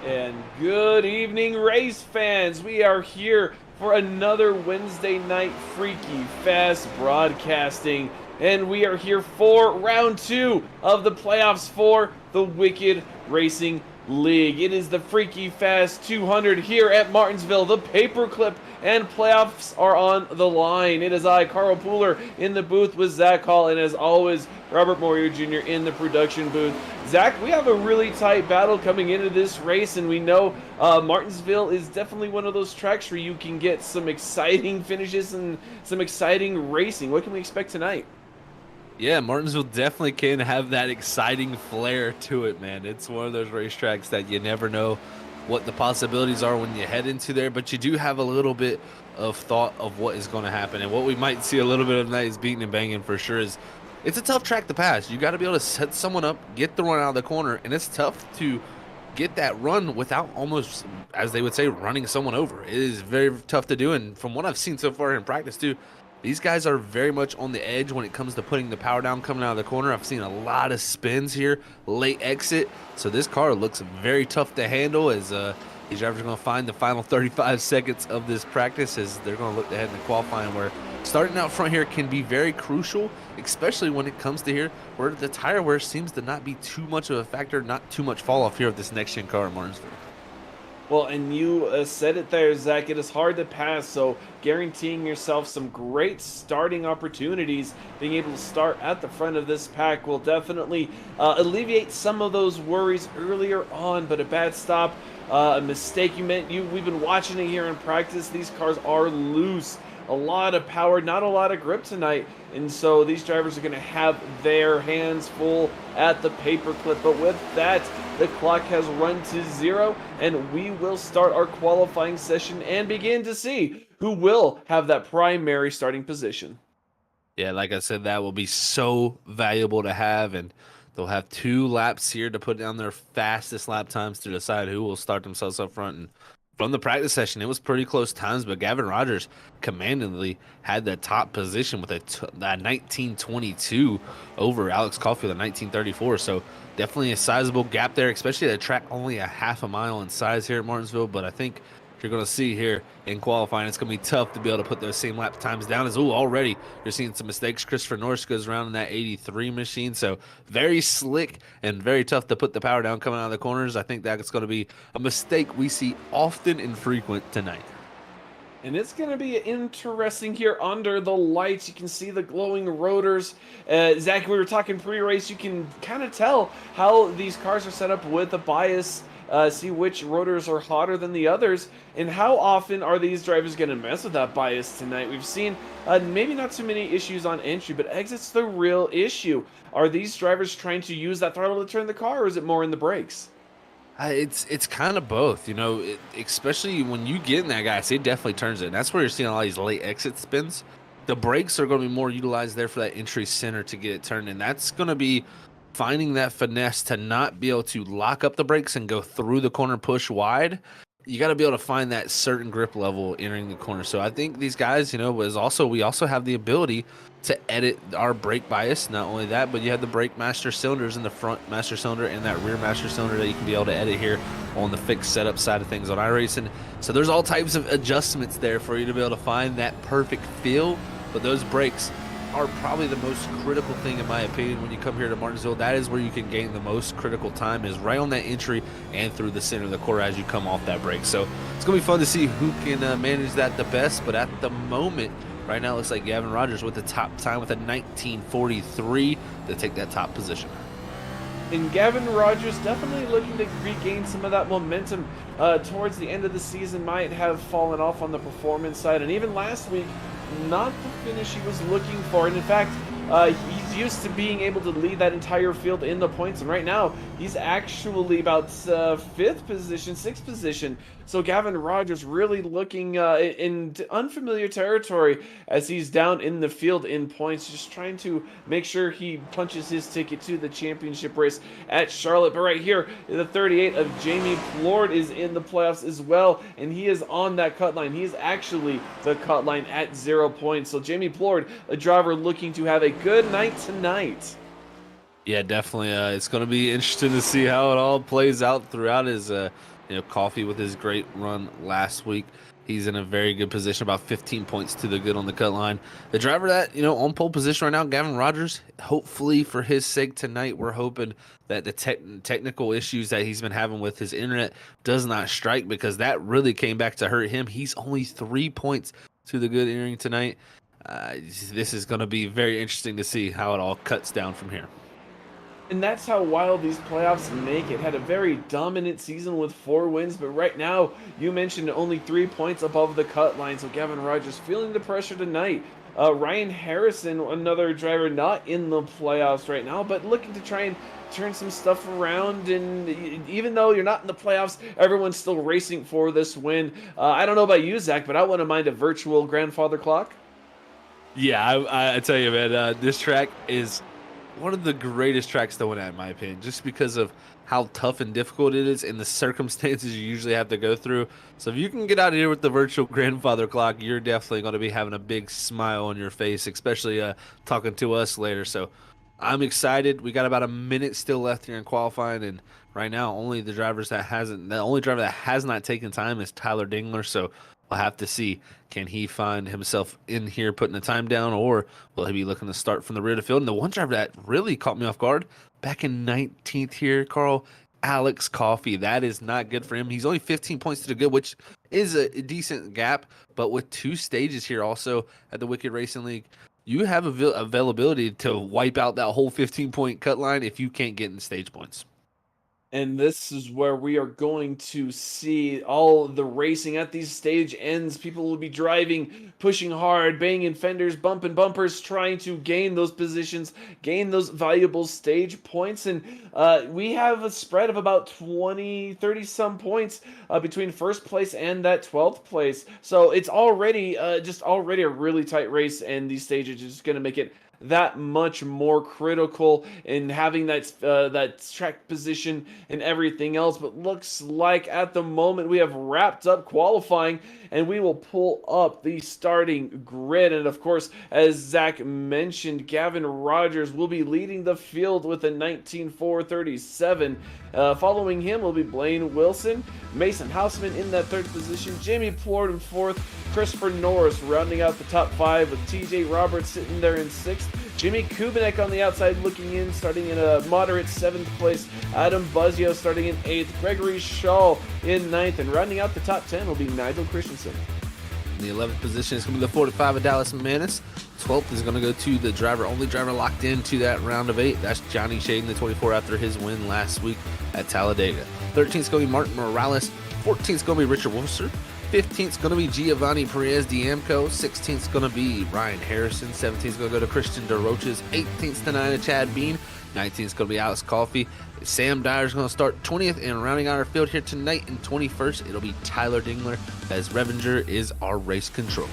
And good evening, race fans. We are here for another Wednesday night Freaky Fast broadcasting, and we are here for round 2 of the playoffs for the Wicked Racing League. It is the Freaky Fast 200 here at Martinsville. The paperclip and playoffs are on the line. It is I, Carl Pooler, in the booth with Zach Hall, and as always, Robert Morio Jr. in the production booth. Zach, we have a really tight battle coming into this race, and we know Martinsville is definitely one of those tracks where you can get some exciting finishes and some exciting racing. What can we expect tonight? Yeah, Martinsville definitely can have that exciting flair to it, man. It's one of those racetracks that you never know what the possibilities are when you head into there, but you do have a little bit of thought of what is going to happen. And what we might see a little bit of tonight is beating and banging for sure. It's a tough track to pass. You got to be able to set someone up, get the run out of the corner, and it's tough to get that run without almost, as they would say, running someone over. It is very tough to do, and from what I've seen so far in practice too, these guys are very much on the edge when it comes to putting the power down coming out of the corner. I've seen a lot of spins here, late exit, so this car looks very tough to handle as these drivers are going to find the final 35 seconds of this practice as they're going to look ahead in the qualifying where starting out front here can be very crucial, especially when it comes to here where the tire wear seems to not be too much of a factor, not too much fall off here with this next gen car in Martinsville. Well, and you said it there, Zach. It is hard to pass, so guaranteeing yourself some great starting opportunities, being able to start at the front of this pack will definitely alleviate some of those worries earlier on. But a bad stop, a mistake we've been watching it here in practice. These cars are loose. A lot of power, not a lot of grip tonight, and so these drivers are going to have their hands full at the paperclip. But with that, the clock has run to 0, and we will start our qualifying session and begin to see who will have that primary starting position. Yeah, like I said, that will be so valuable to have, and they'll have 2 laps here to put down their fastest lap times to decide who will start themselves up front. And from the practice session, it was pretty close times, but Gavin Rogers commandingly had the top position with a 1922 over Alex Caulfield at 1934. So definitely a sizable gap there, especially at a track only a half a mile in size here at Martinsville. But I think you're going to see here in qualifying, it's going to be tough to be able to put those same lap times down as, already you're seeing some mistakes. Christopher Norris goes around in that 83 machine, so very slick and very tough to put the power down coming out of the corners. I think that's going to be a mistake we see often and frequent tonight. And it's going to be interesting here under the lights. You can see the glowing rotors. Zach, we were talking pre-race. You can kind of tell how these cars are set up with a bias. See which rotors are hotter than the others, and how often are these drivers going to mess with that bias tonight. We've seen maybe not too many issues on entry, but exit's the real issue. Are these drivers trying to use that throttle to turn the car, or is it more in the brakes? It's kind of both, especially when you get in that gas, it definitely turns it. And that's where you're seeing a lot of these late exit spins. The brakes are going to be more utilized there for that entry center to get it turned, and that's going to be finding that finesse to not be able to lock up the brakes and go through the corner, push wide. You got to be able to find that certain grip level entering the corner. So I think these guys, we also have the ability to edit our brake bias. Not only that, but you have the brake master cylinders in the front master cylinder and that rear master cylinder that you can be able to edit here on the fixed setup side of things on iRacing. So there's all types of adjustments there for you to be able to find that perfect feel. But those brakes are probably the most critical thing, in my opinion, when you come here to Martinsville. That is where you can gain the most critical time, is right on that entry and through the center of the corner as you come off that brake. So it's going to be fun to see who can manage that the best. But at the moment, right now, it looks like Gavin Rogers with the top time with a 1943 to take that top position. And Gavin Rogers definitely looking to regain some of that momentum towards the end of the season. Might have fallen off on the performance side, and even last week, not the finish he was looking for. And in fact, he's used to being able to lead that entire field in the points, and right now he's actually about 5th position, 6th position. So Gavin Rogers really looking in unfamiliar territory as he's down in the field in points, just trying to make sure he punches his ticket to the championship race at Charlotte. But right here, the 38 of Jamie Plord is in the playoffs as well, and he is on that cut line. He is actually the cut line at 0 points. So Jamie Plord, a driver looking to have a good night tonight. Yeah, definitely. It's going to be interesting to see how it all plays out throughout his Coffee with his great run last week. He's in a very good position, about 15 points to the good on the cut line. The driver that, on pole position right now, Gavin Rogers, hopefully for his sake tonight, we're hoping that the technical issues that he's been having with his internet does not strike, because that really came back to hurt him. He's only 3 points to the good entering tonight. This is going to be very interesting to see how it all cuts down from here. And that's how wild these playoffs make it. Had a very dominant season with 4 wins, but right now, you mentioned only 3 points above the cut line. So Gavin Rogers feeling the pressure tonight. Ryan Harrison, another driver not in the playoffs right now, but looking to try and turn some stuff around. And even though you're not in the playoffs, everyone's still racing for this win. I don't know about you, Zach, but I wouldn't mind a virtual grandfather clock. Yeah, I tell you, man, this track is one of the greatest tracks to win at, in my opinion, just because of how tough and difficult it is and the circumstances you usually have to go through. So if you can get out of here with the virtual grandfather clock, you're definitely going to be having a big smile on your face, especially talking to us later. So I'm excited. We got about a minute still left here in qualifying, and right now the only driver that has not taken time is Tyler Dingler. So We'll have to see. Can he find himself in here putting the time down, or will he be looking to start from the rear of the field? And the one driver that really caught me off guard back in 19th here, Carl, Alex Coffey. That is not good for him. He's only 15 points to the good, which is a decent gap. But with 2 stages here also at the Wicked Racing League, you have availability to wipe out that whole 15-point cut line if you can't get in stage points. And this is where we are going to see all the racing at these stage ends. People will be driving, pushing hard, banging fenders, bumping bumpers, trying to gain those positions, gain those valuable stage points. And we have a spread of about 20, 30 some points between first place and that 12th place. So it's already just already a really tight race, and these stages are just going to make it that much more critical in having that track position and everything else. But looks like at the moment we have wrapped up qualifying, and we will pull up the starting grid. And of course, as Zach mentioned, Gavin Rogers will be leading the field with a 19.437. Following him will be Blaine Wilson, Mason Houseman in that 3rd position, Jimmy Plord in 4th, Christopher Norris rounding out the top 5 with TJ Roberts sitting there in 6th. Jimmy Kubinek on the outside looking in, starting in a moderate 7th place. Adam Buzzio starting in 8th. Gregory Shaw in 9th. And rounding out the top 10 will be Nigel Christensen. In the 11th position is going to be the 45 of Dallas Manis. 12th is going to go to the only driver locked into that round of 8. That's Johnny Shaden, the 24, after his win last week at Talladega. 13th is going to be Martin Morales. 14th is going to be Richard Wolfster. 15th is going to be Giovanni Perez Diamco. 16th is going to be Ryan Harrison. 17th is going to go to Christian DeRoches. 18th to 9 of Chad Bean. 19th is going to be Alex Coffey. Sam Dyer is going to start 20th, and rounding out our field here tonight in 21st, it'll be Tyler Dingler, as Revenger is our race control.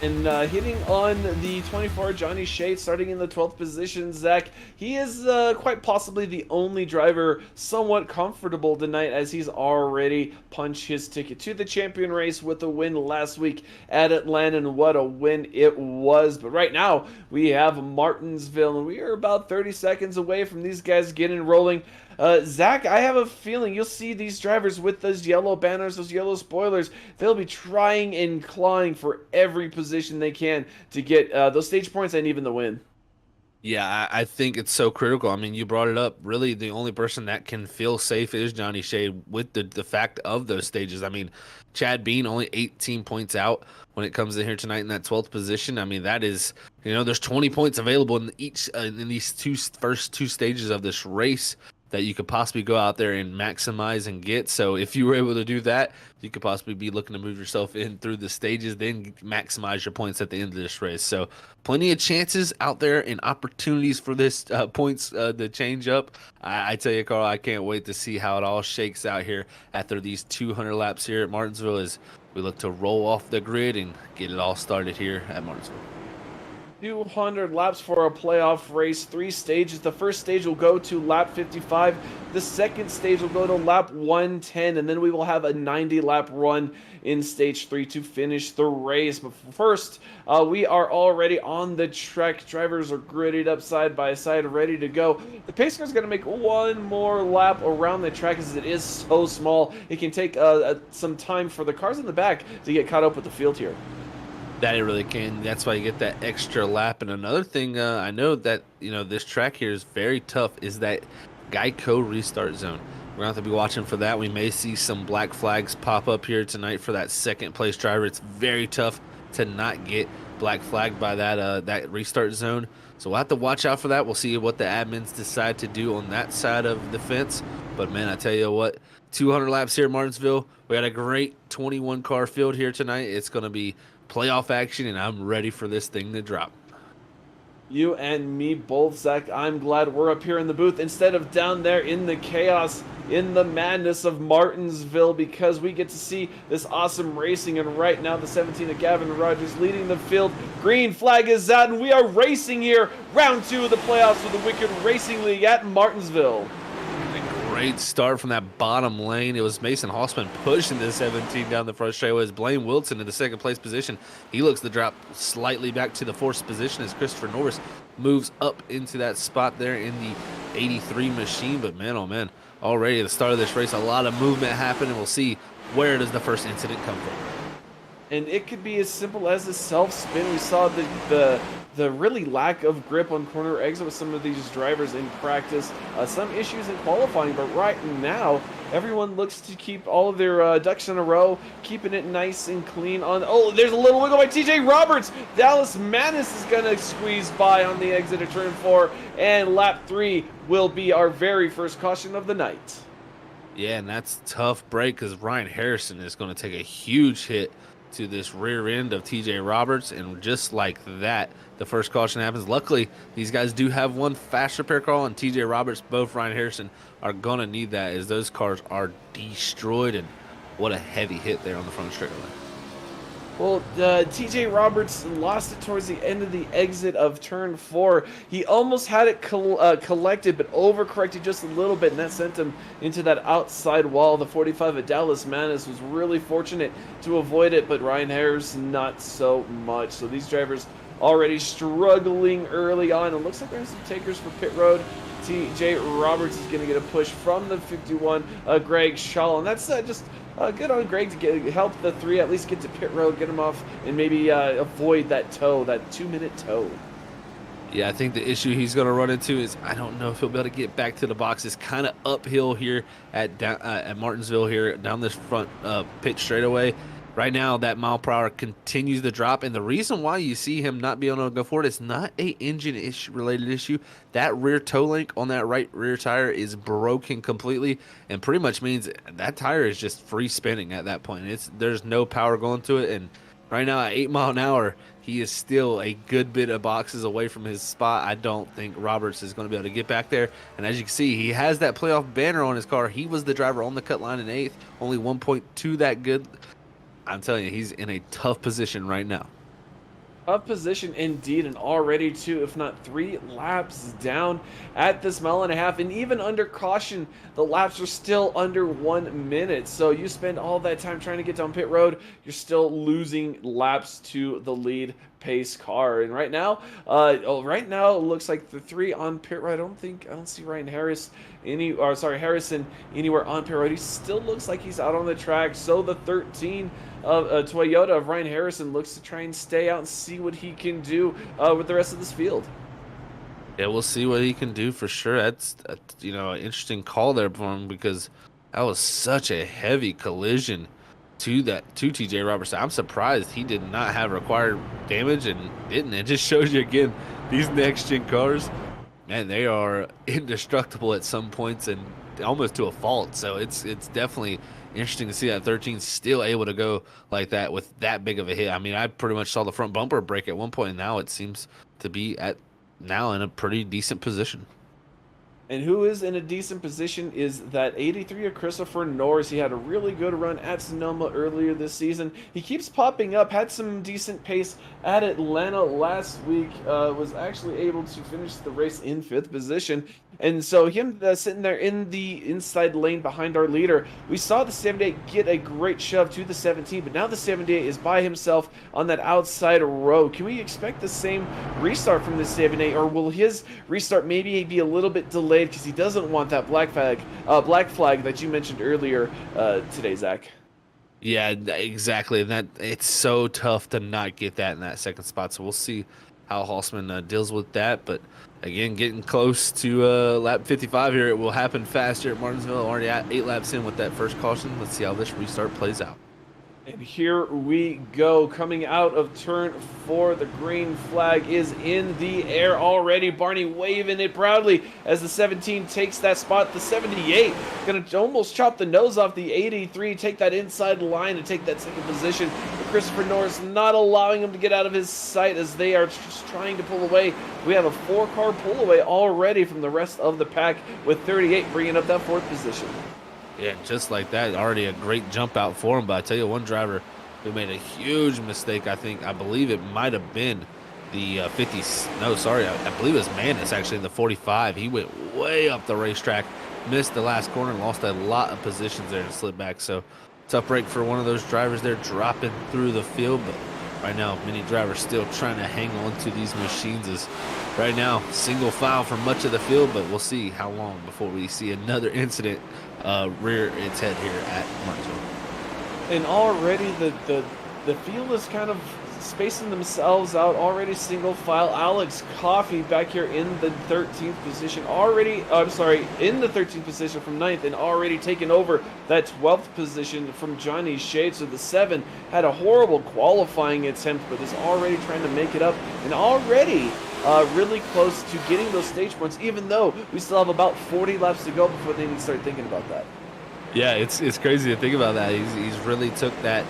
And hitting on the 24, Johnny Shade starting in the 12th position. Zach, he is quite possibly the only driver somewhat comfortable tonight, as he's already punched his ticket to the champion race with a win last week at Atlanta, and what a win it was. But right now, we have Martinsville, and we are about 30 seconds away from these guys getting rolling. Zach, I have a feeling you'll see these drivers with those yellow banners, those yellow spoilers. They'll be trying and clawing for every position they can to get those stage points and even the win. Yeah, I think it's so critical. I mean, you brought it up. Really, the only person that can feel safe is Johnny Shade with the fact of those stages. I mean, Chad Bean only 18 points out when it comes in here tonight in that 12th position. I mean, that is, there's 20 points available in in these first two stages of this race that you could possibly go out there and maximize and get. So if you were able to do that, you could possibly be looking to move yourself in through the stages, then maximize your points at the end of this race. So plenty of chances out there and opportunities for this points to change up. I tell you, Carl, I can't wait to see how it all shakes out here after these 200 laps here at Martinsville, as we look to roll off the grid and get it all started here at Martinsville. 200 laps for a playoff race, 3 stages. The first stage will go to lap 55. The second stage will go to lap 110, and then we will have a 90-lap run in stage 3 to finish the race. But first, we are already on the track. Drivers are gridded up side by side, ready to go. The pace car is going to make one more lap around the track, as it is so small. It can take some time for the cars in the back to get caught up with the field here. That it really can. That's why you get that extra lap. And another thing, I know that this track here is very tough, is that Geico restart zone. We're going to have to be watching for that. We may see some black flags pop up here tonight for that second place driver. It's very tough to not get black flagged by that restart zone. So we'll have to watch out for that. We'll see what the admins decide to do on that side of the fence. But man, I tell you what, 200 laps here at Martinsville. We got a great 21 car field here tonight. It's going to be playoff action, and I'm ready for this thing to drop. You and me both, Zach. I'm glad we're up here in the booth instead of down there in the chaos, in the madness of Martinsville, because we get to see this awesome racing. And right now, the 17 of Gavin Rogers leading the field. Green flag is out, and we are racing here. Round 2 of the playoffs of the Wicked Racing League at Martinsville. Great start from that bottom lane. It was Mason Hossman pushing the 17 down the front straightaway. Blaine Wilson in the second place position. He looks to drop slightly back to the 4th position as Christopher Norris moves up into that spot there in the 83 machine. But man, oh man, already at the start of this race, a lot of movement happened, and we'll see where does the first incident come from. And it could be as simple as a self-spin. We saw the really lack of grip on corner exit with some of these drivers in practice. Some issues in qualifying, but right now, everyone looks to keep all of their ducks in a row, keeping it nice and clean on... Oh, there's a little wiggle by TJ Roberts. Dallas Manis is going to squeeze by on the exit of turn 4, and lap 3 will be our very first caution of the night. Yeah, and that's a tough break because Ryan Harrison is going to take a huge hit to this rear end of TJ Roberts, and just like that, the first caution happens. Luckily, these guys do have one fast repair car, and TJ Roberts, both Ryan Harrison, are going to need that as those cars are destroyed, and what a heavy hit there on the front straightaway. Well, TJ Roberts lost it towards the end of the exit of turn 4. He almost had it collected, but overcorrected just a little bit, and that sent him into that outside wall. The 45 of Dallas Manis was really fortunate to avoid it, but Ryan Harris not so much. So these drivers already struggling early on. It looks like there's some takers for pit road. TJ Roberts is going to get a push from the 51, Greg Schall, and that's just... good on Greg to help the 3 at least get to pit road, get him off, and maybe avoid that tow, that 2-minute tow. Yeah, I think the issue he's going to run into is I don't know if he'll be able to get back to the box. It's kind of uphill here at Martinsville here down this front pit straightaway. Right now, that mile per hour continues to drop, and the reason why you see him not be able to go forward, it's not a engine related issue. That rear toe link on that right rear tire is broken completely, and pretty much means that tire is just free spinning at that point. There's no power going to it, and right now at 8 mile an hour, he is still a good bit of boxes away from his spot. I don't think Roberts is going to be able to get back there. And as you can see, he has that playoff banner on his car. He was the driver on the cut line in 8th, only 1.2 that good. I'm telling you, he's in a tough position right now. Tough position indeed, and already 2, if not 3 laps down at this 1.5 miles, and even under caution, the laps are still under 1 minute. So you spend all that time trying to get down pit road, you're still losing laps to the lead pace car. And right now, it looks like the 3 on pit road. I don't see Ryan Harrison anywhere on pit road. He still looks like he's out on the track. So the 13 of Toyota of Ryan Harrison looks to try and stay out and see what he can do with the rest of this field. Yeah, we'll see what he can do for sure. That's an interesting call there for him because that was such a heavy collision to TJ Roberts. I'm surprised he did not have required damage and didn't. It just shows you again, these next gen cars, man, they are indestructible at some points and almost to a fault. So it's definitely interesting to see that 13 still able to go like that with that big of a hit. I mean, I pretty much saw the front bumper break at one point, and now it seems to be now in a pretty decent position. And who is in a decent position is that 83 of Christopher Norris. He had a really good run at Sonoma earlier this season. He keeps popping up, had some decent pace at Atlanta last week, was actually able to finish the race in 5th position. And so him sitting there in the inside lane behind our leader, we saw the 78 get a great shove to the 17, but now the 78 is by himself on that outside row. Can we expect the same restart from the 78, or will his restart maybe be a little bit delayed because he doesn't want that black flag that you mentioned earlier today, Zach? Yeah, exactly. That it's so tough to not get that in that second spot. So we'll see how Hausman deals with that. But again, getting close to lap 55 here. It will happen faster at Martinsville. Already at 8 laps in with that first caution. Let's see how this restart plays out. And here we go, coming out of turn 4, the green flag is in the air already. Barney waving it proudly as the 17 takes that spot. The 78 going to almost chop the nose off the 83, take that inside line and take that second position. But Christopher Norris not allowing him to get out of his sight as they are just trying to pull away. We have a 4-car pull away already from the rest of the pack, with 38 bringing up that 4th position. Yeah, just like that, already a great jump out for him. But I tell you, one driver who made a huge mistake, I believe it might have been the 50. No, sorry, I believe it was Manis actually in the 45. He went way up the racetrack, missed the last corner, and lost a lot of positions there and slid back. So tough break for one of those drivers there, dropping through the field. But right now, many drivers still trying to hang on to these machines. As right now, single file for much of the field, but we'll see how long before we see another incident rear its head here at Martinsville. And already the The field is kind of spacing themselves out already, single file. Alex Coffey back here in the 13th position already, I'm sorry, in the 13th position from 9th, and already taken over that 12th position from Johnny Shade. So the 7 had a horrible qualifying attempt, but is already trying to make it up, and already really close to getting those stage points, even though we still have about 40 laps to go before they even start thinking about that. Yeah, it's crazy to think about that. He's really took that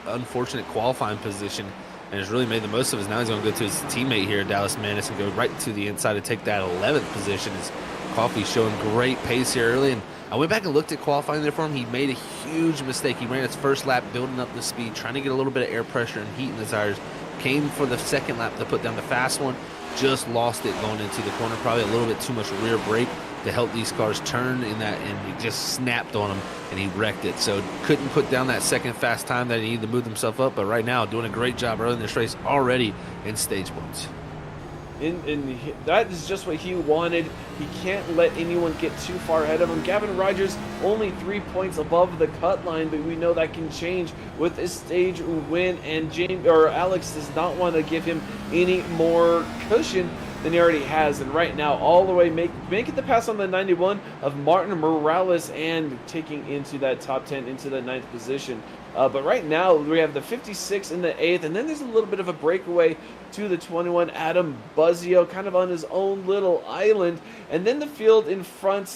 unfortunate qualifying position and has really made the most of it. Now he's going to go to his teammate here, Dallas Manis, and go right to the inside to take that 11th position. As Coffey showing great pace here early, and I went back and looked at qualifying there for him. He made a huge mistake. He ran his first lap, building up the speed, trying to get a little bit of air pressure and heat in the tires. Came for the second lap to put down the fast one, just lost it going into the corner. Probably a little bit too much rear brake to help these cars turn in that, and he just snapped on him and he wrecked it. So couldn't put down that second fast time that he needed to move himself up, but right now doing a great job early in this race, already in stage points. And that is just what he wanted. He can't let anyone get too far ahead of him. Gavin Rogers only 3 points above the cut line, but we know that can change with this stage win, and Alex does not want to give him any more cushion than he already has. And right now, all the way making the pass on the 91 of Martin Morales and taking into that top 10 into the 9th position. But right now, we have the 56 in the 8th, and then there's a little bit of a breakaway to the 21, Adam Buzzio, kind of on his own little island. And then the field in front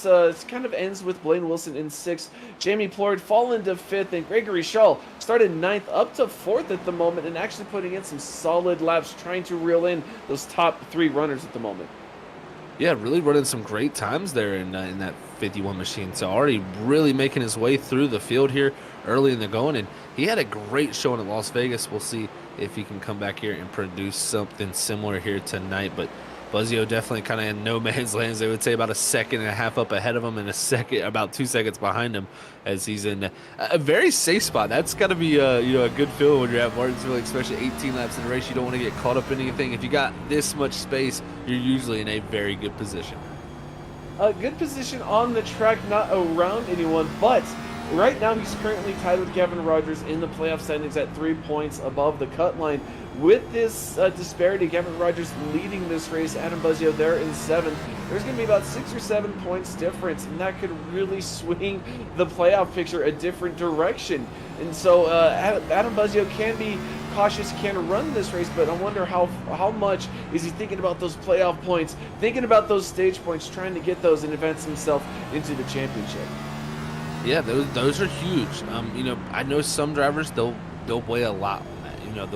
kind of ends with Blaine Wilson in 6th, Jamie Plord falling to 5th, and Gregory Shaw started 9th up to 4th at the moment, and actually putting in some solid laps, trying to reel in those top 3 runners at the moment. Yeah, really running some great times there in that 51 machine. So already really making his way through the field here early in the going, and he had a great showing at Las Vegas. We'll see if he can come back here and produce something similar here tonight. But Buzzio definitely kind of in no man's land. They would say about a second and a half up ahead of him, and about 2 seconds behind him, as he's in a very safe spot. That's got to be a good feel when you're at Martinsville, especially 18 laps in a race. You don't want to get caught up in anything. If you got this much space, you're usually in a very good position. A good position on the track, not around anyone, but right now he's currently tied with Gavin Rogers in the playoff standings at 3 points above the cut line. With this disparity, Gavin Rogers leading this race, Adam Buzzio there in 7th. There's going to be about 6 or 7 points difference, and that could really swing the playoff picture a different direction. And so Adam Buzzio can be cautious, can run this race, but I wonder how much is he thinking about those playoff points, thinking about those stage points, trying to get those and advance himself into the championship. Yeah, those are huge. I know some drivers they'll weigh a lot on that.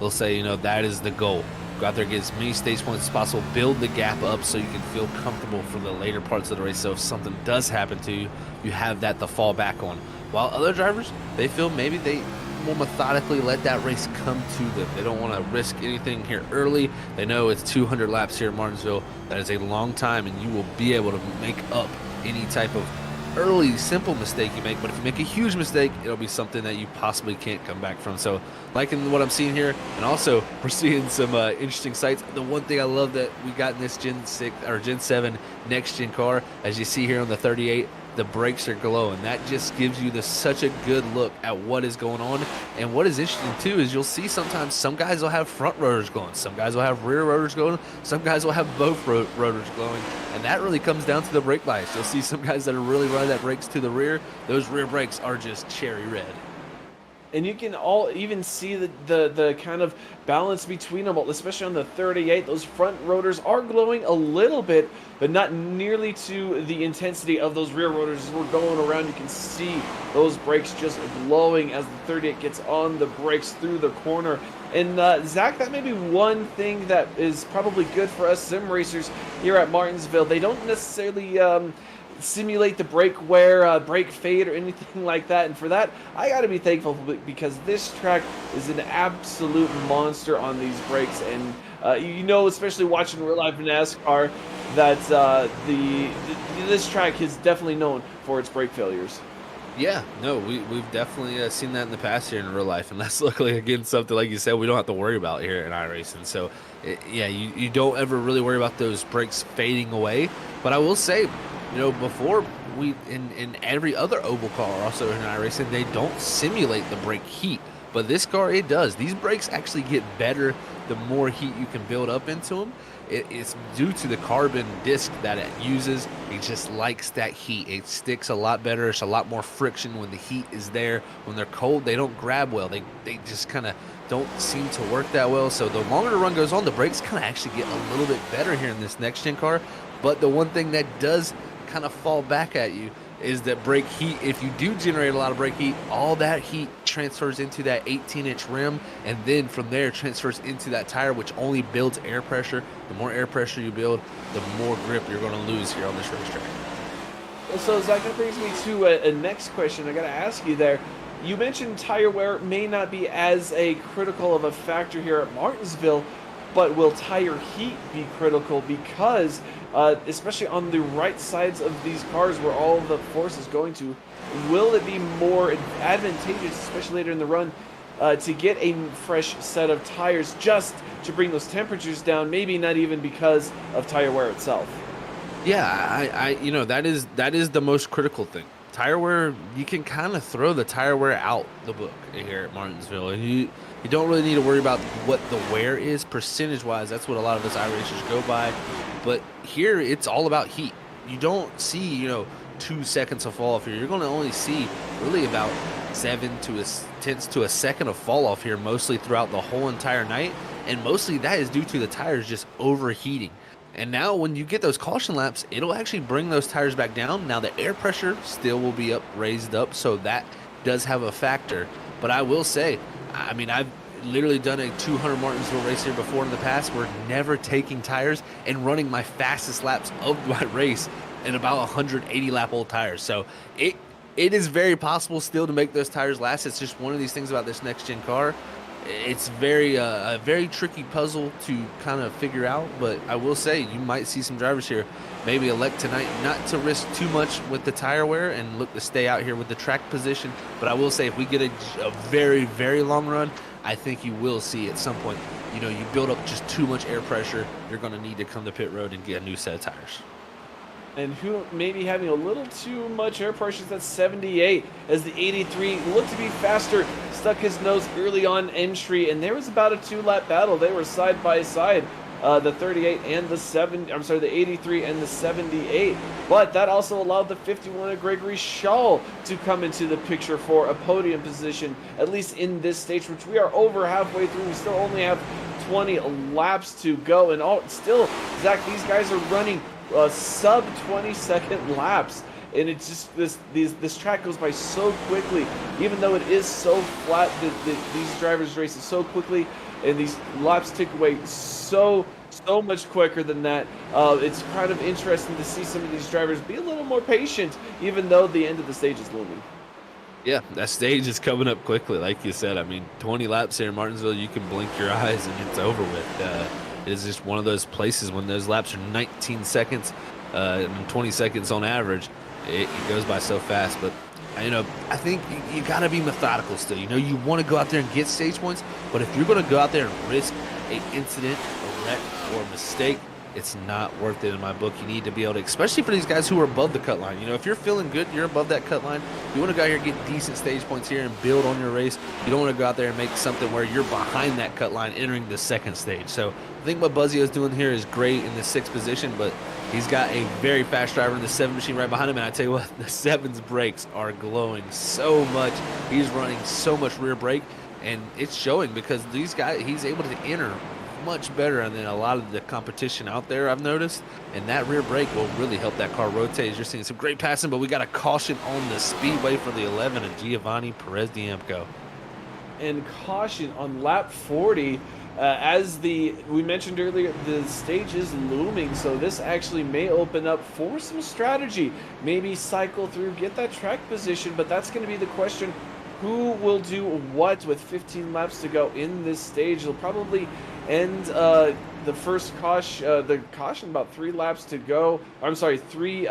They'll say that is the goal. Go out there, get as many stage points as possible, build the gap up so you can feel comfortable for the later parts of the race. So if something does happen to you, you have that to fall back on. While other drivers, they feel maybe they will methodically let that race come to them. They don't want to risk anything here early. They know it's 200 laps here at Martinsville. That is a long time, and you will be able to make up any type of early simple mistake you make. But if you make a huge mistake, it'll be something that you possibly can't come back from. So liking what I'm seeing here, and also we're seeing some interesting sights. The one thing I love that we got in this Gen 7 next gen car, as you see here on the 38, the brakes are glowing. That just gives you such a good look at what is going on. And what is interesting too is you'll see sometimes some guys will have front rotors glowing, some guys will have rear rotors glowing, some guys will have both rotors glowing, and that really comes down to the brake bias. You'll see some guys that are really running that brakes to the rear. Those rear brakes are just cherry red. And you can even see the kind of balance between them, especially on the 38. Those front rotors are glowing a little bit, but not nearly to the intensity of those rear rotors. As we're going around, you can see those brakes just glowing as the 38 gets on the brakes through the corner. And Zach, that may be one thing that is probably good for us sim racers here at Martinsville. They don't necessarily simulate the brake wear, brake fade, or anything like that, and for that I got to be thankful, because this track is an absolute monster on these brakes. And especially watching real life NASCAR, that this track is definitely known for its brake failures. Yeah, no, we've definitely seen that in the past here in real life, and that's luckily, again, something, like you said, we don't have to worry about here in iRacing. So you don't ever really worry about those brakes fading away. But I will say, before in every other oval car, also in iRacing, they don't simulate the brake heat But this car, it does. These brakes actually get better the more heat you can build up into them. It's due to the carbon disc that it uses. It just likes that heat. It sticks a lot better. It's a lot more friction when the heat is there. When they're cold, they don't grab well. They just kind of don't seem to work that well. So the longer the run goes on, the brakes kind of actually get a little bit better here in this next-gen car. But the one thing that does kind of fall back at you is that brake heat. If you do generate a lot of brake heat, all that heat transfers into that 18-inch rim, and then from there transfers into that tire, which only builds air pressure. The more air pressure you build, the more grip you're going to lose here on this racetrack. Well, so Zach, that brings me to a next question I got to ask you there. You mentioned tire wear may not be as a critical of a factor here at Martinsville, but will tire heat be critical? Because especially on the right sides of these cars where all the force is going to, will it be more advantageous, especially later in the run, to get a fresh set of tires just to bring those temperatures down, maybe not even because of tire wear itself? Yeah, you know, that is the most critical thing. Tire wear, you can kind of throw the tire wear out the book here at Martinsville, and you don't really need to worry about what the wear is percentage-wise. That's what a lot of us iRacers go by. But here, it's all about heat. You don't see, you know, 2 seconds of fall off here. You're going to only see really about 7/10 to a second of fall off here, mostly throughout the whole entire night. And mostly that is due to the tires just overheating. And now when you get those caution laps, it'll actually bring those tires back down. Now the air pressure still will be raised up, so that does have a factor. But I will say, I mean, I've literally done a 200 Martinsville race here before in the past. We're never taking tires and running my fastest laps of my race in about 180 lap old tires. So it is very possible still to make those tires last. It's just one of these things about this next gen car. It's a very tricky puzzle to kind of figure out, but I will say you might see some drivers here maybe elect tonight not to risk too much with the tire wear and look to stay out here with the track position. But I will say if we get a very, very long run, I think you will see at some point, you know, you build up just too much air pressure, you're going to need to come to pit road and get a new set of tires. And who may be having a little too much air pressure, that's 78, as the 83 looked to be faster, stuck his nose early on entry, and there was about a 2-lap battle. They were side by side, the 38 and the 83 and the 78. But that also allowed the 51 of Gregory Shaw to come into the picture for a podium position, at least in this stage, which we are over halfway through. We still only have 20 laps to go, and still, Zach, these guys are running sub 20-second laps, and it's just this track goes by so quickly. Even though it is so flat, these drivers race so quickly, and these laps tick away so much quicker than that. It's kind of interesting to see some of these drivers be a little more patient, even though the end of the stage is looming. Yeah, that stage is coming up quickly, like you said. I mean, 20 laps here in Martinsville, you can blink your eyes and it's over with. It's just one of those places when those laps are 19 seconds and 20 seconds on average, it goes by so fast. But, you know, I think you got to be methodical still. You know, you want to go out there and get stage points, but if you're going to go out there and risk an incident, a wreck, or a mistake, it's not worth it in my book. You need to be able to, especially for these guys who are above the cut line. You know, if you're feeling good, you're above that cut line, you want to go out here and get decent stage points here and build on your race. You don't want to go out there and make something where you're behind that cut line entering the second stage. So I think what Buzzio's doing here is great in the 6th position, but he's got a very fast driver in the 7 machine right behind him. And I tell you what, the 7's brakes are glowing so much. He's running so much rear brake, and it's showing because these guys, he's able to enter much better than a lot of the competition out there, I've noticed, and that rear brake will really help that car rotate. As you're seeing some great passing, but we got a caution on the speedway for the 11 of Giovanni Perez Diemco. And caution on lap 40, as we mentioned earlier, the stage is looming, so this actually may open up for some strategy. Maybe cycle through, get that track position, but that's going to be the question. Who will do what with 15 laps to go in this stage? They'll probably end the first caution about 3 laps to go. I'm sorry, 3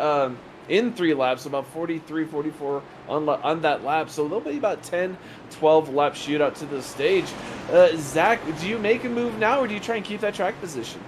laps, about 43, 44 on that lap. So there'll be about 10, 12 lap shootout to the stage. Zach, do you make a move now, or do you try and keep that track position?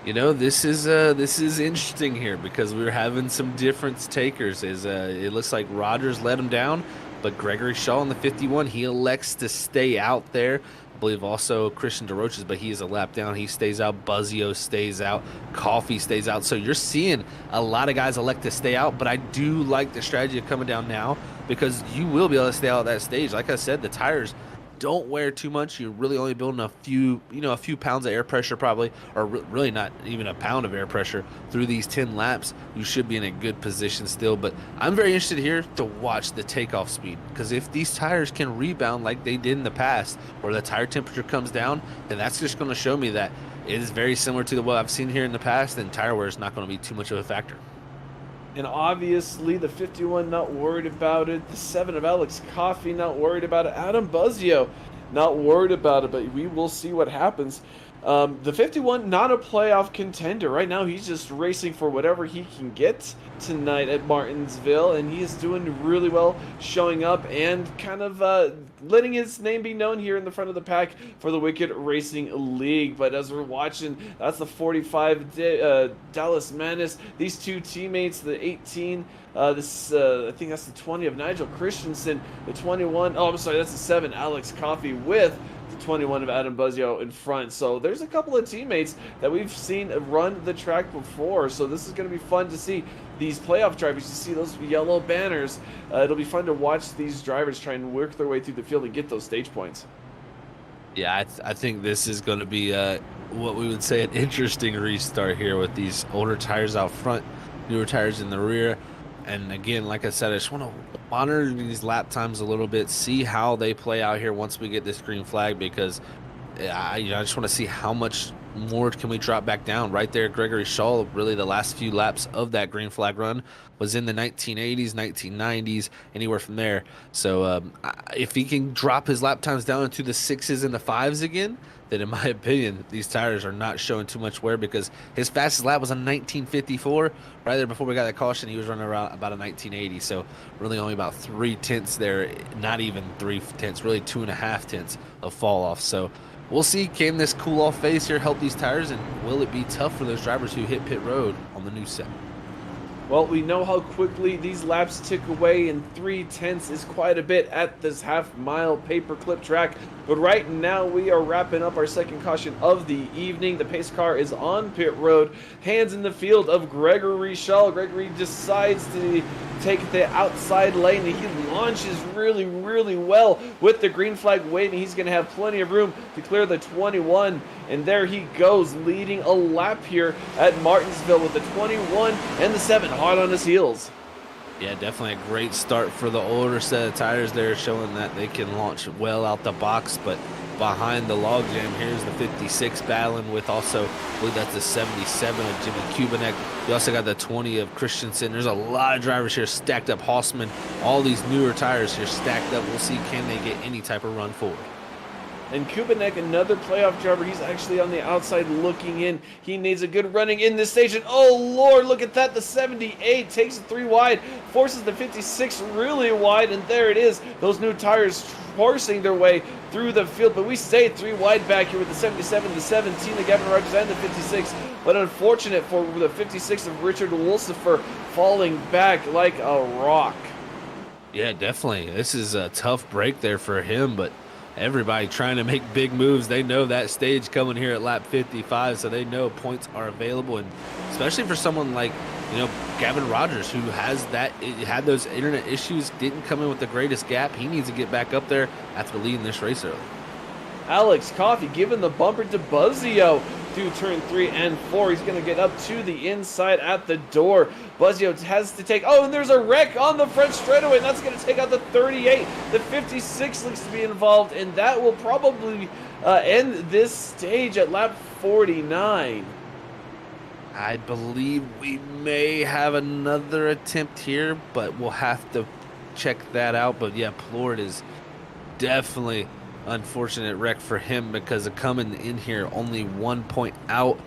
You know, this is interesting here because we're having some difference takers. It looks like Rogers let him down. But Gregory Shaw in the 51, he elects to stay out there. I believe also Christian DeRoches, but he is a lap down. He stays out. Buzzio stays out. Coffee stays out. So you're seeing a lot of guys elect to stay out, but I do like the strategy of coming down now because you will be able to stay out at that stage. Like I said, the tires don't wear too much. You're really only building a few, a few pounds of air pressure probably, or really not even a pound of air pressure through these 10 laps. You should be in a good position still, but I'm very interested here to watch the takeoff speed, because if these tires can rebound like they did in the past, where the tire temperature comes down, then that's just going to show me that it is very similar to what I've seen here in the past, and tire wear is not going to be too much of a factor. And obviously, the 51 not worried about it. The 7 of Alex Coffey not worried about it. Adam Buzzio not worried about it, but we will see what happens. The 51 not a playoff contender. Right now, he's just racing for whatever he can get tonight at Martinsville, and he is doing really well, showing up and kind of letting his name be known here in the front of the pack for the Wicked Racing League. But as we're watching, that's the 45 Dallas Manis. These two teammates, the 18, I think that's the 20 of Nigel Christensen, the 21, oh, I'm sorry, that's the 7, Alex Coffey, with the 21 of Adam Buzzio in front. So there's a couple of teammates that we've seen run the track before, so this is going to be fun to see these playoff drivers. You see those yellow banners. It'll be fun to watch these drivers try and work their way through the field and get those stage points. Yeah, I think this is going to be what we would say an interesting restart here with these older tires out front, newer tires in the rear. And again, like I said, I just want to monitor these lap times a little bit, see how they play out here once we get this green flag, because I just want to see how much more can we drop back down. Right there, Gregory Shaw, really the last few laps of that green flag run was in the 1980s, 1990s, anywhere from there. So if he can drop his lap times down into the 6s and the 5s again, then in my opinion, these tires are not showing too much wear, because his fastest lap was a 1954. Right there before we got that caution, he was running around about a 1980. So really only about 3 tenths there, not even 3 tenths, really 2.5 tenths of fall off. So we'll see, can this cool off phase here help these tires, and will it be tough for those drivers who hit pit road on the new set? Well, we know how quickly these laps tick away, and 3 tenths is quite a bit at this half-mile paperclip track. But right now, we are wrapping up our second caution of the evening. The pace car is on pit road, hands in the field of Gregory Shaw. Gregory decides to take the outside lane, and he launches really, really well with the green flag waving. He's going to have plenty of room to clear the 21, and there he goes, leading a lap here at Martinsville with the 21 and the 7 hot on his heels. Yeah, definitely a great start for the older set of tires there, showing that they can launch well out the box. But behind the logjam, here's the 56 battling with also, I believe that's the 77 of Jimmy Kubinek. You also got the 20 of Christensen. There's a lot of drivers here stacked up. Hausman, all these newer tires here stacked up. We'll see, can they get any type of run forward. And Kubinek, another playoff driver, he's actually on the outside looking in. He needs a good running in this station. Oh, Lord, look at that. The 78 takes it 3 wide, forces the 56 really wide, and there it is. Those new tires forcing their way through the field, but we stay 3 wide back here with the 77, the 17, the Gavin Rogers, and the 56. But unfortunate for the 56 of Richard Wolsifer, falling back like a rock. Yeah, definitely. This is a tough break there for him, but everybody trying to make big moves. They know that stage coming here at lap 55, so they know points are available. And especially for someone like, Gavin Rogers, who had those internet issues, didn't come in with the greatest gap. He needs to get back up there after leading this race early. Alex Coffey giving the bumper to Buzzio through turn 3 and 4. He's going to get up to the inside at the door. Buzzio has to take, and there's a wreck on the front straightaway, and that's going to take out the 38. The 56 looks to be involved, and that will probably end this stage at lap 49. I believe we may have another attempt here, but we'll have to check that out. But yeah, Plord is definitely unfortunate wreck for him, because of coming in here only 1 point out.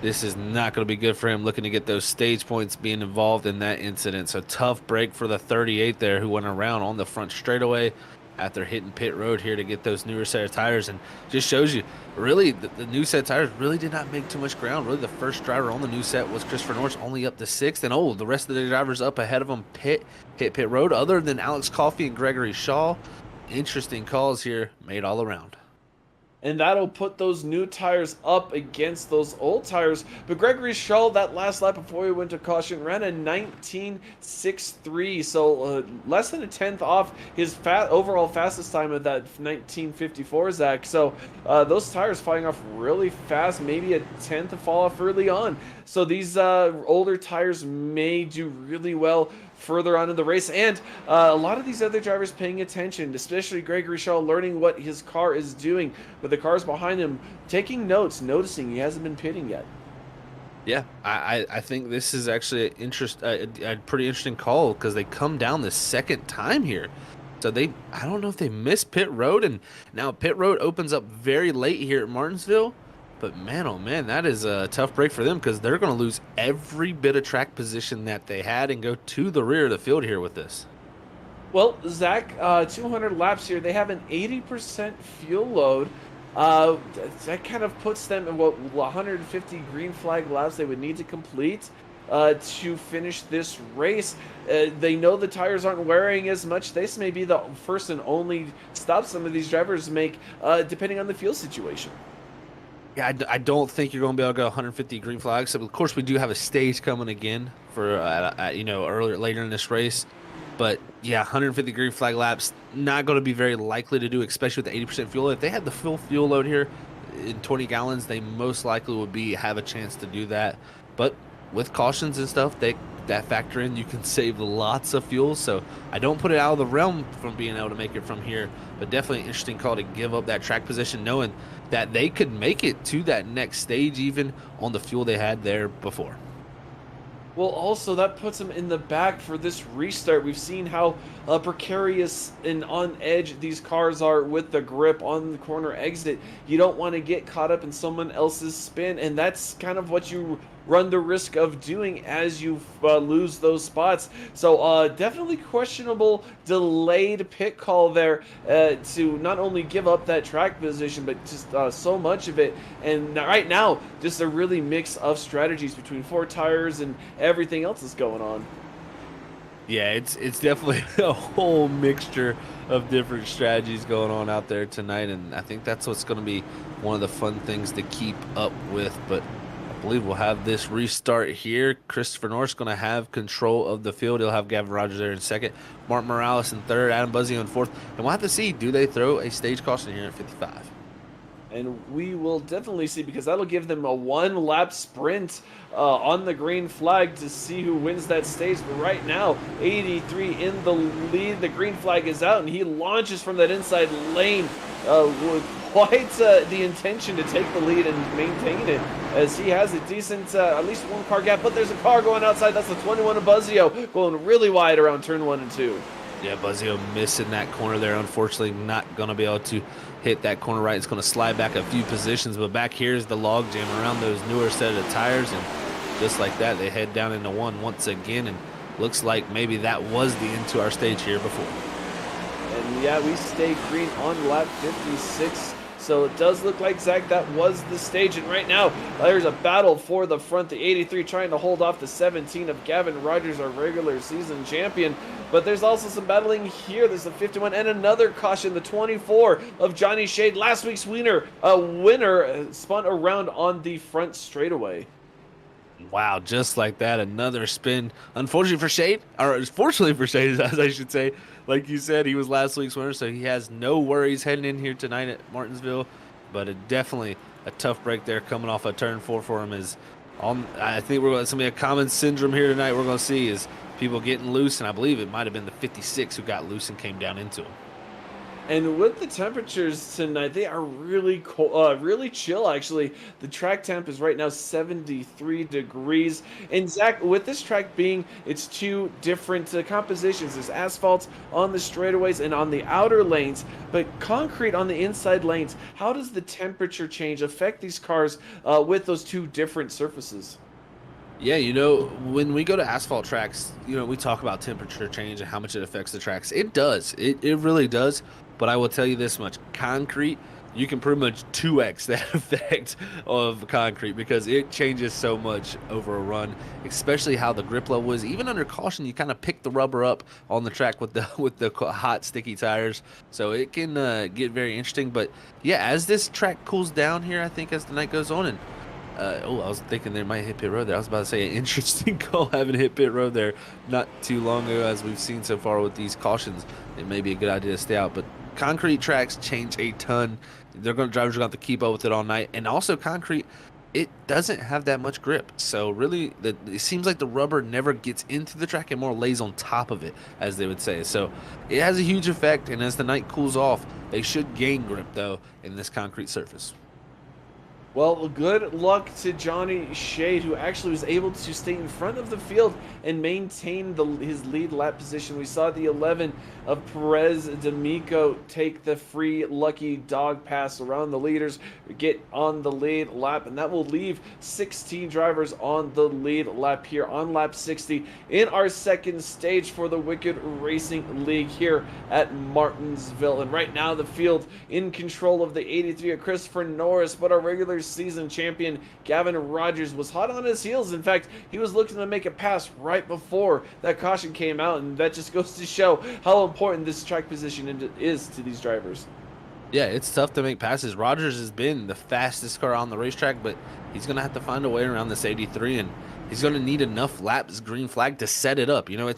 This is not going to be good for him, looking to get those stage points, being involved in that incident. So tough break for the 38 there, who went around on the front straightaway. after hitting pit road here to get those newer set of tires, and just shows you really the new set of tires really did not make too much ground. Really, the first driver on the new set was Christopher Norris, only up to 6th, and the rest of the drivers up ahead of him hit pit road, other than Alex Coffey and Gregory Shaw. Interesting calls here made all around. And that'll put those new tires up against those old tires. But Gregory Shaw, that last lap before he went to caution, ran a 19.63, so less than a tenth off his overall fastest time of that 19.54, Zach. So those tires falling off really fast, maybe a tenth to fall off early on. So these older tires may do really well further on in the race, and a lot of these other drivers paying attention, especially Gregory Shaw, learning what his car is doing with the cars behind him, taking notes, noticing he hasn't been pitting yet. Yeah, I think this is actually a pretty interesting call, because they come down the second time here. So I don't know if they missed pit road, and now pit road opens up very late here at Martinsville. But man, oh man, that is a tough break for them, because they're going to lose every bit of track position that they had and go to the rear of the field here with this. Well, Zach, 200 laps here. They have an 80% fuel load. That kind of puts them in what 150 green flag laps they would need to complete to finish this race. They know the tires aren't wearing as much. This may be the first and only stop some of these drivers make, depending on the fuel situation. Yeah, I don't think you're going to be able to go 150 green flags. So of course, we do have a stage coming again for later in this race. But yeah, 150 green flag laps not going to be very likely to do, especially with the 80% fuel. If they had the full fuel load here in 20 gallons, they most likely would have a chance to do that. But with cautions and stuff, that factor in, you can save lots of fuel. So I don't put it out of the realm from being able to make it from here. But definitely an interesting call to give up that track position, knowing that they could make it to that next stage even on the fuel they had there before. Well, also, that puts them in the back for this restart. We've seen how precarious and on edge these cars are with the grip on the corner exit. You don't want to get caught up in someone else's spin, and that's kind of what you run the risk of doing as you lose those spots. So definitely questionable delayed pit call there to not only give up that track position, but just so much of it. And right now, just a really mix of strategies between 4 tires and everything else that's going on. Yeah, it's definitely a whole mixture of different strategies going on out there tonight, and I think that's what's going to be one of the fun things to keep up with. But I believe we'll have this restart here. Christopher Norris going to have control of the field. He'll have Gavin Rogers there in second, Martin Morales in third, Adam Buzzio in fourth, and we'll have to see, do they throw a stage caution here at 55? And we will definitely see, because that'll give them a 1-lap sprint on the green flag to see who wins that stage. But right now, 83 in the lead. The green flag is out, and he launches from that inside lane with quite the intention to take the lead and maintain it, as he has a decent, at least 1 car gap. But there's a car going outside. That's the 21 of Buzzio, going really wide around turn 1 and 2. Yeah, Buzzio missing that corner there. Unfortunately, not going to be able to hit that corner right. It's going to slide back a few positions, but back here is the log jam around those newer set of tires, and just like that, they head down into 1 once again, and looks like maybe that was the end to our stage here before. And yeah, we stay green on lap 56. So it does look like, Zach, that was the stage. And right now, there's a battle for the front. The 83 trying to hold off the 17 of Gavin Rogers, our regular season champion. But there's also some battling here. There's the 51 and another caution. The 24 of Johnny Shade, last week's winner, spun around on the front straightaway. Wow, just like that, another spin. Unfortunately for Shade, or fortunately for Shade, as I should say, like you said, he was last week's winner, so he has no worries heading in here tonight at Martinsville. But definitely a tough break there coming off a turn 4 for him. I think we're going to be a common syndrome here tonight. We're going to see is people getting loose, and I believe it might have been the 56 who got loose and came down into him. And with the temperatures tonight, they are really cold, really chill, actually. The track temp is right now 73 degrees. And Zach, with this track being its 2 different compositions, there's asphalt on the straightaways and on the outer lanes, but concrete on the inside lanes. How does the temperature change affect these cars with those 2 different surfaces? Yeah, you know, when we go to asphalt tracks, you know, we talk about temperature change and how much it affects the tracks. It does. It really does. But I will tell you this much. Concrete, you can pretty much 2x that effect of concrete because it changes so much over a run, especially how the grip level is. Even under caution, you kind of pick the rubber up on the track with the hot sticky tires. So it can get very interesting. But yeah, as this track cools down here, I think as the night goes on, and I was thinking they might hit pit road there. I was about to say an interesting call having hit pit road there not too long ago, as we've seen so far with these cautions. It may be a good idea to stay out, but concrete tracks change a ton. Drivers are going to have to keep up with it all night, and also concrete, it doesn't have that much grip. So really, it seems like the rubber never gets into the track and more lays on top of it, as they would say. So it has a huge effect, and as the night cools off, they should gain grip though in this concrete surface. Well, good luck to Johnny Shade, who actually was able to stay in front of the field and maintain his lead lap position. We saw the 11 of Perez D'Amico take the free lucky dog pass around the leaders, get on the lead lap, and that will leave 16 drivers on the lead lap here on lap 60 in our second stage for the Wicked Racing League here at Martinsville. And right now, the field in control of the 83 of Christopher Norris, but our regular season champion Gavin Rogers was hot on his heels. In fact, he was looking to make a pass right before that caution came out, and that just goes to show how important this track position is to these drivers. Yeah, it's tough to make passes. Rogers has been the fastest car on the racetrack, but he's going to have to find a way around this 83, and he's going to need enough laps, green flag, to set it up. You know,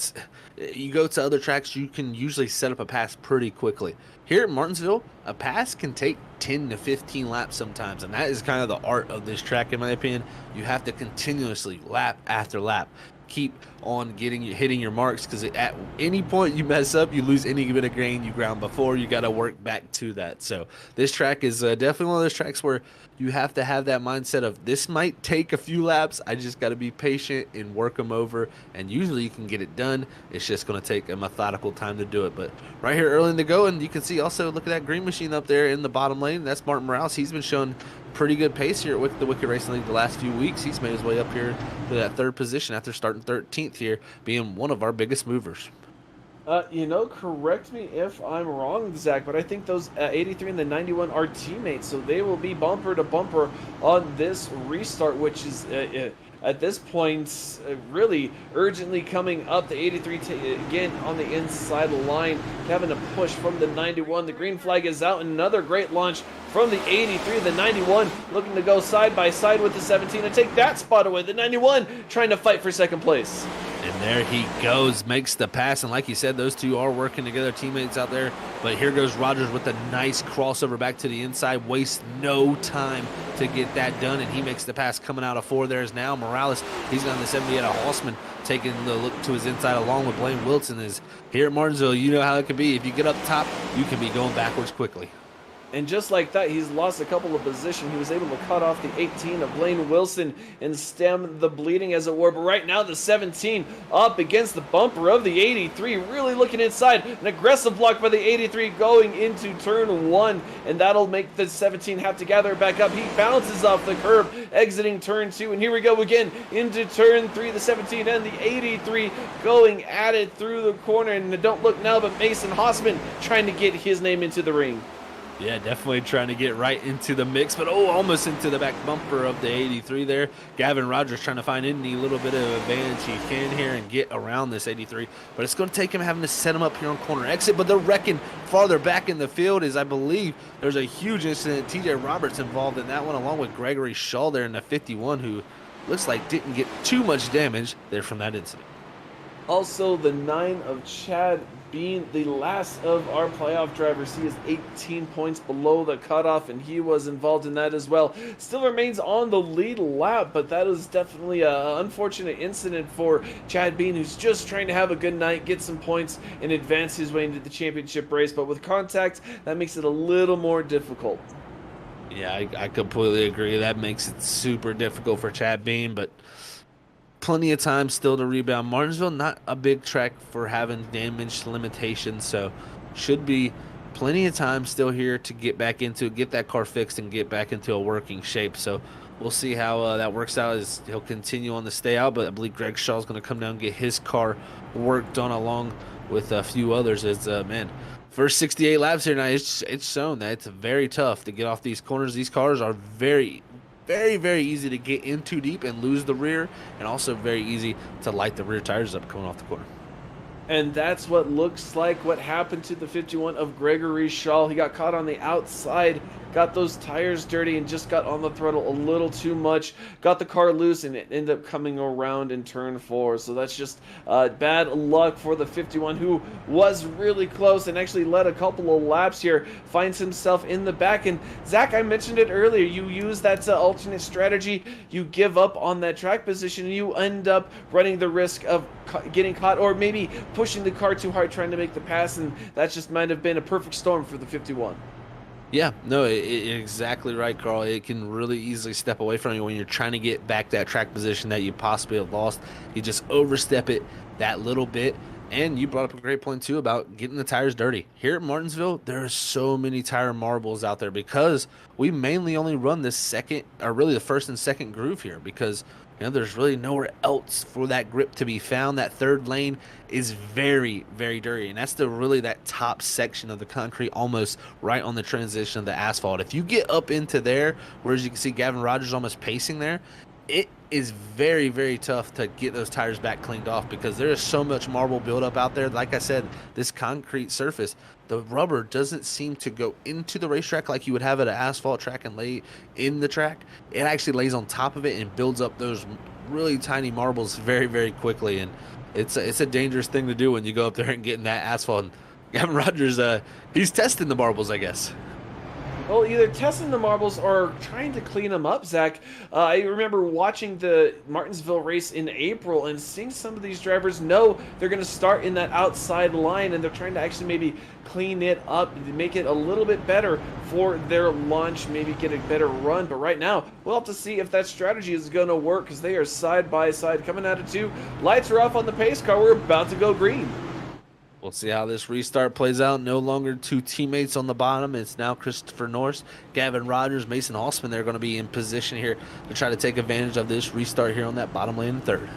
you go to other tracks, you can usually set up a pass pretty quickly. Here at Martinsville, a pass can take 10 to 15 laps sometimes, and that is kind of the art of this track, in my opinion. You have to continuously, lap after lap, keep on hitting your marks, because at any point you mess up, you lose any bit of grain you ground before. You got to work back to that. So this track is definitely one of those tracks where you have to have that mindset of, this might take a few laps, I just got to be patient and work them over, and usually you can get it done. It's just going to take a methodical time to do it. But right here early in the go, and you can see also, look at that green machine up there in the bottom lane. That's Martin Morales. He's been showing pretty good pace here with the Wicked Racing League the last few weeks. He's made his way up here to that third position after starting 13th here, being one of our biggest movers. You know, correct me if I'm wrong, Zach, but I think those 83 and the 91 are teammates, so they will be bumper to bumper on this restart, which is at this point really urgently coming up. The 83 again on the inside line, having a push from the 91. The green flag is out, and another great launch from the 83. The 91 looking to go side by side with the 17 and take that spot away. The 91 trying to fight for second place. And there he goes, makes the pass. And like you said, those two are working together, teammates out there. But here goes Rogers with a nice crossover back to the inside. Wastes no time to get that done. And he makes the pass coming out of 4. There's now Morales. He's on the 78 of Hossman, taking the look to his inside along with Blaine Wilson. Is here at Martinsville, you know how it can be. If you get up top, you can be going backwards quickly. And just like that, he's lost a couple of positions. He was able to cut off the 18 of Blaine Wilson and stem the bleeding, as it were. But right now, the 17 up against the bumper of the 83, really looking inside. An aggressive block by the 83 going into turn 1, and that'll make the 17 have to gather it back up. He bounces off the curb, exiting turn 2, and here we go again into turn 3. The 17 and the 83 going at it through the corner, and don't look now, but Mason Hossman trying to get his name into the ring. Yeah, definitely trying to get right into the mix, but almost into the back bumper of the 83 there. Gavin Rogers trying to find any little bit of advantage he can here and get around this 83, but it's going to take him having to set him up here on corner exit. But they're wrecking farther back in the field, as I believe there's a huge incident. TJ Roberts involved in that one, along with Gregory Shaw there in the 51, who looks like didn't get too much damage there from that incident. Also, the 9 of Chad being the last of our playoff drivers. He is 18 points below the cutoff, and he was involved in that as well. Still remains on the lead lap, but that is definitely an unfortunate incident for Chad Bean, who's just trying to have a good night, get some points, and advance his way into the championship race. But with contact, that makes it a little more difficult. Yeah, I completely agree. That makes it super difficult for Chad Bean, but plenty of time still to rebound. Martinsville, not a big track for having damage limitations, so should be plenty of time still here to get back into, get that car fixed and get back into a working shape. So We'll see how that works out as he'll continue on the stay out, but I believe Greg Shaw's going to come down and get his car worked on along with a few others. As man, first 68 laps here now, it's shown that it's very tough to get off these corners. These cars are very, very easy to get in too deep and lose the rear, and also very easy to light the rear tires up coming off the corner. And that's what looks like what happened to the 51 of Gregory Shaw. He got caught on the outside, got those tires dirty, and just got on the throttle a little too much. Got the car loose, and it ended up coming around in turn 4. So that's just bad luck for the 51, who was really close and actually led a couple of laps here. Finds himself in the back. And Zach, I mentioned it earlier. You use that alternate strategy. You give up on that track position, and you end up running the risk of getting caught, or maybe pushing the car too hard trying to make the pass, and that just might have been a perfect storm for the 51. Yeah, no, exactly right, Carl. It can really easily step away from you when you're trying to get back that track position that you possibly have lost. You just overstep it that little bit. And you brought up a great point, too, about getting the tires dirty. Here at Martinsville, there are so many tire marbles out there because we mainly only run the second, or really the first and second groove here, because there's really nowhere else for that grip to be found. That third lane is very dirty, and that's that top section of the concrete, almost right on the transition of the asphalt. If you get up into there, whereas you can see Gavin Rogers almost pacing there, it is very tough to get those tires back cleaned off because there is so much marble buildup out there. Like I said, this concrete surface, the rubber doesn't seem to go into the racetrack like you would have at an asphalt track and lay in the track. It actually lays on top of it and builds up those really tiny marbles very quickly, and it's a dangerous thing to do when you go up there and get in that asphalt. And Gavin Rogers, he's testing the marbles, I guess. Well, either testing the marbles or trying to clean them up, Zach. I remember watching the Martinsville race in April and seeing some of these drivers know they're going to start in that outside line, and they're trying to actually maybe clean it up, make it a little bit better for their launch, maybe get a better run. But right now, we'll have to see if that strategy is going to work because they are side by side coming out of 2. Lights are off on the pace car. We're about to go green. We'll see how this restart plays out. No longer 2 teammates on the bottom. It's now Christopher Norris, Gavin Rogers, Mason Halsman. They're going to be in position here to try to take advantage of this restart here on that bottom lane in third.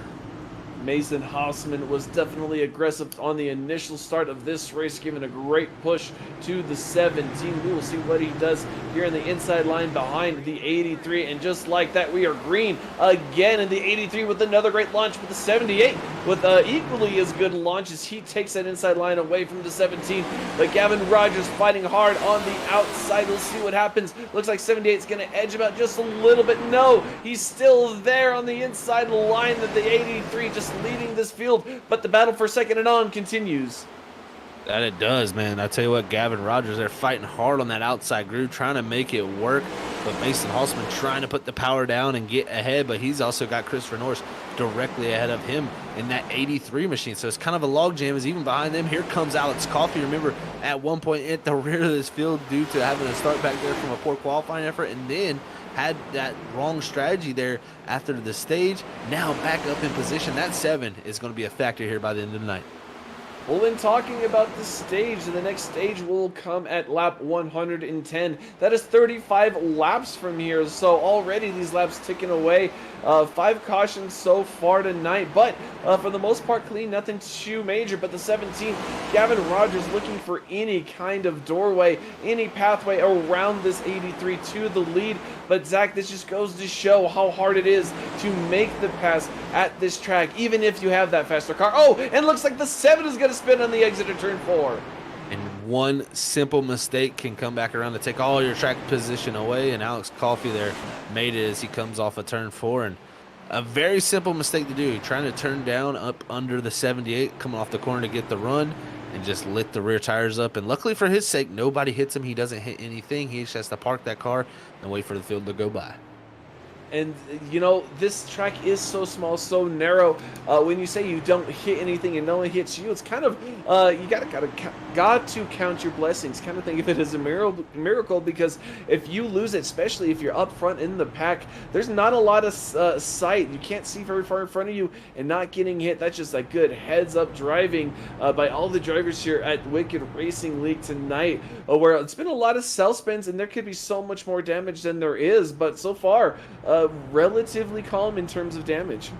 Mason Hausman was definitely aggressive on the initial start of this race, giving a great push to the 17. We will see what he does here in the inside line behind the 83. And just like that, we are green again in the 83 with another great launch with the 78 with equally as good launch as he takes that inside line away from the 17. But Gavin Rogers fighting hard on the outside. We'll see what happens. Looks like 78 is going to edge him out just a little bit. No, he's still there on the inside line that the 83 just leading this field, but the battle for second and on continues. That it does, man. I tell you what, Gavin Rogers, they're fighting hard on that outside groove, trying to make it work. But Mason Halsman trying to put the power down and get ahead, but he's also got Christopher Norris directly ahead of him in that 83 machine. So it's kind of a logjam as even behind them. Here comes Alex Coffey. Remember, at one point at the rear of this field due to having to start back there from a poor qualifying effort, and then had that wrong strategy there after the stage. Now back up in position. That 7 is going to be a factor here by the end of the night. Well, when talking about the stage, the next stage will come at lap 110. That is 35 laps from here. So already these laps ticking away. 5 cautions so far tonight, but for the most part clean, nothing too major. But the 17, Gavin Rogers looking for any kind of doorway, any pathway around this 83 to the lead. But Zach, this just goes to show how hard it is to make the pass at this track, even if you have that faster car. Oh, and looks like the 7 is going to spin on the exit of turn 4. And one simple mistake can come back around to take all your track position away, and Alex Coffey there made it as he comes off of turn 4. And a very simple mistake to do, trying to turn down up under the 78, coming off the corner to get the run, and just lit the rear tires up. And luckily for his sake, nobody hits him. He doesn't hit anything. He just has to park that car and wait for the field to go by. And, you know, this track is so small, so narrow. When you say you don't hit anything and no one hits you, it's kind of, you gotta got to count your blessings. Kind of think of it as a miracle, because if you lose it, especially if you're up front in the pack, there's not a lot of sight. You can't see very far in front of you, and not getting hit. That's just a good heads-up driving by all the drivers here at Wicked Racing League tonight, where it's been a lot of cell spins, and there could be so much more damage than there is. But so far, relatively calm in terms of damage.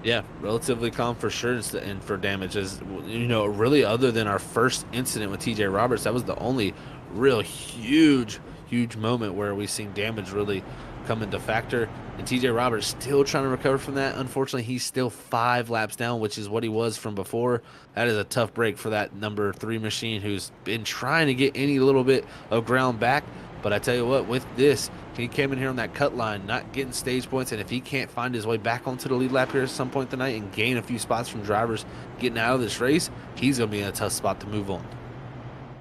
Yeah, relatively calm for sure, and for damage, as you know, really other than our first incident with TJ Roberts, that was the only real huge moment where we seen damage really come into factor. And TJ Roberts still trying to recover from that. Unfortunately, he's still 5 laps down, which is what he was from before. That is a tough break for that number 3 machine, who's been trying to get any little bit of ground back. But I tell you what, with this, he came in here on that cut line, not getting stage points, and if he can't find his way back onto the lead lap here at some point tonight and gain a few spots from drivers getting out of this race, he's going to be in a tough spot to move on.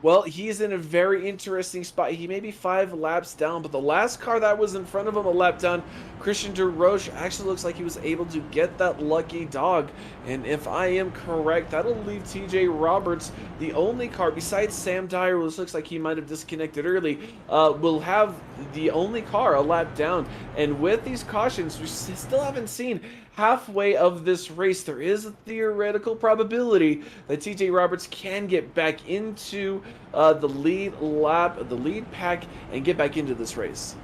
Well, he's in a very interesting spot. He may be 5 laps down, but the last car that was in front of him a lap down, Christian DeRoche, actually looks like he was able to get that lucky dog. And if I am correct, that'll leave TJ Roberts, the only car besides Sam Dyer, which looks like he might have disconnected early, will have the only car a lap down. And with these cautions, we still haven't seen halfway of this race. There is a theoretical probability that TJ Roberts can get back into the lead pack, and get back into this race.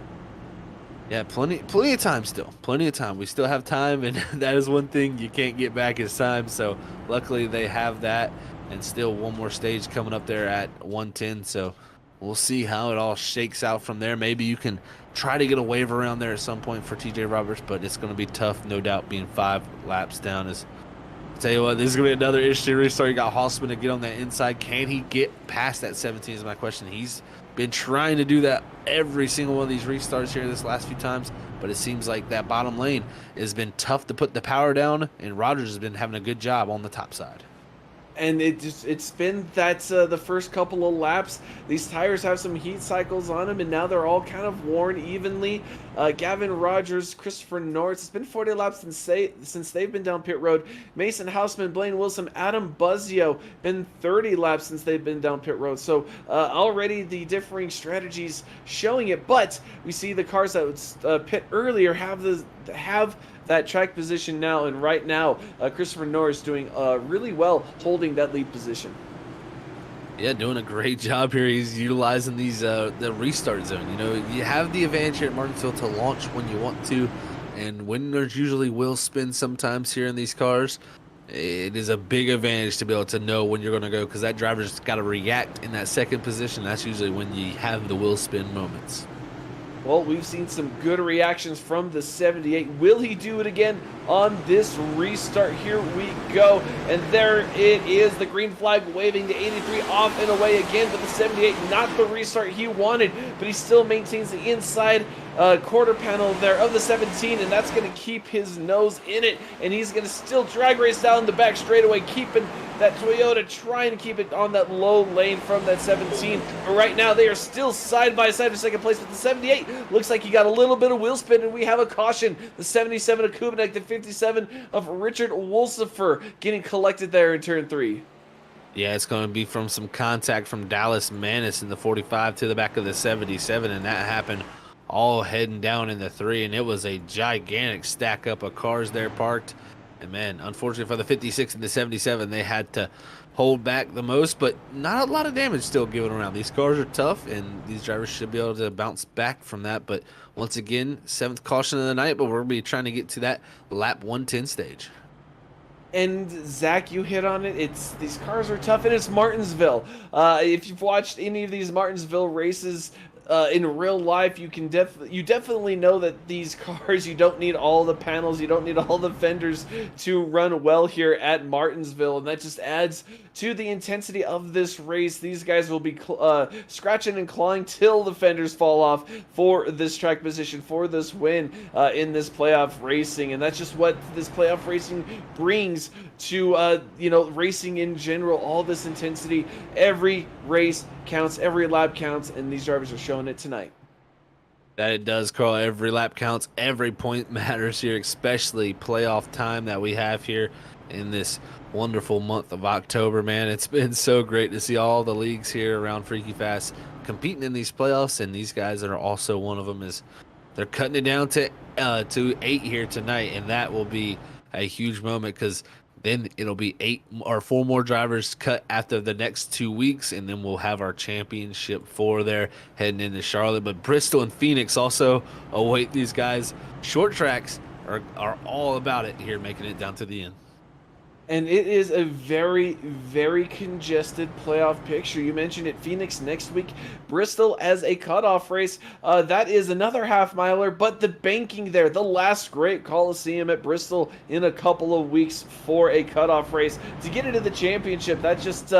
Yeah, plenty of time still. Plenty of time. We still have time, and that is one thing you can't get back is time. So luckily they have that, and still one more stage coming up there at 110. So we'll see how it all shakes out from there. Maybe you can try to get a wave around there at some point for TJ Roberts, but it's going to be tough, no doubt, being 5 laps down. Tell you what, this is going to be another interesting restart. You got Hossman to get on that inside. Can he get past that 17 is my question. He's been trying to do that every single one of these restarts here this last few times, but it seems like that bottom lane has been tough to put the power down, and Rogers has been having a good job on the top side. And it's been that the first couple of laps, these tires have some heat cycles on them, and now they're all kind of worn evenly. Gavin Rogers, Christopher Norris, it's been 40 laps since they've been down pit road. Mason Houseman, Blaine Wilson, Adam Buzzio, been 30 laps since they've been down pit road. So already the differing strategies showing it, but we see the cars that pit earlier have that track position now, and right now Christopher Norris doing really well holding that lead position. Yeah, doing a great job here. He's utilizing these the restart zone. You know, you have the advantage here at Martinsville to launch when you want to, and when there's usually wheel spin sometimes here in these cars, it is a big advantage to be able to know when you're going to go, because that driver's got to react in that second position. That's usually when you have the wheel spin moments. Well, we've seen some good reactions from the 78. Will he do it again on this restart? Here we go. And there it is, the green flag waving, the 83 off and away again, but the 78, not the restart he wanted, but he still maintains the inside quarter panel there of the 17, and that's going to keep his nose in it, and he's going to still drag race down the back straightaway, keeping that Toyota, trying to keep it on that low lane from that 17. But right now they are still side by side for second place, with the 78 looks like he got a little bit of wheel spin, and we have a caution. The 77 of Kubanek, the 57 of Richard Wolsifer getting collected there in turn 3. Yeah, it's going to be from some contact from Dallas Manis in the 45 to the back of the 77, and that happened all heading down in the 3, and it was a gigantic stack up of cars there parked. And man, unfortunately for the 56 and the 77, they had to hold back the most, but not a lot of damage still given around. These cars are tough, and these drivers should be able to bounce back from that. But once again, 7th caution of the night, but we're going to be trying to get to that lap 110 stage. And Zach, you hit on it. These cars are tough, and it's Martinsville. If you've watched any of these Martinsville races in real life, you definitely know that these cars, you don't need all the panels, you don't need all the fenders to run well here at Martinsville, and that just adds to the intensity of this race. These guys will be scratching and clawing till the fenders fall off for this track position, for this win in this playoff racing, and that's just what this playoff racing brings to racing in general. All this intensity, every race counts, every lap counts, and these drivers are showing it tonight. That it does, Carl. Every lap counts, every point matters here, especially playoff time that we have here. in this wonderful month of October, man. It's been so great to see all the leagues here around Freaky Fast competing in these playoffs, and these guys are also one of them. Is they're cutting it down to 8 here tonight, and that will be a huge moment because then it'll be 8 or 4 more drivers cut after the next 2 weeks, and then we'll have our championship 4 there heading into Charlotte. But Bristol and Phoenix also await these guys. Short tracks are all about it here, making it down to the end. And it is a very, very congested playoff picture. You mentioned it, Phoenix next week, Bristol as a cutoff race. That is another half-miler, but the banking there, the last great Coliseum at Bristol in a couple of weeks for a cutoff race. To get into the championship, that's just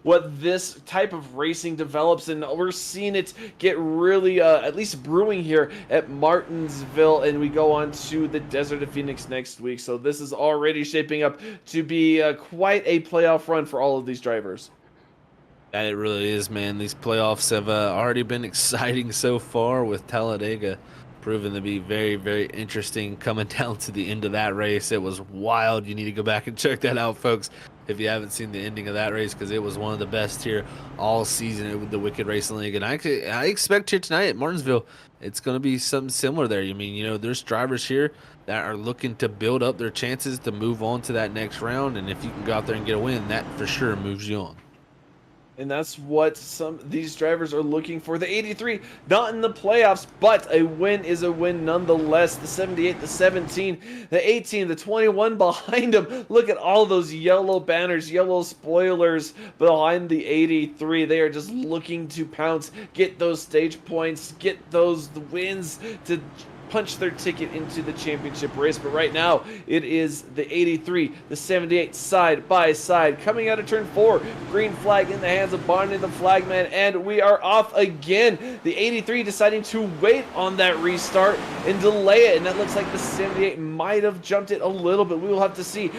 what this type of racing develops, and we're seeing it get really, at least brewing here at Martinsville, and we go on to the Desert of Phoenix next week. So this is already shaping up to be quite a playoff run for all of these drivers. That it really is, man. These playoffs have already been exciting so far, with Talladega proving to be very, very interesting coming down to the end of that race. It was wild. You need to go back and check that out, folks, if you haven't seen the ending of that race, because it was one of the best here all season with the Wicked Racing League. And I expect here tonight at Martinsville, it's going to be something similar there. I mean, you know, there's drivers here that are looking to build up their chances to move on to that next round, and if you can go out there and get a win, that for sure moves you on. And that's what some these drivers are looking for. The 83, not in the playoffs, but a win is a win nonetheless. The 78, the 17, the 18, the 21 behind them. Look at all those yellow banners, yellow spoilers behind the 83. They are just looking to pounce, get those stage points, get those wins to punch their ticket into the championship race. But right now it is the 83, the 78 side by side coming out of turn 4. Green flag in the hands of Barney the flagman, and we are off again. The 83 deciding to wait on that restart and delay it, and that looks like the 78 might have jumped it a little bit. We will have to see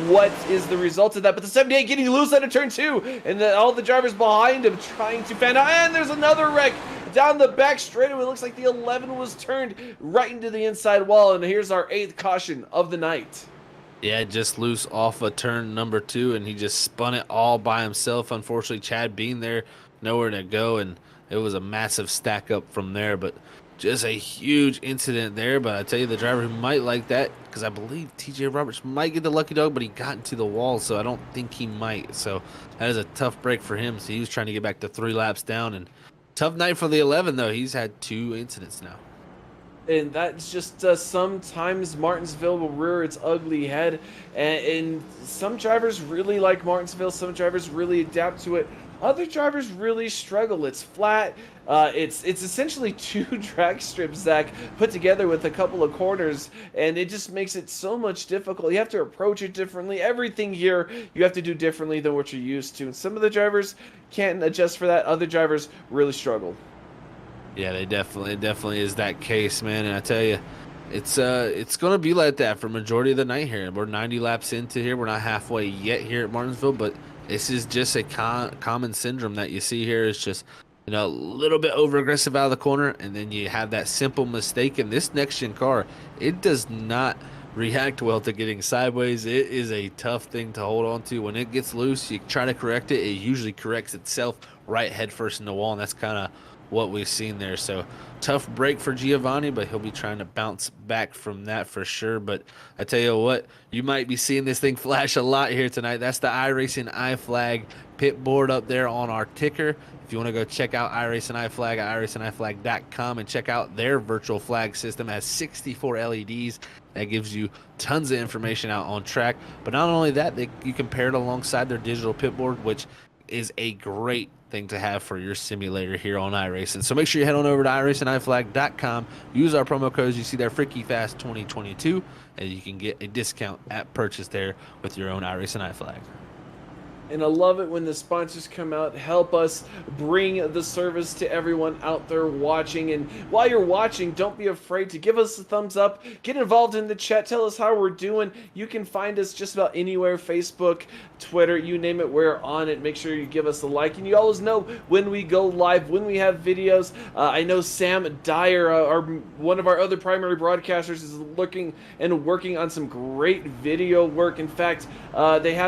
what is the result of that. But the 78 getting loose out of turn 2, and all the drivers behind him trying to fan out, and there's another wreck down the back straightaway. It looks like the 11 was turned right into the inside wall, and here's our 8th caution of the night. Yeah, just loose off of turn number 2, and he just spun it all by himself. Unfortunately, Chad being there, nowhere to go, and it was a massive stack up from there. But just a huge incident there. But I tell you, the driver who might like that, because I believe TJ Roberts might get the lucky dog, but he got into the wall, so I don't think he might. So that is a tough break for him. So he was trying to get back to 3 laps down, and tough night for the 11, though. He's had 2 incidents now. And that's just sometimes Martinsville will rear its ugly head. And some drivers really like Martinsville. Some drivers really adapt to it. Other drivers really struggle. It's flat. It's essentially 2 drag strips, Zach, put together with a couple of corners, and it just makes it so much difficult. You have to approach it differently. Everything here you have to do differently than what you're used to. And some of the drivers can't adjust for that. Other drivers really struggle. Yeah, it definitely is that case, man. And I tell you, it's going to be like that for majority of the night here. We're 90 laps into here. We're not halfway yet here at Martinsville, but this is just a common syndrome that you see here. It's just, you know, a little bit over aggressive out of the corner, and then you have that simple mistake. And this next gen car, it does not react well to getting sideways. It is a tough thing to hold on to. When it gets loose, you try to correct it. It usually corrects itself right head first in the wall, and that's kind of what we've seen there. So tough break for Giovanni, but he'll be trying to bounce back from that for sure. But I tell you what, you might be seeing this thing flash a lot here tonight. That's the iRacing iFlag pit board up there on our ticker. If you want to go check out iRacing iFlag at iRacingIFlag.com and check out their virtual flag system, it has 64 LEDs. That gives you tons of information out on track. But not only that, you can pair it alongside their digital pit board, which is a great thing to have for your simulator here on iRacing. So make sure you head on over to iRacingIFlag.com. Use our promo codes you see there, FreakyFast2022, and you can get a discount at purchase there with your own iRacing iFlag. And I love it when the sponsors come out, help us bring the service to everyone out there watching. And while you're watching, don't be afraid to give us a thumbs up, get involved in the chat, tell us how we're doing. You can find us just about anywhere, Facebook, Twitter, you name it, we're on it. Make sure you give us a like. And you always know when we go live, when we have videos. I know Sam Dyer, one of our other primary broadcasters, is looking and working on some great video work. In fact,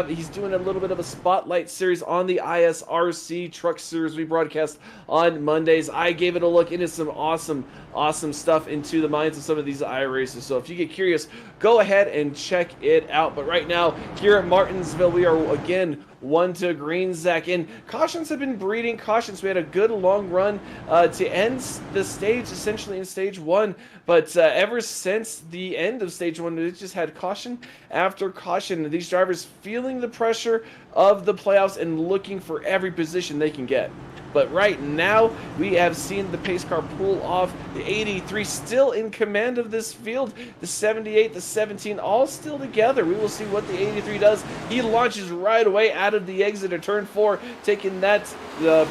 he's doing a little bit of a spotlight series on the ISRC truck series we broadcast on Mondays. I gave it a look. It is some awesome stuff into the minds of some of these iRacers. So if you get curious, go ahead and check it out. But right now, here at Martinsville, we are again 1 green, Zach. And cautions have been breeding cautions. We had a good long run to end the stage, essentially in stage 1. But ever since the end of stage 1, it just had caution after caution. These drivers feeling the pressure of the playoffs and looking for every position they can get. But right now, we have seen the pace car pull off. The 83 still in command of this field. The 78, the 17, all still together. We will see what the 83 does. He launches right away out of the exit of turn 4, taking that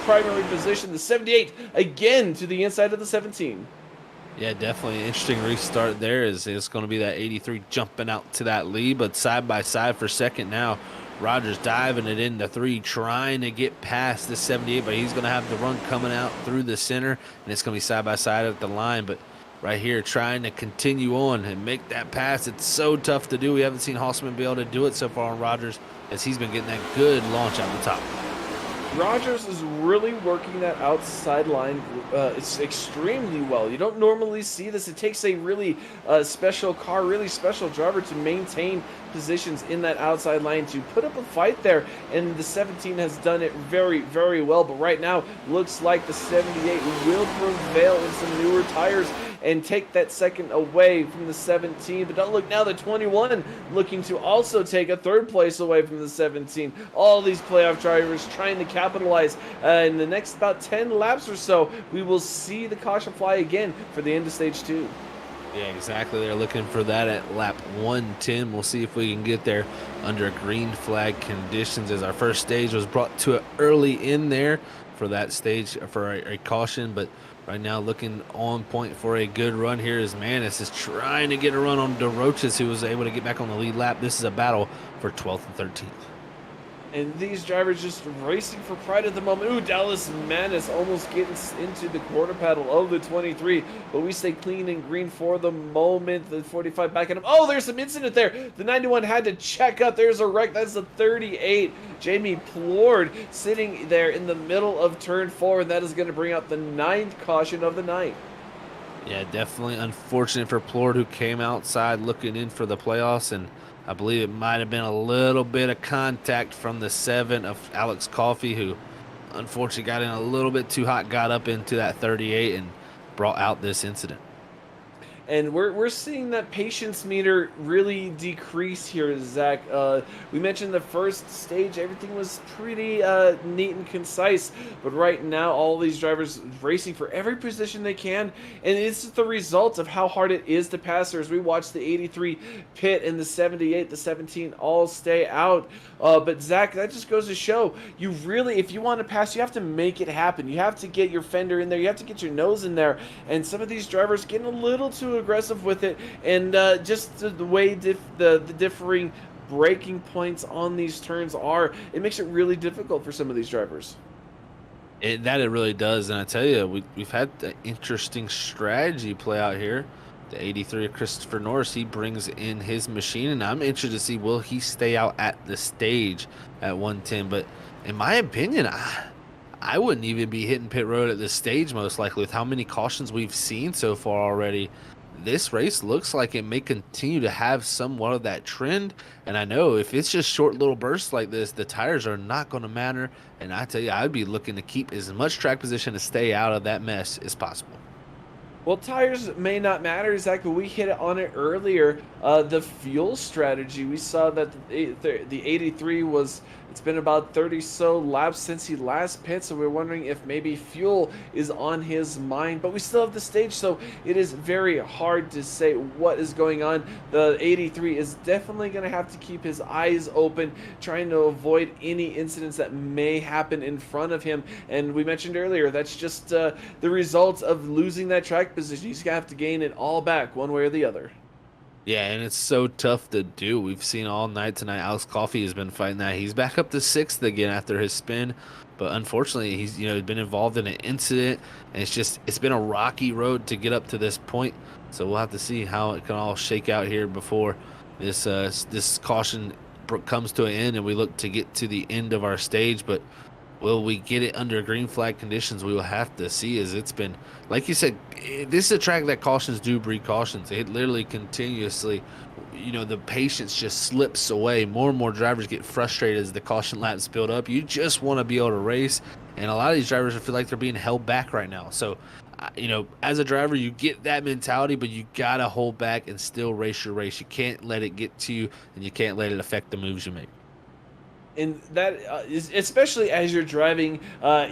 primary position. The 78 again to the inside of the 17. Yeah, definitely an interesting restart there. It's going to be that 83 jumping out to that lead, but side by side for second now. Rogers diving it into 3, trying to get past the 78, but he's going to have the run coming out through the center, and it's going to be side by side at the line. But right here, trying to continue on and make that pass. It's so tough to do. We haven't seen Hossman be able to do it so far on Rogers, as he's been getting that good launch out the top. Rogers is really working that outside line it's extremely well. You don't normally see this. It takes a really special car, really special driver to maintain positions in that outside line, to put up a fight there, and the 17 has done it very well. But right now, looks like the 78 will prevail in some newer tires and take that second away from the 17. But don't look now, the 21 looking to also take a third place away from the 17. All these playoff drivers trying to capitalize. In the next about 10 laps or so, we will see the caution fly again for the end of stage 2. Yeah, exactly. They're looking for that at lap 110. We'll see if we can get there under green flag conditions, as our first stage was brought to it early in there for that stage for a caution. But right now, looking on point for a good run here is Manis is trying to get a run on DeRoches, who was able to get back on the lead lap. This is a battle for 12th and 13th. And these drivers just racing for pride at the moment. Ooh, Dallas Manis almost getting into the quarter paddle of the 23. But we stay clean and green for the moment. The 45 backing up. Oh, there's some incident there. The 91 had to check up. There's a wreck. That's the 38. Jamie Plord sitting there in the middle of turn 4. And that is going to bring out the 9th caution of the night. Yeah, definitely unfortunate for Plord, who came outside looking in for the playoffs, and I believe it might have been a little bit of contact from the 7 of Alex Coffey, who unfortunately got in a little bit too hot, got up into that 38 and brought out this incident. And we're seeing that patience meter really decrease here, Zach. We mentioned the first stage, everything was pretty neat and concise. But right now, all these drivers racing for every position they can. And it's the result of how hard it is to pass. As we watch the 83 pit and the 78, the 17 all stay out. But Zach, that just goes to show, you really, if you want to pass, you have to make it happen. You have to get your fender in there. You have to get your nose in there. And some of these drivers getting a little too aggressive with it, and just the way the differing braking points on these turns are, it makes it really difficult for some of these drivers. It really does, and I tell you, we've had an interesting strategy play out here. The 83 of Christopher Norris, he brings in his machine, and I'm interested to see, will he stay out at the stage at 110? But in my opinion, I wouldn't even be hitting pit road at this stage, most likely, with how many cautions we've seen so far already. This race looks like it may continue to have somewhat of that trend, and I know if it's just short little bursts like this, the tires are not going to matter. And I tell you, I'd be looking to keep as much track position to stay out of that mess as possible. Well, tires may not matter, Zach, but we hit on it earlier. The fuel strategy. We saw that the 83 was. It's been about 30 so laps since he last pit, so we're wondering if maybe fuel is on his mind. But we still have the stage, so it is very hard to say what is going on. The 83 is definitely going to have to keep his eyes open, trying to avoid any incidents that may happen in front of him. And we mentioned earlier, that's just the result of losing that track position. He's going to have to gain it all back one way or the other. Yeah, and it's so tough to do. We've seen all night tonight. Alex Coffey has been fighting that. He's back up to 6th again after his spin, but unfortunately, he's been involved in an incident, and it's been a rocky road to get up to this point. So we'll have to see how it can all shake out here before this caution comes to an end, and we look to get to the end of our stage. But will we get it under green flag conditions? We will have to see, as it's been, like you said, this is a track that cautions do breed cautions. It literally continuously, the patience just slips away. More and more drivers get frustrated as the caution laps build up. You just want to be able to race, and a lot of these drivers feel like they're being held back right now. So, as a driver, you get that mentality, but you got to hold back and still race your race. You can't let it get to you, and you can't let it affect the moves you make. And that is, especially as you're driving,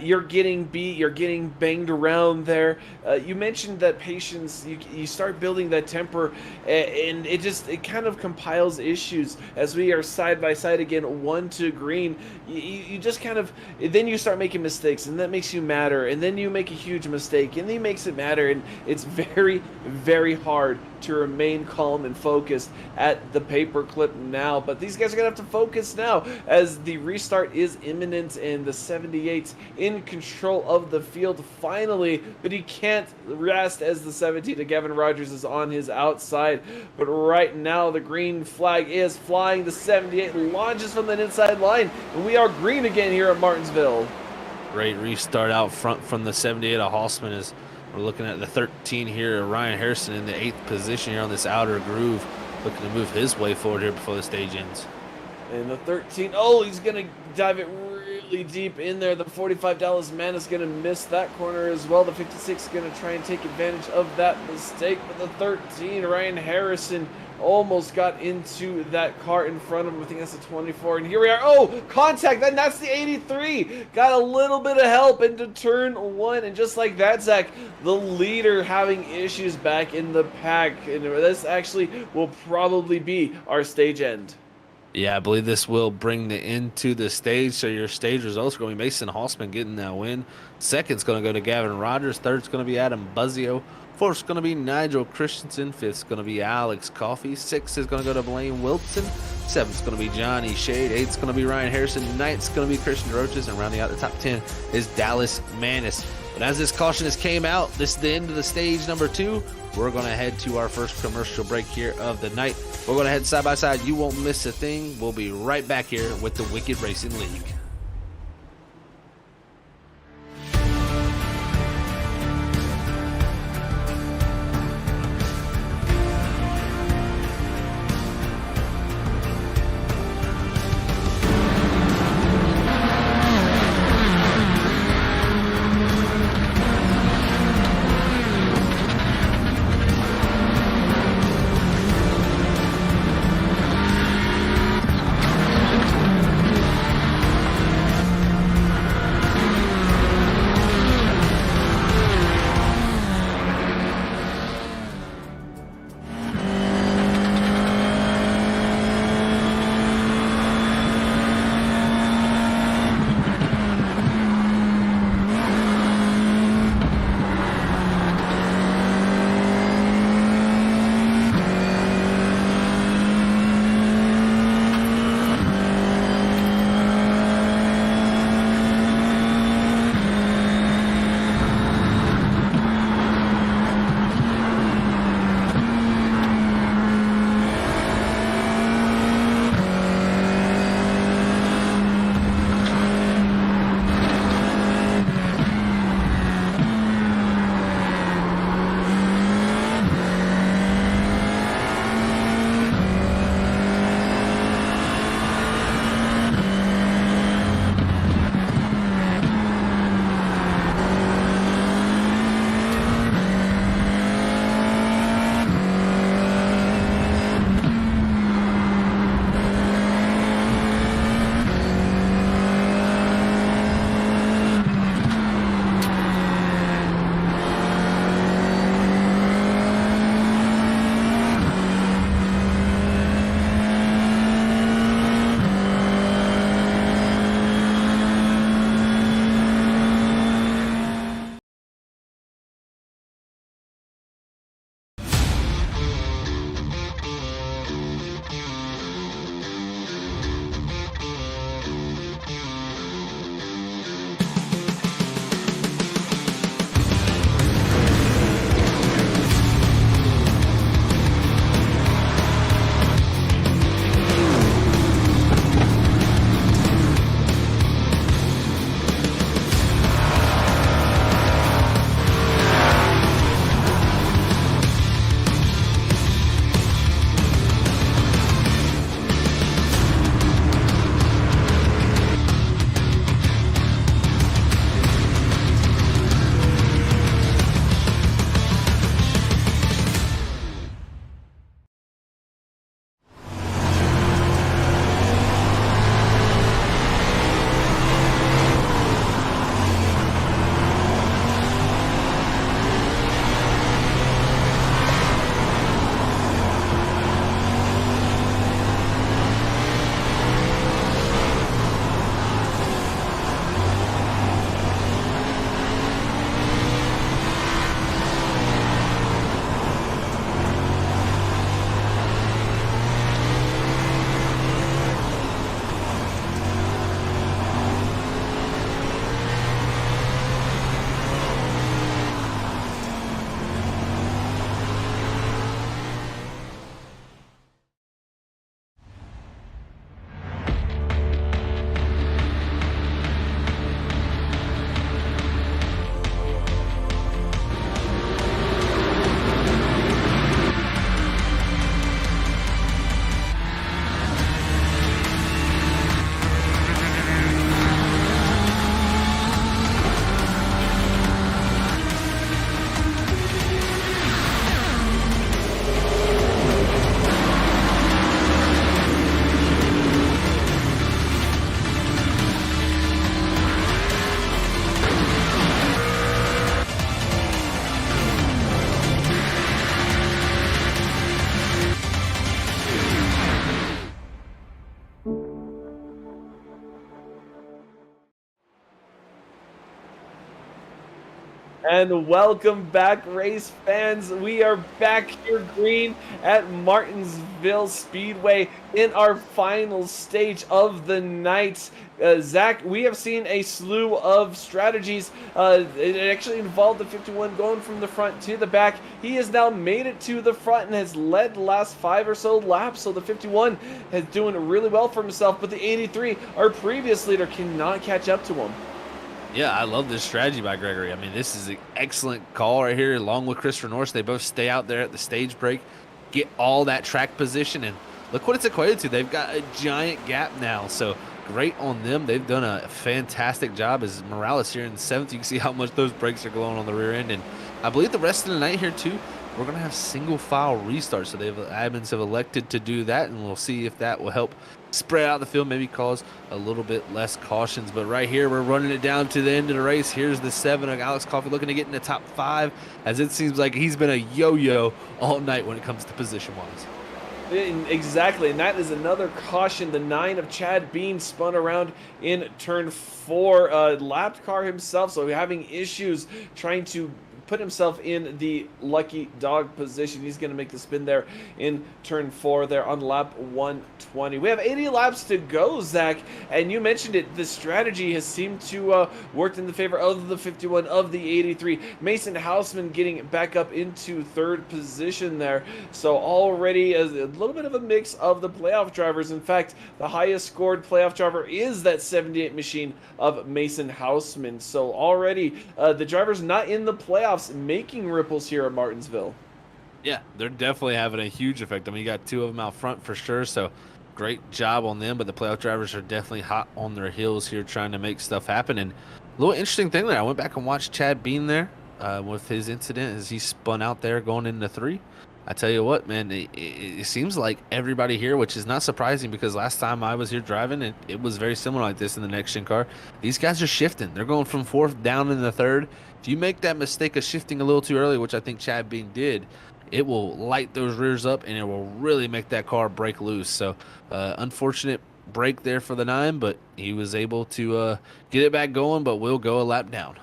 you're getting beat, you're getting banged around there. You mentioned that patience, you start building that temper, and it kind of compiles issues. As we are side by side again, 1 to green, you just kind of, then you start making mistakes, and that makes you madder, and then you make a huge mistake, and then it makes it matter, and it's very, very hard to remain calm and focused at the paperclip now. But these guys are going to have to focus now, as the restart is imminent, and the 78's in control of the field finally, but he can't rest as the 17 to Gavin Rogers is on his outside. But right now the green flag is flying. The 78 launches from that inside line, and we are green again here at Martinsville. Great restart out front from the 78 of Hossman, as we're looking at the 13 here, Ryan Harrison in the 8th position here on this outer groove, looking to move his way forward here before the stage ends. And the 13, oh, he's going to dive it really deep in there. The 45 Dallas Man is going to miss that corner as well. The 56 is going to try and take advantage of that mistake. But the 13, Ryan Harrison, almost got into that car in front of him. I think that's the 24. And here we are. Oh, contact. And that's the 83. Got a little bit of help into turn 1. And just like that, Zach, the leader having issues back in the pack. And this actually will probably be our stage end. Yeah, I believe this will bring the end to the stage. So your stage results are going to be Mason Hossman getting that win. Second's going to go to Gavin Rogers. Third's going to be Adam Buzzio. Fourth's going to be Nigel Christensen. Fifth's going to be Alex Coffey. Sixth is going to go to Blaine Wilson. Seventh's going to be Johnny Shade. Eighth's going to be Ryan Harrison. Ninth's going to be Christian Roaches. And rounding out the top 10 is Dallas Manis. But as this caution has came out, this is the end of the stage number 2. We're going to head to our first commercial break here of the night. We're going to head side by side. You won't miss a thing. We'll be right back here with the Wicked Racing League. And welcome back, race fans. We are back here green at Martinsville Speedway in our final stage of the night. Zach, we have seen a slew of strategies. It actually involved the 51 going from the front to the back. He has now made it to the front and has led the last 5 or so laps. So the 51 is doing really well for himself, but the 83, our previous leader, cannot catch up to him. Yeah, I love this strategy by Gregory. I mean, this is an excellent call right here, along with Christopher Norris. They both stay out there at the stage break, get all that track position, and look what it's equated to. They've got a giant gap now, so great on them. They've done a fantastic job. As Morales here in the 7th, you can see how much those brakes are glowing on the rear end, and I believe the rest of the night here, too, we're going to have single file restarts, so admins have elected to do that, and we'll see if that will help spread out the field, maybe cause a little bit less cautions. But right here, we're running it down to the end of the race. Here's the 7 of Alex Coffey looking to get in the top 5, as it seems like he's been a yo-yo all night when it comes to position-wise. Exactly, and that is another caution. The 9 of Chad Bean spun around in turn 4. Lapped car himself, so having issues trying to put himself in the lucky dog position. He's going to make the spin there in turn 4 there on lap 120. We have 80 laps to go, Zach, and you mentioned it. The strategy has seemed to work in the favor of the 51 of the 83. Mason Houseman getting back up into 3rd position there. So already a little bit of a mix of the playoff drivers. In fact, the highest scored playoff driver is that 78 machine of Mason Houseman. So already the drivers not in the playoffs making ripples here at Martinsville. Yeah, they're definitely having a huge effect. I mean, you got 2 of them out front for sure, so great job on them. But the playoff drivers are definitely hot on their heels here trying to make stuff happen. And a little interesting thing there, I went back and watched Chad Bean there with his incident as he spun out there going into 3. I tell you what, man, it seems like everybody here, which is not surprising because last time I was here driving, it was very similar like this in the next-gen car. These guys are shifting. They're going from 4th down in the 3rd. If you make that mistake of shifting a little too early, which I think Chad Bean did, it will light those rears up and it will really make that car break loose. So, unfortunate break there for the 9, but he was able to get it back going, but will go a lap down.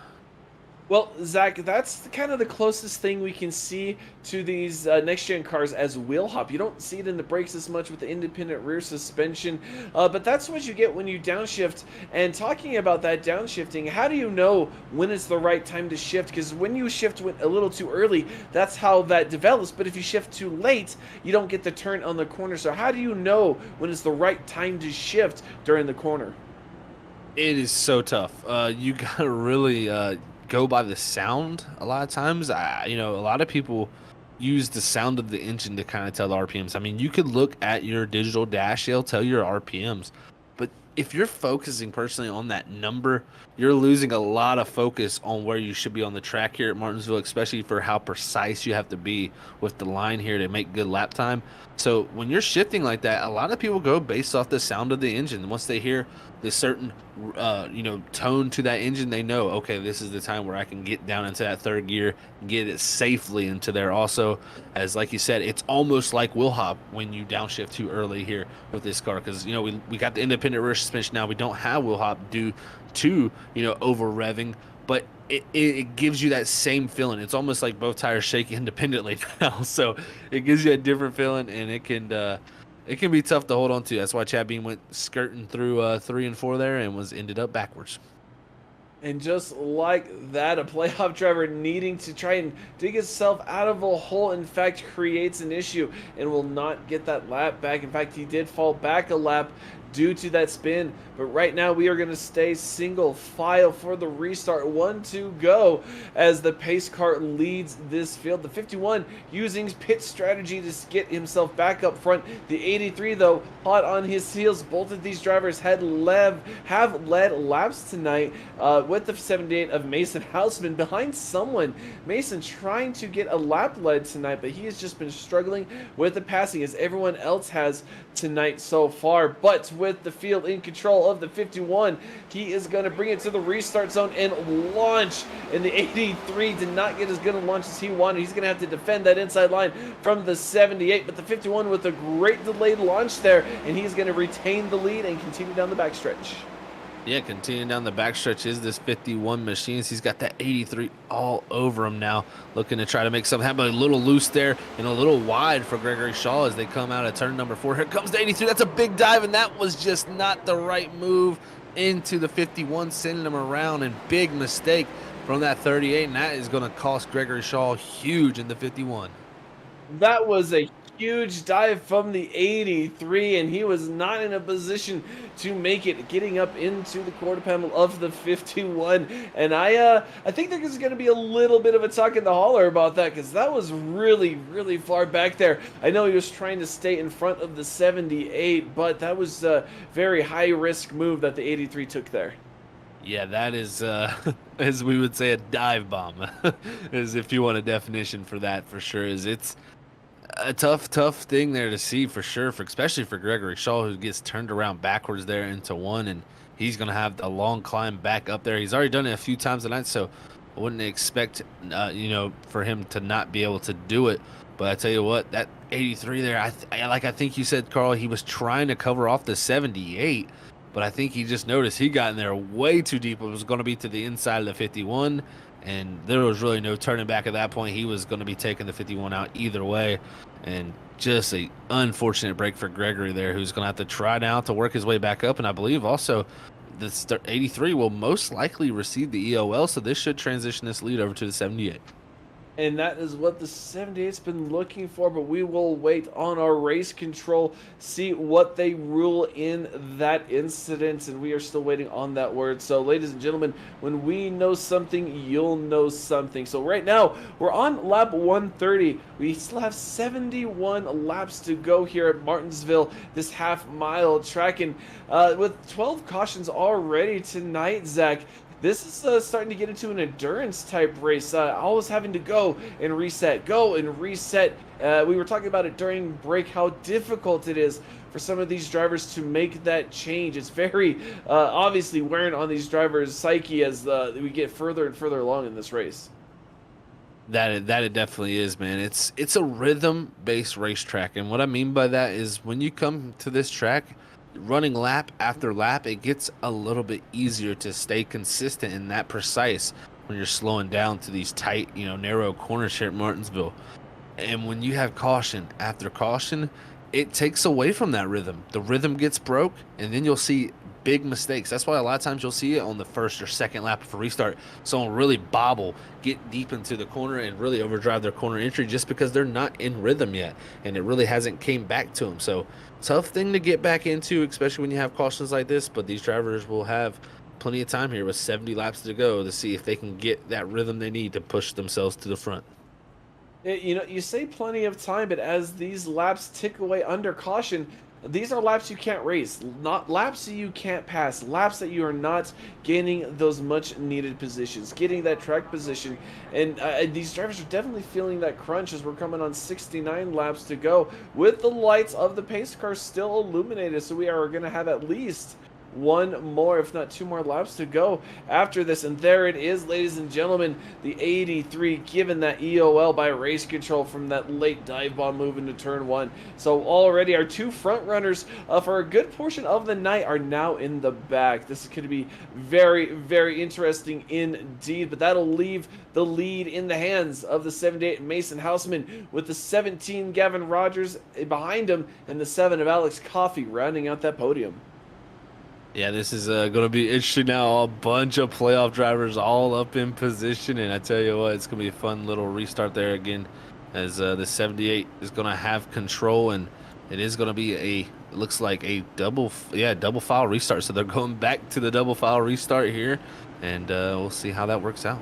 Well, Zach, that's kind of the closest thing we can see to these next-gen cars as wheel hop. You don't see it in the brakes as much with the independent rear suspension, but that's what you get when you downshift. And talking about that downshifting, how do you know when it's the right time to shift? Because when you shift a little too early, that's how that develops. But if you shift too late, you don't get the turn on the corner. So how do you know when it's the right time to shift during the corner? It is so tough. You got to really go by the sound a lot of times. A lot of people use the sound of the engine to kind of tell the RPMs. I mean, you could look at your digital dash, it'll tell your RPMs. But if you're focusing personally on that number, you're losing a lot of focus on where you should be on the track here at Martinsville, especially for how precise you have to be with the line here to make good lap time. So when you're shifting like that, a lot of people go based off the sound of the engine. Once they hear this certain tone to that engine, they know, okay, this is the time where I can get down into that 3rd gear and get it safely into there. Also, as like you said, it's almost like wheel hop when you downshift too early here with this car, because we got the independent rear suspension now. We don't have wheel hop due to over revving, but it gives you that same feeling. It's almost like both tires shake independently now, so it gives you a different feeling, and it can be tough to hold on to. That's why Chad Bean went skirting through 3 and 4 there and ended up backwards. And just like that, a playoff driver needing to try and dig himself out of a hole, in fact, creates an issue and will not get that lap back. In fact, he did fall back a lap due to that spin. But right now we are going to stay single file for the restart. 1 to go as the pace car leads this field. The 51 using pit strategy to get himself back up front. The 83 though hot on his heels. Both of these drivers have led laps tonight with the 78 of Mason Houseman behind someone. Mason trying to get a lap lead tonight, but he has just been struggling with the passing as everyone else has tonight so far. But with the field in control of the 51, he is going to bring it to the restart zone and launch. And the 83 did not get as good a launch as he wanted. He's going to have to defend that inside line from the 78, but the 51 with a great delayed launch there, and he's going to retain the lead and continue down the backstretch. Yeah, continuing down the backstretch is this 51 machines. He's got that 83 all over him now, looking to try to make something happen. A little loose there and a little wide for Gregory Shaw as they come out of turn number 4. Here comes the 83. That's a big dive, and that was just not the right move into the 51, sending him around, and big mistake from that 38, and that is going to cost Gregory Shaw huge in the 51. That was a huge dive from the 83, and he was not in a position to make it, getting up into the quarter panel of the 51. And I think there's going to be a little bit of a tuck in the holler about that, because that was really, really far back there. I know he was trying to stay in front of the 78, but that was a very high-risk move that the 83 took there. Yeah, that is, as we would say, a dive bomb, as if you want a definition for that, for sure. It's a tough thing there to see, for sure, especially for Gregory Shaw, who gets turned around backwards there into 1, and he's going to have a long climb back up there. He's already done it a few times tonight, so I wouldn't expect, for him to not be able to do it. But I tell you what, that 83 there, I think you said, Carl, he was trying to cover off the 78, but I think he just noticed he got in there way too deep. It was going to be to the inside of the 51, and there was really no turning back at that point. He was going to be taking the 51 out either way, and just a unfortunate break for Gregory there, who's going to have to try now to work his way back up. And I believe also the 83 will most likely receive the EOL, so this should transition this lead over to the 78. And that is what the 78's been looking for, but we will wait on our race control, see what they rule in that incident, and we are still waiting on that word. So, ladies and gentlemen, when we know something, you'll know something. So right now, we're on lap 130. We still have 71 laps to go here at Martinsville, this half-mile track, and with 12 cautions already tonight, Zach, this is starting to get into an endurance type race. Always having to go and reset. We were talking about it during break, how difficult it is for some of these drivers to make that change. It's very obviously wearing on these drivers' psyche as we get further and further along in this race. That it definitely is, man. It's a rhythm-based racetrack, and what I mean by that is when you come to this track, running lap after lap, it gets a little bit easier to stay consistent and that precise when you're slowing down to these tight, narrow corners here at Martinsville. And when you have caution after caution, it takes away from that rhythm. The rhythm gets broke, and then you'll see big mistakes. That's why a lot of times you'll see it on the first or second lap of a restart. Someone really bobble, get deep into the corner, and really overdrive their corner entry just because they're not in rhythm yet, and it really hasn't came back to them. So tough thing to get back into, especially when you have cautions like this, but these drivers will have plenty of time here with 70 laps to go to see if they can get that rhythm they need to push themselves to the front. You say plenty of time, but as these laps tick away under caution, these are laps you can't race, not laps that you can't pass, laps that you are not gaining those much needed positions, getting that track position. And these drivers are definitely feeling that crunch as we're coming on 69 laps to go with the lights of the pace car still illuminated. So we are going to have at least one more, if not two more laps to go after this. And there it is, ladies and gentlemen, the 83 given that EOL by race control from that late dive bomb move into turn 1. So already our two front runners for a good portion of the night are now in the back. This is going to be very, very interesting indeed, but that'll leave the lead in the hands of the 78 Mason Houseman, with the 17 Gavin Rogers behind him and the 7 of Alex Coffey rounding out that podium. Yeah, this is going to be interesting now. A bunch of playoff drivers all up in position, and I tell you what, it's going to be a fun little restart there again, as the 78 is going to have control, and it is going to be it looks like a double file restart. So they're going back to the double file restart here, and we'll see how that works out.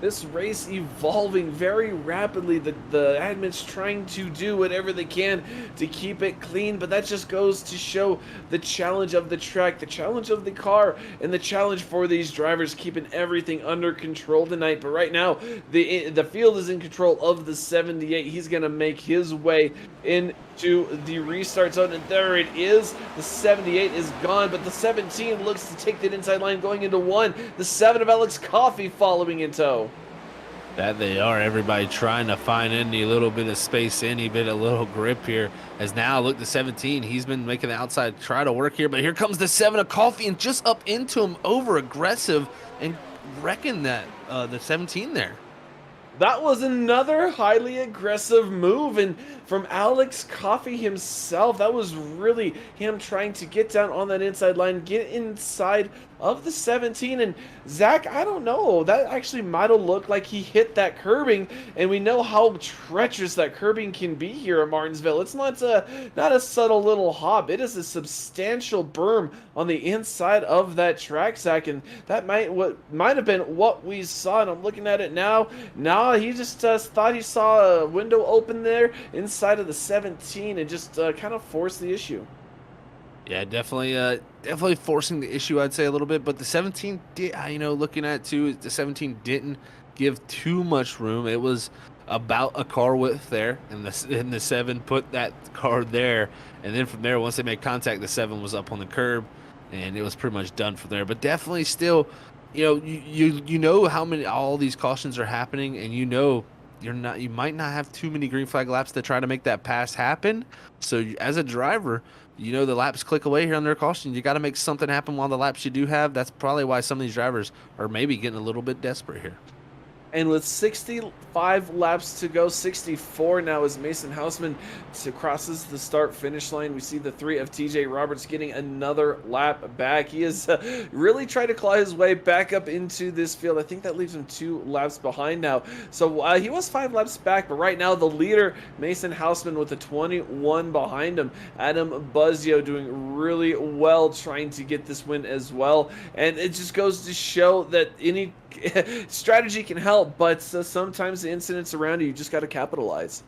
This race evolving very rapidly. The admins trying to do whatever they can to keep it clean, but that just goes to show the challenge of the track, the challenge of the car, and the challenge for these drivers keeping everything under control tonight. But right now, the field is in control of the 78. He's going to make his way into the restart zone, and there it is. The 78 is gone, but the 17 looks to take that inside line going into 1. The 7 of Alex Coffey following in tow. That they are. Everybody trying to find any little bit of space, any bit of little grip here. As now, look, the 17. He's been making the outside try to work here, but here comes the 7 of Coffee and just up into him, over aggressive and wrecking that the 17 there. That was another highly aggressive move, and from Alex Coffey himself, that was really him trying to get down on that inside line, get inside of the 17. And Zach, I don't know, that actually might have looked like he hit that curbing, and we know how treacherous that curbing can be here at Martinsville. It's not a subtle little hop, it is a substantial berm on the inside of that track, Zach, and that might have been what we saw. And I'm looking at it now. He just thought he saw a window open there inside of the 17 and just kind of forced the issue. Yeah, definitely forcing the issue, I'd say, a little bit. But the 17 did, looking at it too, the 17 didn't give too much room. It was about a car width there, and the 7 put that car there, and then from there, once they made contact, the 7 was up on the curb, and it was pretty much done from there. But definitely still, you know how many all these cautions are happening, and you might not have too many green flag laps to try to make that pass happen. So as a driver, the laps click away here on their caution. You got to make something happen while the laps you do have. That's probably why some of these drivers are maybe getting a little bit desperate here. And with 65 laps to go, 64 now as Mason Hausman crosses the start-finish line. We see the 3 of TJ Roberts getting another lap back. He has really tried to claw his way back up into this field. I think that leaves him 2 laps behind now. So he was 5 laps back, but right now the leader, Mason Hausman, with a 21 behind him. Adam Buzzio doing really well trying to get this win as well. And it just goes to show that any strategy can help, but sometimes the incidents around you just got to capitalize.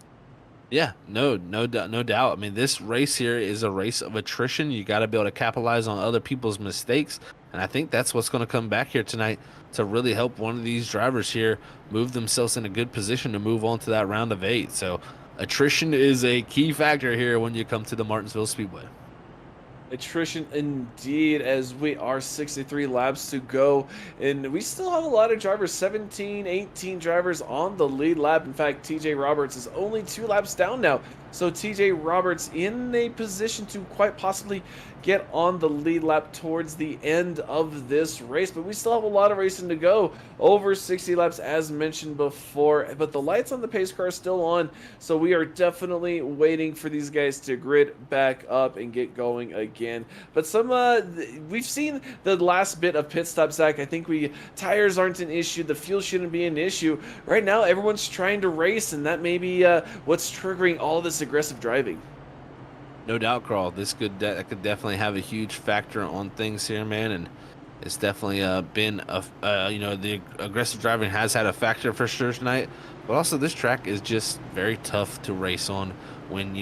Yeah, no doubt. I mean, this race here is a race of attrition. You got to be able to capitalize on other people's mistakes, and I think that's what's going to come back here tonight to really help one of these drivers here move themselves in a good position to move on to that round of 8. So attrition is a key factor here when you come to the Martinsville Speedway. Attrition indeed, as we are 63 laps to go, and we still have a lot of drivers, 17, 18 drivers on the lead lap. In fact, TJ Roberts is only 2 laps down now, so TJ Roberts in a position to quite possibly get on the lead lap towards the end of this race. But we still have a lot of racing to go, over 60 laps as mentioned before, but the lights on the pace car are still on, so we are definitely waiting for these guys to grid back up and get going again. But we've seen the last bit of pit stop, Zach. I think tires aren't an issue, the fuel shouldn't be an issue. Right now everyone's trying to race, and that may be what's triggering all this aggressive driving. No doubt, Carl. That could definitely have a huge factor on things here, man. And it's definitely been the aggressive driving has had a factor for sure tonight. But also, this track is just very tough to race on. When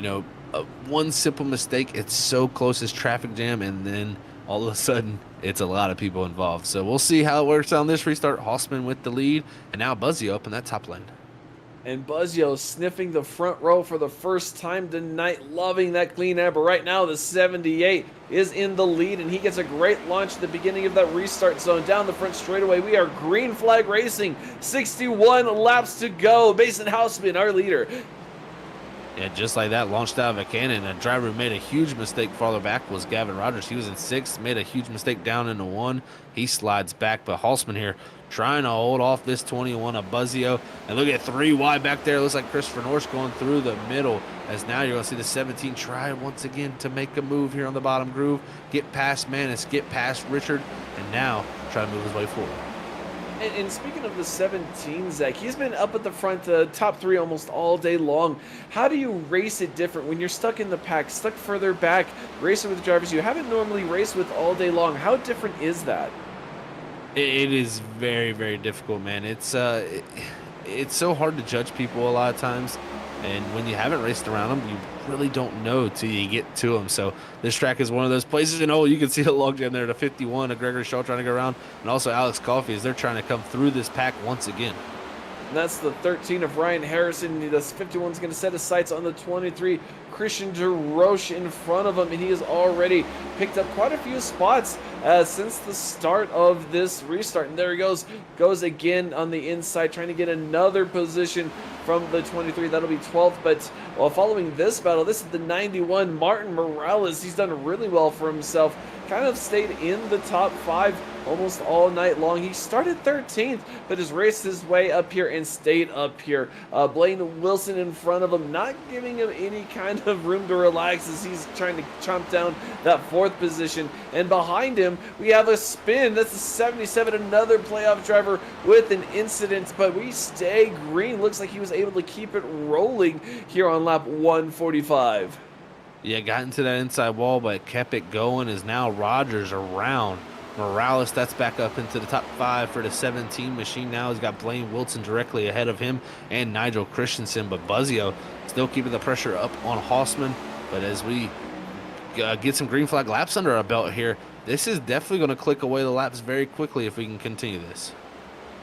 one simple mistake, it's so close as traffic jam, and then all of a sudden, it's a lot of people involved. So we'll see how it works on this restart. Hausman with the lead, and now Buzzio up in that top lane. And Buzzio sniffing the front row for the first time tonight, loving that clean air. But right now, the 78 is in the lead, and he gets a great launch at the beginning of that restart zone. Down the front straightaway, we are green flag racing. 61 laps to go. Mason Hausman, our leader. Yeah, just like that, launched out of a cannon. A driver who made a huge mistake farther back was Gavin Rogers. He was in 6th, made a huge mistake down into 1. He slides back, but Hausman here trying to hold off this 21 of Buzzio. And look at 3 wide back there. It looks like Christopher Norris going through the middle, as now you're going to see the 17 try once again to make a move here on the bottom groove. Get past Manis, get past Richard, and now try to move his way forward. And speaking of the 17, Zach, he's been up at the front, top 3 almost all day long. How do you race it different when you're stuck in the pack, stuck further back, racing with drivers you haven't normally raced with all day long? How different is that? It is very, very difficult, man. It's so hard to judge people a lot of times, and when you haven't raced around them, you really don't know till you get to them. So this track is one of those places, and you can see the log jam there to 51 of Gregory Shaw trying to go around, and also Alex Coffey as they're trying to come through this pack once again. And that's the 13 of Ryan Harrison. The 51 is going to set his sights on the 23, Christian DeRoche, in front of him, and he has already picked up quite a few spots since the start of this restart. And there he goes again on the inside, trying to get another position from the 23. That'll be 12th. But while following this battle, this is the 91, Martin Morales. He's done really well for himself. Kind of stayed in the top 5 almost all night long. He started 13th, but has raced his way up here and stayed up here. Blaine Wilson in front of him, not giving him any kind of room to relax as he's trying to chomp down that 4th position. And behind him, we have a spin. That's the 77, another playoff driver with an incident, but we stay green. Looks like he was able to keep it rolling here on lap 145. Yeah, got into that inside wall, but kept it going. Is now Rogers around Morales. That's back up into the top 5 for the 17 machine now. He's got Blaine Wilson directly ahead of him and Nigel Christensen, but Buzzio still keeping the pressure up on Hausman. But as we get some green flag laps under our belt here, this is definitely going to click away the laps very quickly if we can continue this.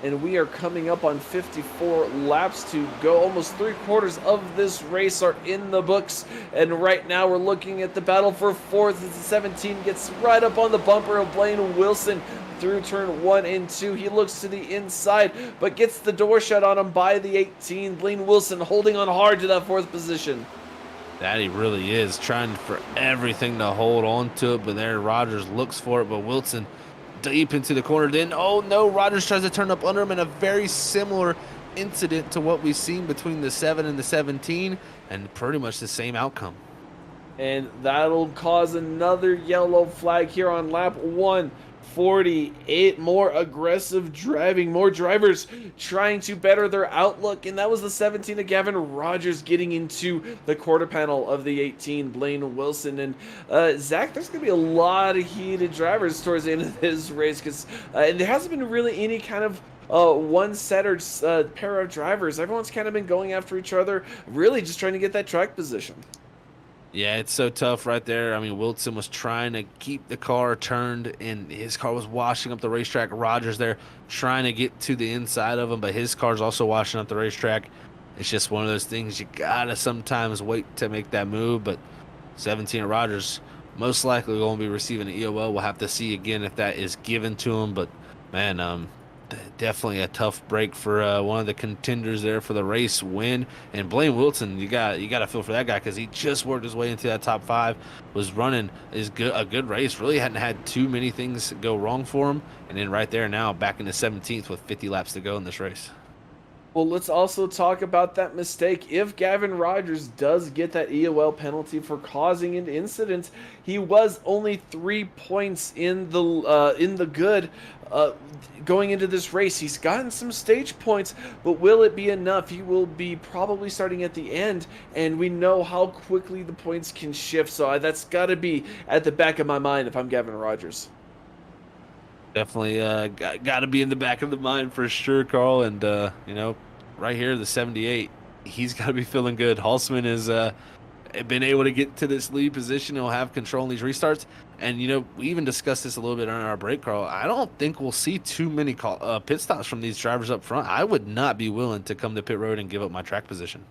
And we are coming up on 54 laps to go. Almost 3/4 of this race are in the books. And right now we're looking at the battle for 4th as the 17 gets right up on the bumper of Blaine Wilson through turn 1 and 2. He looks to the inside, but gets the door shut on him by the 18. Blaine Wilson holding on hard to that 4th position. That he really is, trying for everything to hold on to it, but there Rogers looks for it, but Wilson deep into the corner. Then, oh no, Rogers tries to turn up under him, in a very similar incident to what we've seen between the 7 and the 17, and pretty much the same outcome. And that'll cause another yellow flag here on lap 148. More aggressive driving, more drivers trying to better their outlook, and that was the 17 of Gavin Rogers getting into the quarter panel of the 18, Blaine Wilson. And Zach, there's going to be a lot of heated drivers towards the end of this race, because and there hasn't been really any kind of one-setter pair of drivers. Everyone's kind of been going after each other, really just trying to get that track position. Yeah, it's so tough right there. I mean, Wilson was trying to keep the car turned, and his car was washing up the racetrack. Rogers there trying to get to the inside of him, but his car's also washing up the racetrack. It's just one of those things you gotta sometimes wait to make that move. But 17 at Rogers most likely going to be receiving an EOL. We'll have to see again if that is given to him. But man, definitely a tough break for one of the contenders there for the race win. And Blaine Wilson, you got to feel for that guy, because he just worked his way into that top 5, was running a good race, really hadn't had too many things go wrong for him, and then right there now back in the 17th with 50 laps to go in this race. Well, let's also talk about that mistake. If Gavin Rogers does get that EOL penalty for causing an incident, he was only 3 points in the good going into this race. He's gotten some stage points, but will it be enough? He will be probably starting at the end, and we know how quickly the points can shift. So that's got to be at the back of my mind if I'm Gavin Rogers. Definitely got to be in the back of the mind for sure, Carl. And right here, the 78, he's got to be feeling good. Halsman has been able to get to this lead position. He'll have control in these restarts. And, we even discussed this a little bit on our break, Carl. I don't think we'll see too many pit stops from these drivers up front. I would not be willing to come to pit road and give up my track position.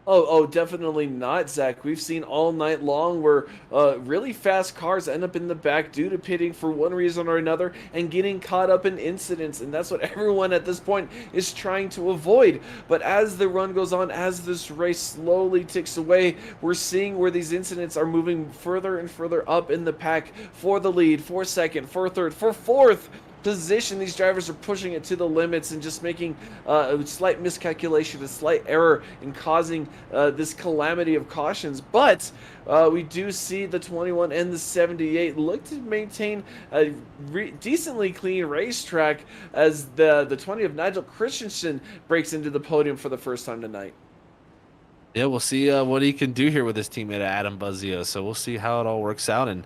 Oh, definitely not, Zach. We've seen all night long where really fast cars end up in the back due to pitting for one reason or another and getting caught up in incidents, and that's what everyone at this point is trying to avoid. But as the run goes on, as this race slowly ticks away, we're seeing where these incidents are moving further and further up in the pack for the lead, for second, for third, for fourth position. These drivers are pushing it to the limits and just making a slight miscalculation, a slight error in causing this calamity of cautions. But we do see the 21 and the 78 look to maintain a decently clean racetrack as the 20 of Nigel Christensen breaks into the podium for the first time tonight. Yeah, we'll see what he can do here with his teammate Adam Buzzio. So we'll see how it all works out, and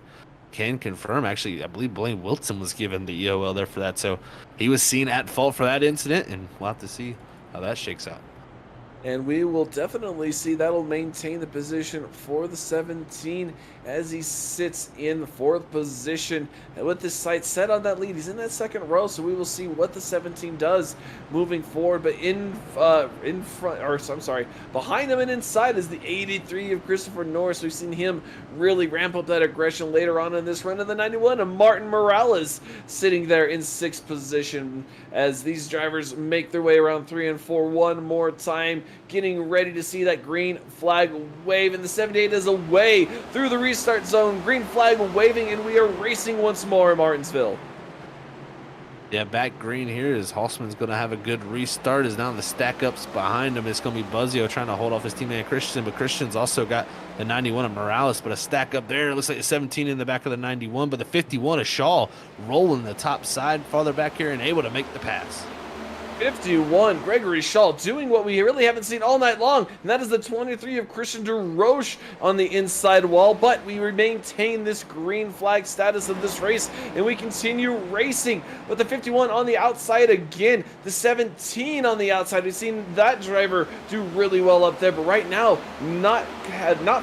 can confirm, actually, I believe Blaine Wilson was given the EOL there for that. So he was seen at fault for that incident, and we'll have to see how that shakes out. And we will definitely see that'll maintain the position for the 17 as he sits in the fourth position. And with his sights set on that lead, he's in that second row, so we will see what the 17 does moving forward. But in front, or I'm sorry, behind him and inside is the 83 of Christopher Norris. We've seen him really ramp up that aggression later on in this run of the 91 of Martin Morales sitting there in sixth position as these drivers make their way around 3 and 4 one more time, getting ready to see that green flag wave, and the 78 is away through the restart zone. Green flag waving, and we are racing once more in Martinsville. Yeah, back green here is Halsman's going to have a good restart. Is now the stack ups behind him. It's going to be Buzzio trying to hold off his teammate Christian, but Christian's also got the 91 of Morales, but a stack up there. It looks like the 17 in the back of the 91, but the 51 of Shaw rolling the top side farther back here and able to make the pass. 51, Gregory Shaw doing what we really haven't seen all night long, and that is the 23 of Christian DeRoche on the inside wall. But we maintain this green flag status of this race, and we continue racing with the 51 on the outside again, the 17 on the outside. We've seen that driver do really well up there, but right now not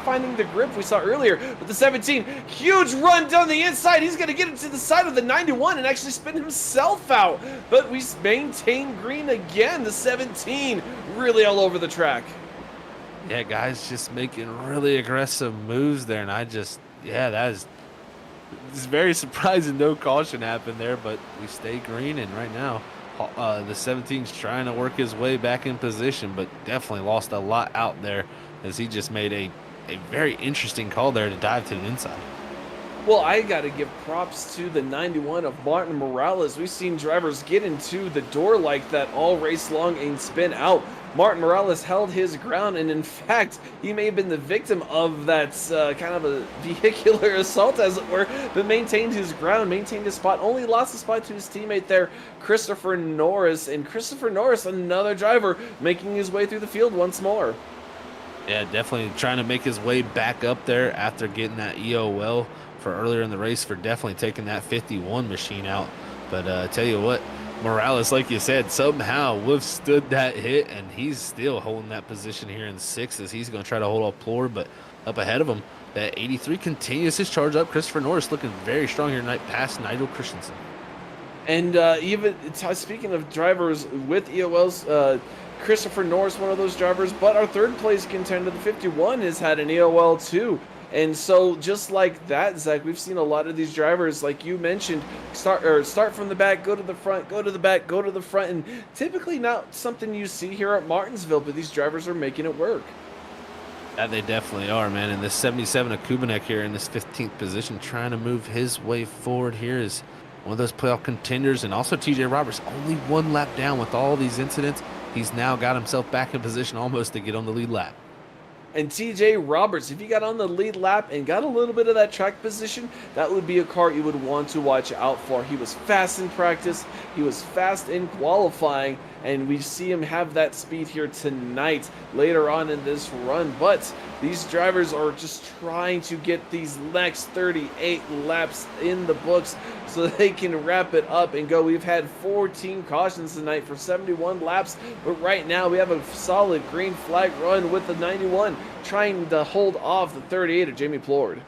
finding the grip we saw earlier. With the 17, huge run down the inside. He's going to get into the side of the 91 and actually spin himself out, but we maintain green again. The 17 really all over the track. Yeah, guys just making really aggressive moves there, and that is it's very surprising no caution happened there, but we stay green, and right now the 17's trying to work his way back in position, but definitely lost a lot out there as he just made a very interesting call there to dive to the inside. Well, I got to give props to the 91 of Martin Morales. We've seen drivers get into the door like that all race long and spin out. Martin Morales held his ground, and in fact, he may have been the victim of that kind of a vehicular assault, as it were, but maintained his ground, maintained his spot, only lost the spot to his teammate there, Christopher Norris. And Christopher Norris, another driver, making his way through the field once more. Yeah, definitely trying to make his way back up there after getting that EOL for earlier in the race, for definitely taking that 51 machine out. But tell you what, Morales, like you said, somehow withstood that hit, and he's still holding that position here in sixth as he's going to try to hold off Plord. But up ahead of him, that 83 continues his charge up. Christopher Norris looking very strong here tonight, past Nigel Christensen. And even speaking of drivers with EOLs, Christopher Norris, one of those drivers, but our third place contender, the 51, has had an EOL too. And so just like that, Zach, we've seen a lot of these drivers, like you mentioned, start from the back, go to the front, go to the back, go to the front, and typically not something you see here at Martinsville, but these drivers are making it work. Yeah, they definitely are, man. And this 77 of Kubanek here in this 15th position, trying to move his way forward here, is one of those playoff contenders. And also TJ Roberts, only one lap down with all these incidents. He's now got himself back in position almost to get on the lead lap. And TJ Roberts, if he got on the lead lap and got a little bit of that track position, that would be a car you would want to watch out for. He was fast in practice, he was fast in qualifying, and we see him have that speed here tonight later on in this run. But these drivers are just trying to get these next 38 laps in the books so they can wrap it up and go. We've had 14 cautions tonight for 71 laps, but right now we have a solid green flag run with the 91 trying to hold off the 38 of Jamie Plord.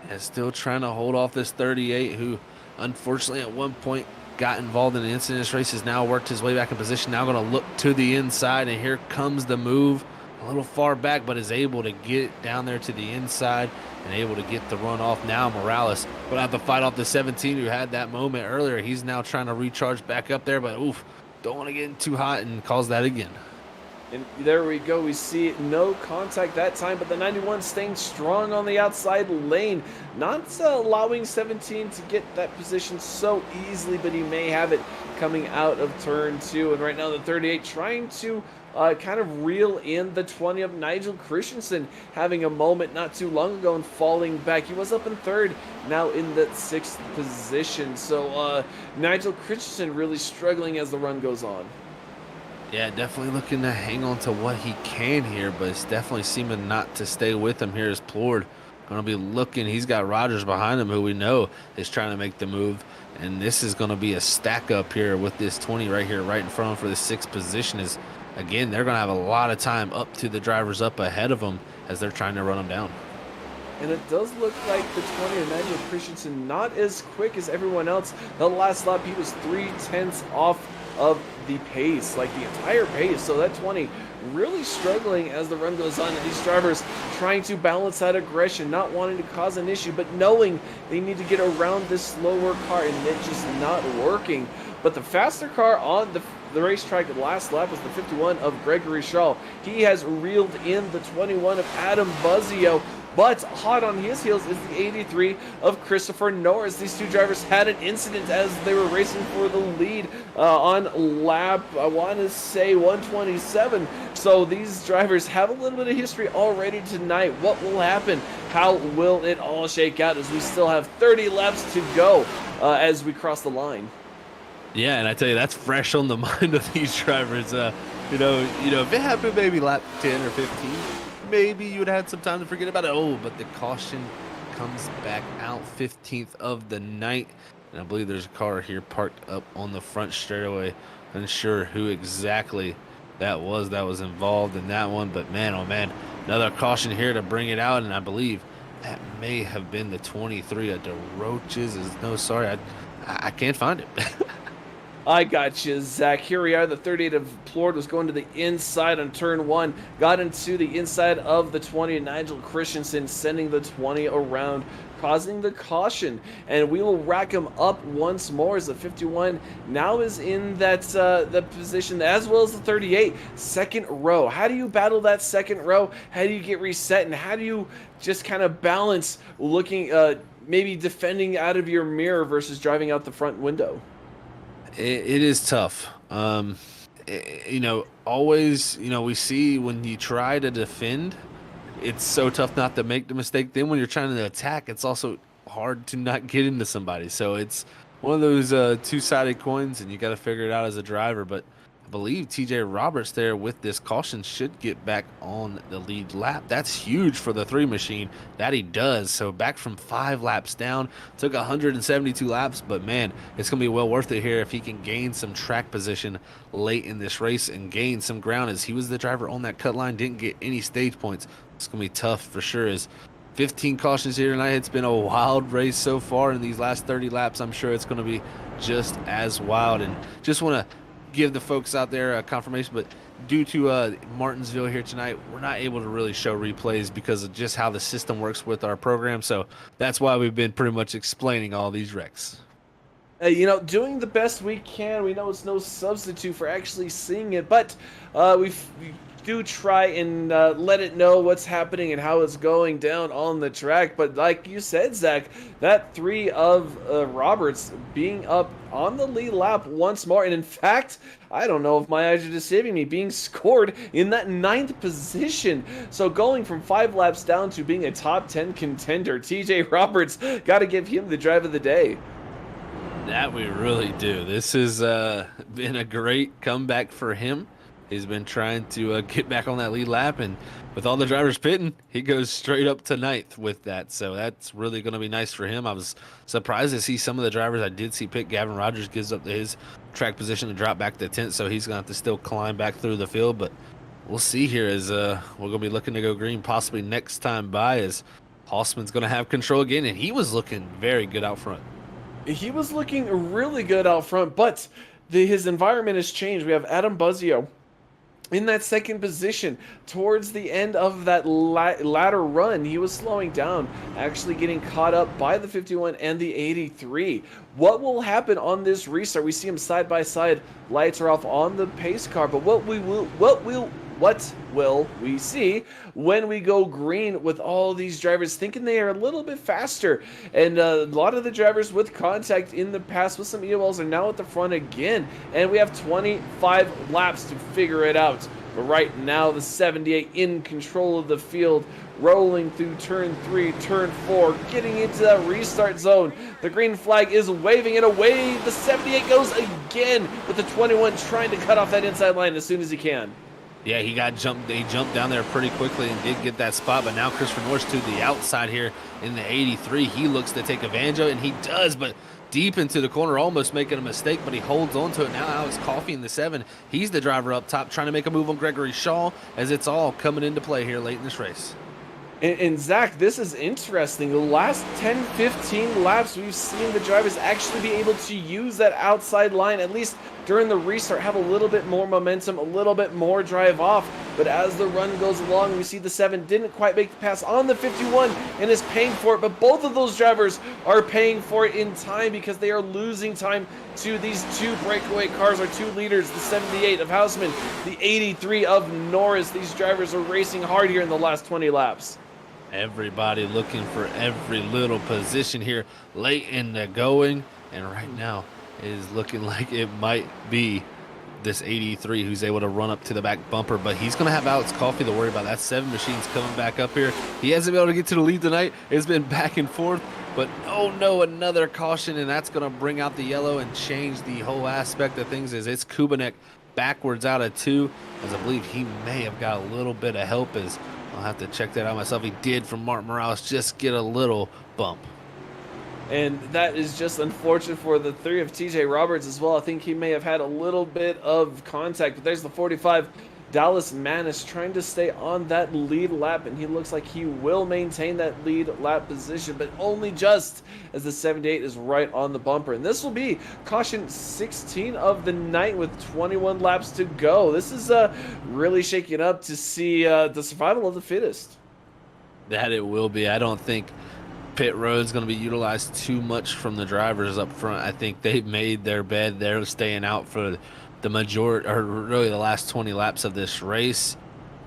And still trying to hold off this 38, who unfortunately at one point got involved in an incident. This race has now worked his way back in position. Now going to look to the inside, and here comes the move. A little far back, but is able to get down there to the inside and able to get the run off. Now Morales will have to fight off the 17 who had that moment earlier. He's now trying to recharge back up there, but oof, don't want to get in too hot and cause that again. And there we go. We see no contact that time, but the 91 staying strong on the outside lane, not allowing 17 to get that position so easily, but he may have it coming out of turn 2. And right now the 38 trying to kind of reel in the 20 of Nigel Christensen, having a moment not too long ago and falling back. He was up in third, now in the 6th position. So Nigel Christensen really struggling as the run goes on. Yeah, definitely looking to hang on to what he can here, but it's definitely seeming not to stay with him here as Plord going to be looking. He's got Rogers behind him, who we know is trying to make the move, and this is going to be a stack up here with this 20 right here, right in front of him for the 6th position, as again, they're going to have a lot of time up to the drivers up ahead of them as they're trying to run them down. And it does look like the 20 of Nigel Christensen not as quick as everyone else. The last lap, he was 0.3 off of the pace, like the entire pace. So that 20 really struggling as the run goes on. And these drivers trying to balance that aggression, not wanting to cause an issue, but knowing they need to get around this slower car, and it's just not working. But the faster car on the racetrack last lap was the 51 of Gregory Shaw. He has reeled in the 21 of Adam Buzzio. But hot on his heels is the 83 of Christopher Norris. These two drivers had an incident as they were racing for the lead on lap, I want to say 127. So these drivers have a little bit of history already tonight. What will happen? How will it all shake out as we still have 30 laps to go as we cross the line? Yeah, and I tell you, that's fresh on the mind of these drivers. You know, if it happened maybe lap 10 or 15, maybe you would have had some time to forget about it. Oh, but the caution comes back out, 15th of the night. And I believe there's a car here parked up on the front straightaway. Unsure who exactly that was involved in that one. But man, oh man, another caution here to bring it out. And I believe that may have been the 23 of DeRoches. No, sorry, I can't find it. I got you, Zach. Here we are. The 38 of Plord was going to the inside on turn 1. Got into the inside of the 20 of Nigel Christensen, sending the 20 around, causing the caution. And we will rack him up once more as the 51 now is in that the position, as well as the 38. Second row. How do you battle that second row? How do you get reset? And how do you just kind of balance looking, maybe defending out of your mirror versus driving out the front window? It is tough. You know, always, you know, we see when you try to defend, it's so tough not to make the mistake. Then when you're trying to attack, it's also hard to not get into somebody. So it's one of those two-sided coins, and you got to figure it out as a driver. But I believe TJ Roberts there with this caution should get back on the lead lap. That's huge for the 3 machine. That he does. So back from 5 laps down. Took 172 laps, but man, it's going to be well worth it here if he can gain some track position late in this race and gain some ground, as he was the driver on that cut line, didn't get any stage points. It's going to be tough for sure. As 15 cautions here tonight. It's been a wild race so far in these last 30 laps. I'm sure it's going to be just as wild. And just want to give the folks out there a confirmation, but due to Martinsville here tonight, we're not able to really show replays because of just how the system works with our program. So that's why we've been pretty much explaining all these wrecks. You know, doing the best we can. We know it's no substitute for actually seeing it, but we do try and let it know what's happening and how it's going down on the track. But like you said, Zach, that 3 of Roberts being up on the lead lap once more, and in fact, I don't know if my eyes are deceiving me, being scored in that 9th position. So going from 5 laps down to being a top 10 contender, TJ Roberts, got to give him the drive of the day. That we really do. This has been a great comeback for him. He's been trying to get back on that lead lap, and with all the drivers pitting, he goes straight up to 9th with that. So that's really going to be nice for him. I was surprised to see some of the drivers I did see pit. Gavin Rogers gives up his track position to drop back to 10th, so he's going to have to still climb back through the field. But we'll see here as we're going to be looking to go green possibly next time by, as Hossman's going to have control again, and he was looking very good out front. He was looking really good out front, but his environment has changed. We have Adam Buzzio in that 2nd position. Towards the end of that latter run, he was slowing down, actually getting caught up by the 51 and the 83. What will happen on this restart? We see them side by side. Lights are off on the pace car, but what will we see when we go green with all these drivers thinking they are a little bit faster? And a lot of the drivers with contact in the past with some EOLs are now at the front again, and we have 25 laps to figure it out. But right now, the 78 in control of the field, rolling through turn 3, turn 4, getting into that restart zone. The green flag is waving it away. The 78 goes again, with the 21 trying to cut off that inside line as soon as he can. Yeah, he jumped down there pretty quickly and did get that spot, but now Christopher Norris to the outside here in the 83. He looks to take advantage of it, and he does, but deep into the corner, almost making a mistake, but he holds on to it. Now Alex Coffey in the 7. He's the driver up top trying to make a move on Gregory Shaw as it's all coming into play here late in this race. And Zach, this is interesting. The last 10, 15 laps, we've seen the drivers actually be able to use that outside line, at least during the restart, have a little bit more momentum, a little bit more drive off. But as the run goes along, we see the 7 didn't quite make the pass on the 51 and is paying for it. But both of those drivers are paying for it in time because they are losing time to these 2 breakaway cars, or 2 leaders, the 78 of Houseman, the 83 of Norris. These drivers are racing hard here in the last 20 laps. Everybody looking for every little position here late in the going, and right now it is looking like it might be this 83 who's able to run up to the back bumper, but he's going to have Alex Coffey to worry about. That 7 machine's coming back up here. He hasn't been able to get to the lead tonight. It's been back and forth, but oh no, another caution, and that's going to bring out the yellow and change the whole aspect of things. As it's Kubanek backwards out of 2, as I believe he may have got a little bit of help, as I'll have to check that out myself. He did, from Martin Morales, just get a little bump. And that is just unfortunate for the 3 of TJ Roberts as well. I think he may have had a little bit of contact, but there's the 45 Dallas Manis trying to stay on that lead lap, and he looks like he will maintain that lead lap position, but only just as the 78 is right on the bumper. And this will be caution 16 of the night with 21 laps to go. This is really shaking up to see the survival of the fittest. That it will be. I don't think pit road is going to be utilized too much from the drivers up front. I think they've made their bed. They're staying out for the majority, or really the last 20 laps of this race.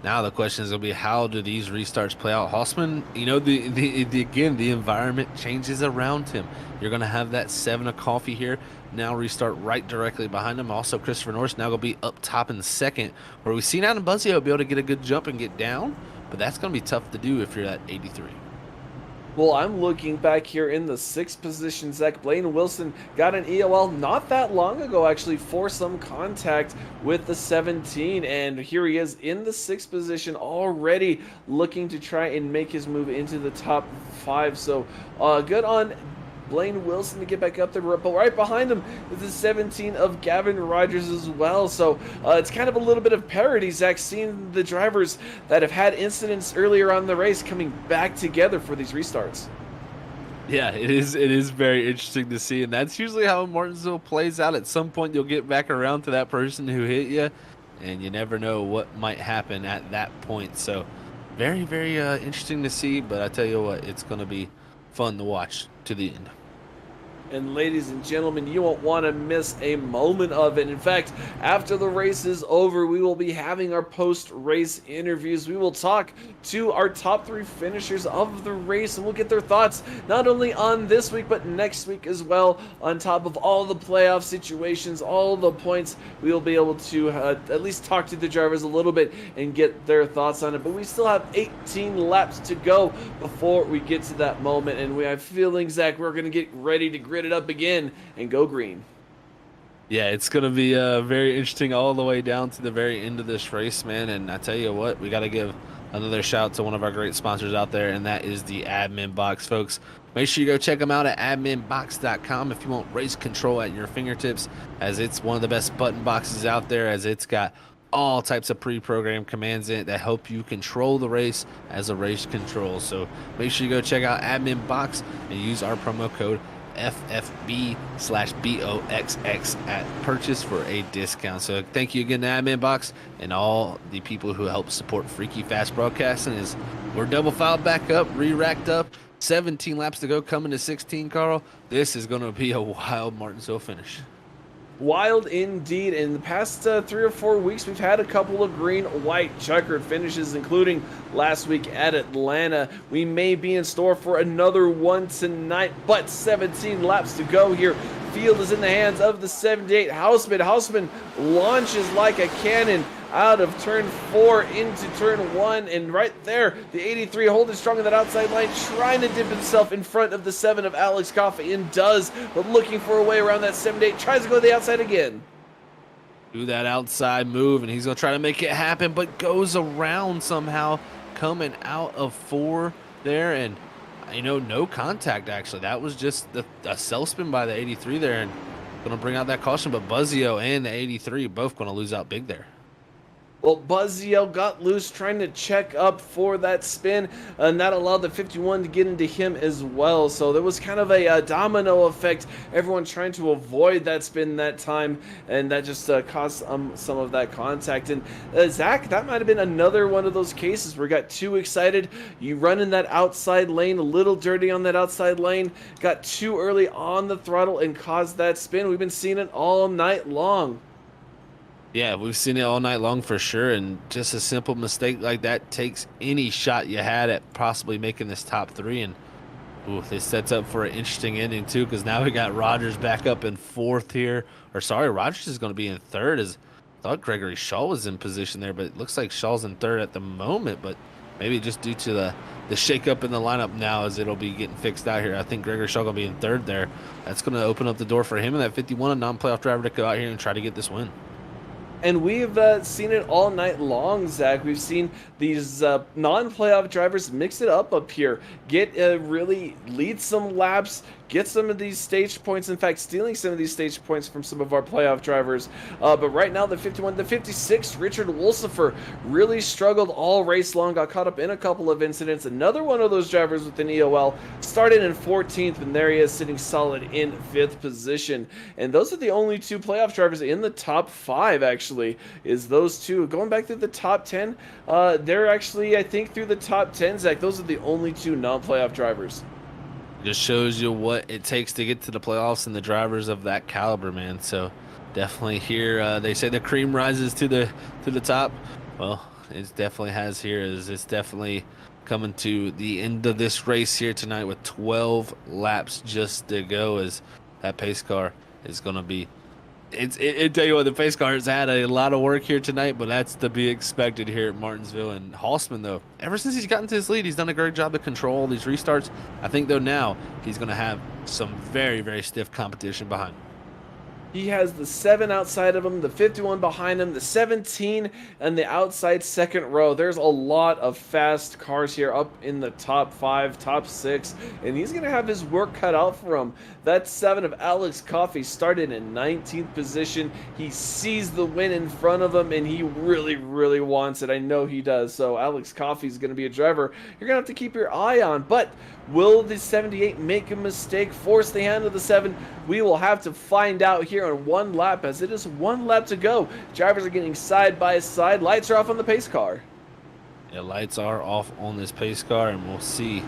Now the question is going to be, how do these restarts play out? Hausman, you know, again, the environment changes around him. You're going to have that 7 of Coffee here now restart right directly behind him. Also, Christopher Norris now going to be up top in second, where we've seen Adam Buzzio be able to get a good jump and get down, but that's going to be tough to do if you're at 83. Well, I'm looking back here in the 6th position. Zach, Blaine Wilson got an EOL not that long ago, actually, for some contact with the 17. And here he is in the 6th position, already looking to try and make his move into the top 5. So good on Blaine Wilson to get back up there, but right behind him is the 17 of Gavin Rogers as well. So it's kind of a little bit of parody, Zach, seeing the drivers that have had incidents earlier on in the race coming back together for these restarts. Yeah, it is very interesting to see, and that's usually how Martinsville plays out. At some point, you'll get back around to that person who hit you, and you never know what might happen at that point. So very, very interesting to see, but I tell you what, it's going to be fun to watch to the end. And ladies and gentlemen, you won't want to miss a moment of it. In fact, after the race is over, we will be having our post-race interviews. We will talk to our top 3 finishers of the race, and we'll get their thoughts not only on this week, but next week as well. On top of all the playoff situations, all the points, we will be able to at least talk to the drivers a little bit and get their thoughts on it. But we still have 18 laps to go before we get to that moment, and we have feeling, Zach, we're going to get ready to grit it up again and go green. Yeah, it's going to be very interesting all the way down to the very end of this race, man. And I tell you what, we got to give another shout out to one of our great sponsors out there, and that is the Admin Box, folks. Make sure you go check them out at adminbox.com if you want race control at your fingertips, as it's one of the best button boxes out there, as it's got all types of pre-programmed commands in it that help you control the race as a race control. So make sure you go check out Admin Box and use our promo code FFB/BOXX at purchase for a discount. So thank you again to Admin Box and all the people who help support Freaky Fast Broadcasting. As we're double filed back up, re-racked up, 17 laps to go, coming to 16, Carl. This is going to be a wild Martinsville finish. Wild indeed. In the past 3 or 4 weeks, we've had a couple of green, white, checkered finishes, including last week at Atlanta. We may be in store for another one tonight, but 17 laps to go here. Field is in the hands of the 78 Houseman. Houseman launches like a cannon out of turn 4 into turn 1, and right there, the 83 holding strong on that outside line, trying to dip himself in front of the 7 of Alex Coffey, and does, but looking for a way around that 78, tries to go to the outside again. do that outside move, and he's going to try to make it happen, but goes around somehow, coming out of 4 there, and no contact actually. That was just a self spin by the 83 there, and going to bring out that caution, but Buzzio and the 83 both going to lose out big there. Well, Buzzio got loose trying to check up for that spin, and that allowed the 51 to get into him as well. So there was kind of a domino effect, everyone trying to avoid that spin that time, and that just caused some of that contact. And Zach, that might have been another one of those cases where you got too excited, you run in that outside lane, a little dirty on that outside lane, got too early on the throttle and caused that spin. We've been seeing it all night long. Yeah, we've seen it all night long for sure, and just a simple mistake like that takes any shot you had at possibly making this top 3, and this sets up for an interesting ending too, because now we got Rogers back up in 4th here, or sorry, Rogers is going to be in 3rd, as I thought Gregory Shaw was in position there, but it looks like Shaw's in 3rd at the moment, but maybe just due to the shake-up in the lineup now as it'll be getting fixed out here. I think Gregory Shaw going to be in 3rd there. That's going to open up the door for him and that 51, a non-playoff driver, to go out here and try to get this win. And we've seen it all night long, Zach. We've seen these non-playoff drivers mix it up here, get really lead some laps, get some of these stage points. In fact, stealing some of these stage points from some of our playoff drivers. But right now, the 51, the 56, Richard Wolsifer really struggled all race long, got caught up in a couple of incidents. Another one of those drivers with an EOL started in 14th, and there he is sitting solid in 5th position. And those are the only 2 playoff drivers in the top 5, actually, is those 2. Going back to the top 10, they're actually, I think, through the top 10, Zach, those are the only 2 non-playoff drivers. Just shows you what it takes to get to the playoffs and the drivers of that caliber, man. So definitely here, they say the cream rises to the top. Well, it definitely has here. It's definitely coming to the end of this race here tonight with 12 laps just to go, as that pace car is going to be. It tell you what, the pace car has had a lot of work here tonight, but that's to be expected here at Martinsville. And Hausman, though, ever since he's gotten to his lead, he's done a great job to control all these restarts. I think, though, now he's going to have some very, very stiff competition behind him. He has the 7 outside of him, the 51 behind him, the 17 and the outside second row. There's a lot of fast cars here up in the top 5, top 6, and he's going to have his work cut out for him. That 7 of Alex Coffey started in 19th position. He sees the win in front of him, and he really, really wants it. I know he does. So Alex Coffey is going to be a driver you're going to have to keep your eye on. But will the 78 make a mistake, force the hand of the 7? We will have to find out here on one lap, as it is 1 lap to go. Drivers are getting side by side. Lights are off on the pace car. Yeah, lights are off on this pace car, and we'll see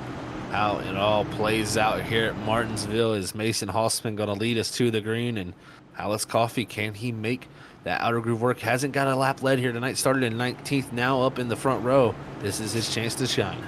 how it all plays out here at Martinsville. Is Mason Hausman going to lead us to the green? And Alex Coffey, can he make that outer groove work? Hasn't got a lap led here tonight. Started in 19th, now up in the front row. This is his chance to shine.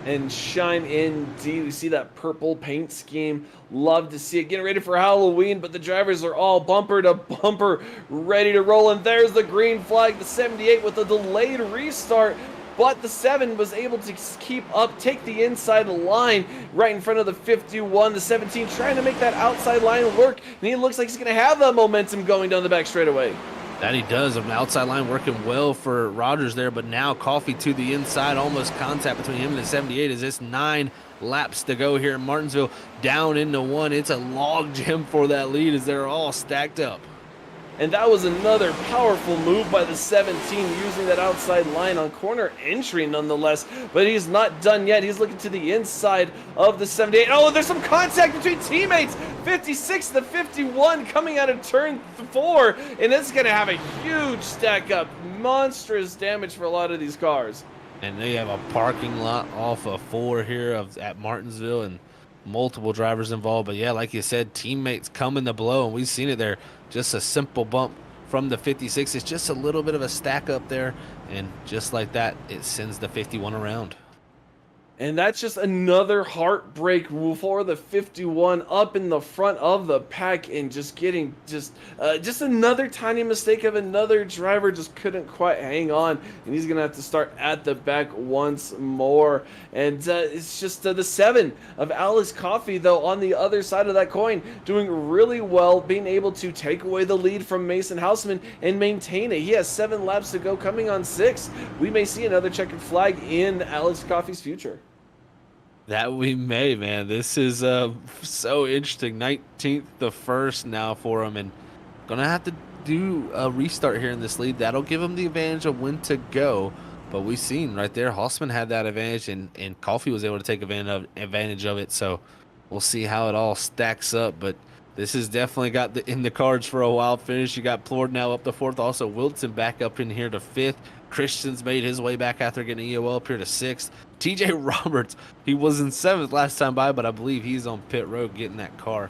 And shine indeed. We see that purple paint scheme. Love to see it. Getting ready for Halloween, but the drivers are all bumper to bumper ready to roll. And there's the green flag, the 78 with a delayed restart. But the 7 was able to keep up, take the inside line right in front of the 51. The 17 trying to make that outside line work. And he looks like he's going to have that momentum going down the back straightaway. That he does. An outside line working well for Rogers there, but now Coffey to the inside, almost contact between him and the 78. Is this 9 laps to go here in Martinsville, down into 1. It's a log jam for that lead as they're all stacked up. And that was another powerful move by the 17, using that outside line on corner entry nonetheless. But he's not done yet. He's looking to the inside of the 78. Oh, there's some contact between teammates. 56 to 51 coming out of turn 4. And it's going to have a huge stack up. Monstrous damage for a lot of these cars. And they have a parking lot off of 4 here at Martinsville, and multiple drivers involved. But yeah, like you said, teammates coming to blow, and we've seen it there. Just a simple bump from the 56. It's just a little bit of a stack up there, and just like that, it sends the 51 around. And that's just another heartbreak for the 51 up in the front of the pack and just getting just another tiny mistake of another driver just couldn't quite hang on, and he's gonna have to start at the back once more. And it's just the 7 of Alex Coffey though on the other side of that coin doing really well, being able to take away the lead from Mason Houseman and maintain it. He has 7 laps to go, coming on 6. We may see another checkered flag in Alex Coffey's future. That we may, man. This is so interesting. 19th, the first now for him, and gonna have to do a restart here in this lead. That'll give him the advantage of when to go. But we've seen right there, Hausman had that advantage, and Coffey was able to take advantage of it. So we'll see how it all stacks up. But this has definitely got in the cards for a wild finish. You got Plord now up to 4th. Also, Wilson back up in here to 5th. Christian's made his way back after getting EOL up here to 6th. TJ Roberts, he was in 7th last time by, but I believe he's on pit road getting that car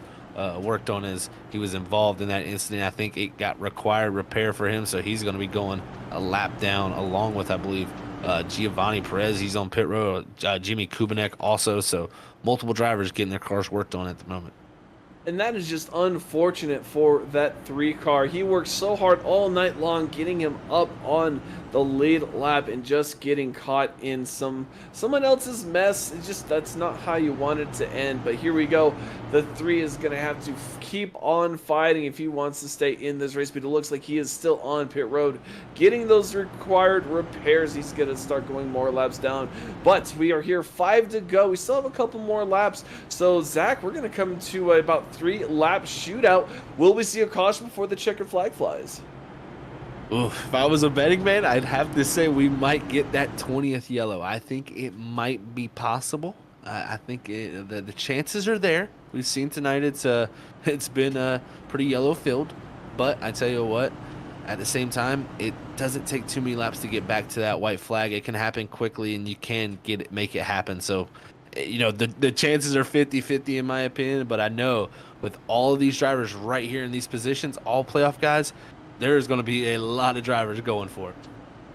worked on as he was involved in that incident. I think it got required repair for him, so he's going to be going a lap down along with, I believe, Giovanni Perez. He's on pit road. Jimmy Kubanek also, so multiple drivers getting their cars worked on at the moment. And that is just unfortunate for that 3 car. He worked so hard all night long getting him up on the lead lap and just getting caught in someone else's mess. It's just, that's not how you want it to end. But here we go. The 3 is going to have to keep on fighting if he wants to stay in this race. But it looks like he is still on pit road getting those required repairs. He's going to start going more laps down. But we are here, 5 to go. We still have a couple more laps. So, Zach, we're going to come to about 3-lap shootout. Will we see a caution before the checkered flag flies? Oof, if I was a betting man, I'd have to say we might get that 20th yellow. I think it might be possible. I think the chances are there. We've seen tonight it's been pretty yellow filled, but I tell you what, at the same time, it doesn't take too many laps to get back to that white flag. It can happen quickly, and you can make it happen. So, you know, the chances are 50-50 in my opinion, but I know with all of these drivers right here in these positions, all playoff guys, there's going to be a lot of drivers going for it.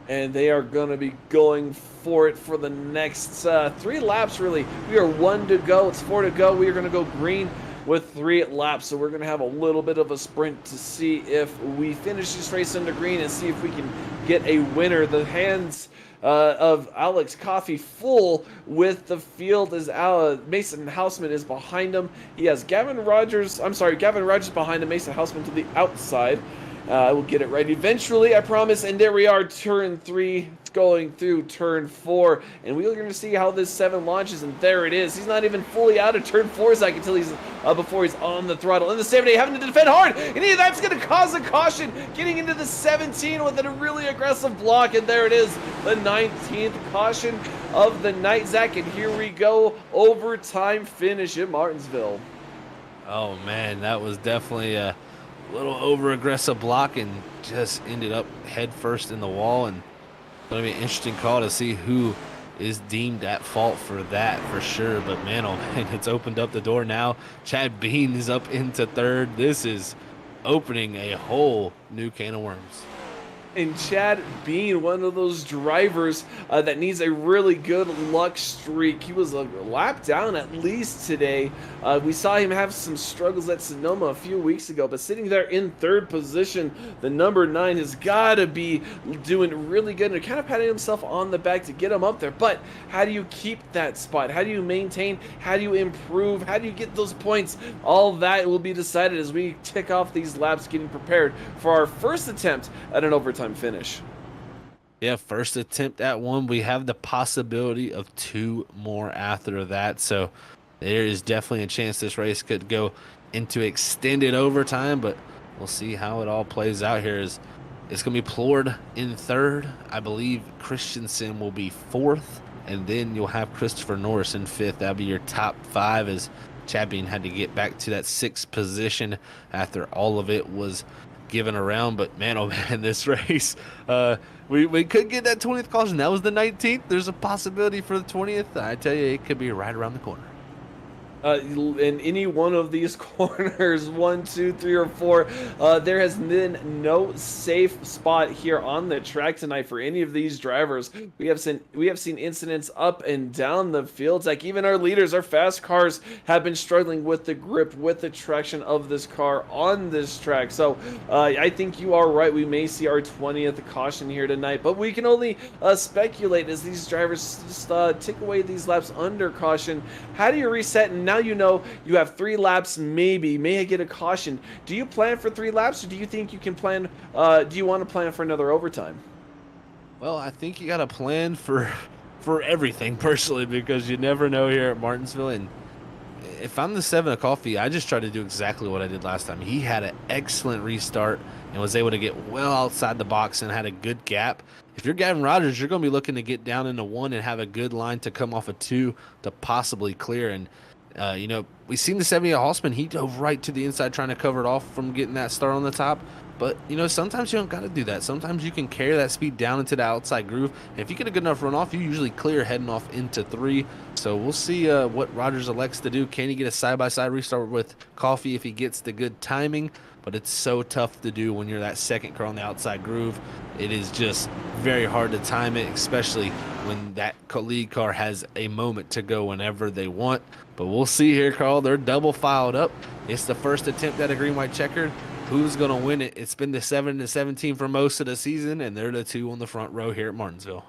And they are going to be going for it for the next 3 laps, really. We are 1 to go. It's 4 to go. We are going to go green with 3 laps. So we're going to have a little bit of a sprint to see if we finish this race into green and see if we can get a winner. The hands of Alex Coffey full with the field as Mason Houseman is behind him. He has Gavin Rogers behind him, Mason Houseman to the outside. I will get it right eventually, I promise. And there we are, turn 3, going through turn 4. And we're going to see how this 7 launches. And there it is. He's not even fully out of turn 4 as I can tell he's before he's on the throttle. And the 7A having to defend hard. And that's going to cause a caution. Getting into the 17 with a really aggressive block. And there it is, the 19th caution of the night, Zach. And here we go, overtime finish in Martinsville. Oh, man, that was definitely a little over-aggressive block and just ended up head first in the wall. And it's going to be an interesting call to see who is deemed at fault for that for sure. But man, oh man, it's opened up the door now. Chad Bean is up into 3rd. This is opening a whole new can of worms. And Chad Bean, one of those drivers that needs a really good luck streak. He was a lap down at least today. We saw him have some struggles at Sonoma a few weeks ago, but sitting there in 3rd position, the number 9 has got to be doing really good and kind of patting himself on the back to get him up there. But how do you keep that spot? How do you maintain? How do you improve? How do you get those points? All that will be decided as we tick off these laps, getting prepared for our first attempt at an overtime finish. Yeah, first attempt at one. We have the possibility of 2 more after that. So there is definitely a chance this race could go into extended overtime, but we'll see how it all plays out here. It's going to be Plord in 3rd. I believe Christensen will be 4th, and then you'll have Christopher Norris in 5th. That'll be your top 5 as Chad Bean had to get back to that 6th position after all of it was given around. But man, oh man, this race, we could get that 20th caution. That was the 19th. There's a possibility for the 20th. I tell you, it could be right around the corner. In any one of these corners, one, two, three, or four, there has been no safe spot here on the track tonight for any of these drivers. We have seen incidents up and down the fields. Like even our leaders, our fast cars, have been struggling with the grip, with the traction of this car on this track. So I think you are right. We may see our 20th caution here tonight, but we can only speculate as these drivers just tick away these laps under caution. How do you reset? And now you know you have 3 laps, maybe may get a caution. Do you plan for 3 laps, or do you think you can plan, do you want to plan for another overtime? Well, I think you got to plan for everything personally, because you never know here at Martinsville. And if I'm the 7 of coffee, I just try to do exactly what I did last time. He had an excellent restart and was able to get well outside the box and had a good gap. If you're Gavin Rogers, you're going to be looking to get down into 1 and have a good line to come off of 2 to possibly clear. And we've seen the 70 of Hossman. He dove right to the inside trying to cover it off from getting that start on the top. But, sometimes you don't got to do that. Sometimes you can carry that speed down into the outside groove. And if you get a good enough run off, you usually clear heading off into 3. So we'll see what Rogers elects to do. Can he get a side-by-side restart with Coffee if he gets the good timing? But it's so tough to do when you're that second car on the outside groove. It is just very hard to time it, especially when that lead car has a moment to go whenever they want. But we'll see here, Carl. They're double filed up. It's the first attempt at a green-white checkered. Who's going to win it? It's been the 7 to 17 for most of the season, and they're the 2 on the front row here at Martinsville.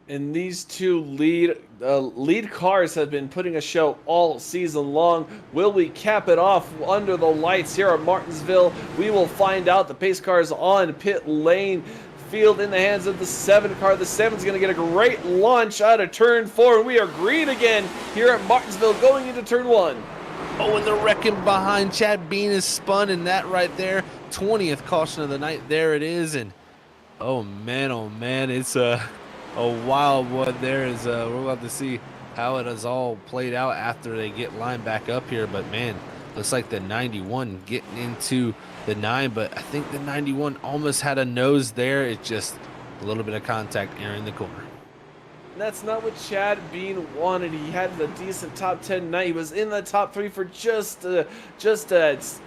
And these 2 lead cars have been putting a show all season long. Will we cap it off under the lights here at Martinsville? We will find out. The pace car is on pit lane. Field in the hands of the 7 car. The 7's going to get a great launch out of turn 4. We are green again here at Martinsville going into turn 1. Oh, and the wrecking behind Chad Bean is spun, and that right there, 20th caution of the night. There it is, and oh man, it's a wild one there. We're about to see how it has all played out after they get lined back up here. But man, looks like the 91 getting into the 9, but I think the 91 almost had a nose there. It's just a little bit of contact entering the corner. That's not what Chad Bean wanted. He had a decent top 10 night. He was in the top 3 for just a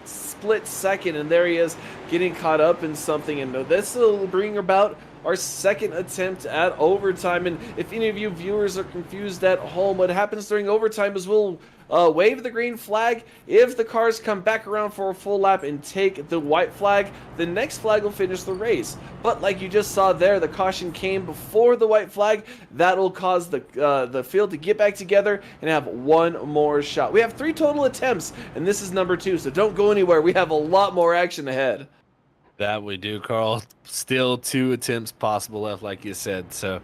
split second, and there he is getting caught up in something. And this will bring about our second attempt at overtime. And if any of you viewers are confused at home, what happens during overtime is we'll wave the green flag. If the cars come back around for a full lap and take the white flag, the next flag will finish the race. But like you just saw there, the caution came before the white flag. That will cause the field to get back together and have 1 more shot. We have 3 total attempts, and this is number 2, so don't go anywhere. We have a lot more action ahead. That we do, Carl. Still 2 attempts possible left, like you said. So,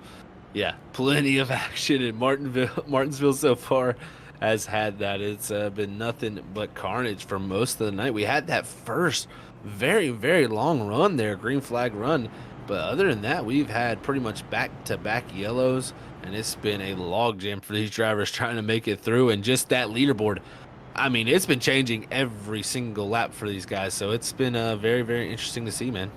yeah, plenty of action in Martinsville so far. Has had that. It's been nothing but carnage for most of the night. We had that first very, very long run there, green flag run. But other than that, we've had pretty much back-to-back yellows, and it's been a logjam for these drivers trying to make it through. And just that leaderboard, I mean, it's been changing every single lap for these guys. So it's been very, very interesting to see, man.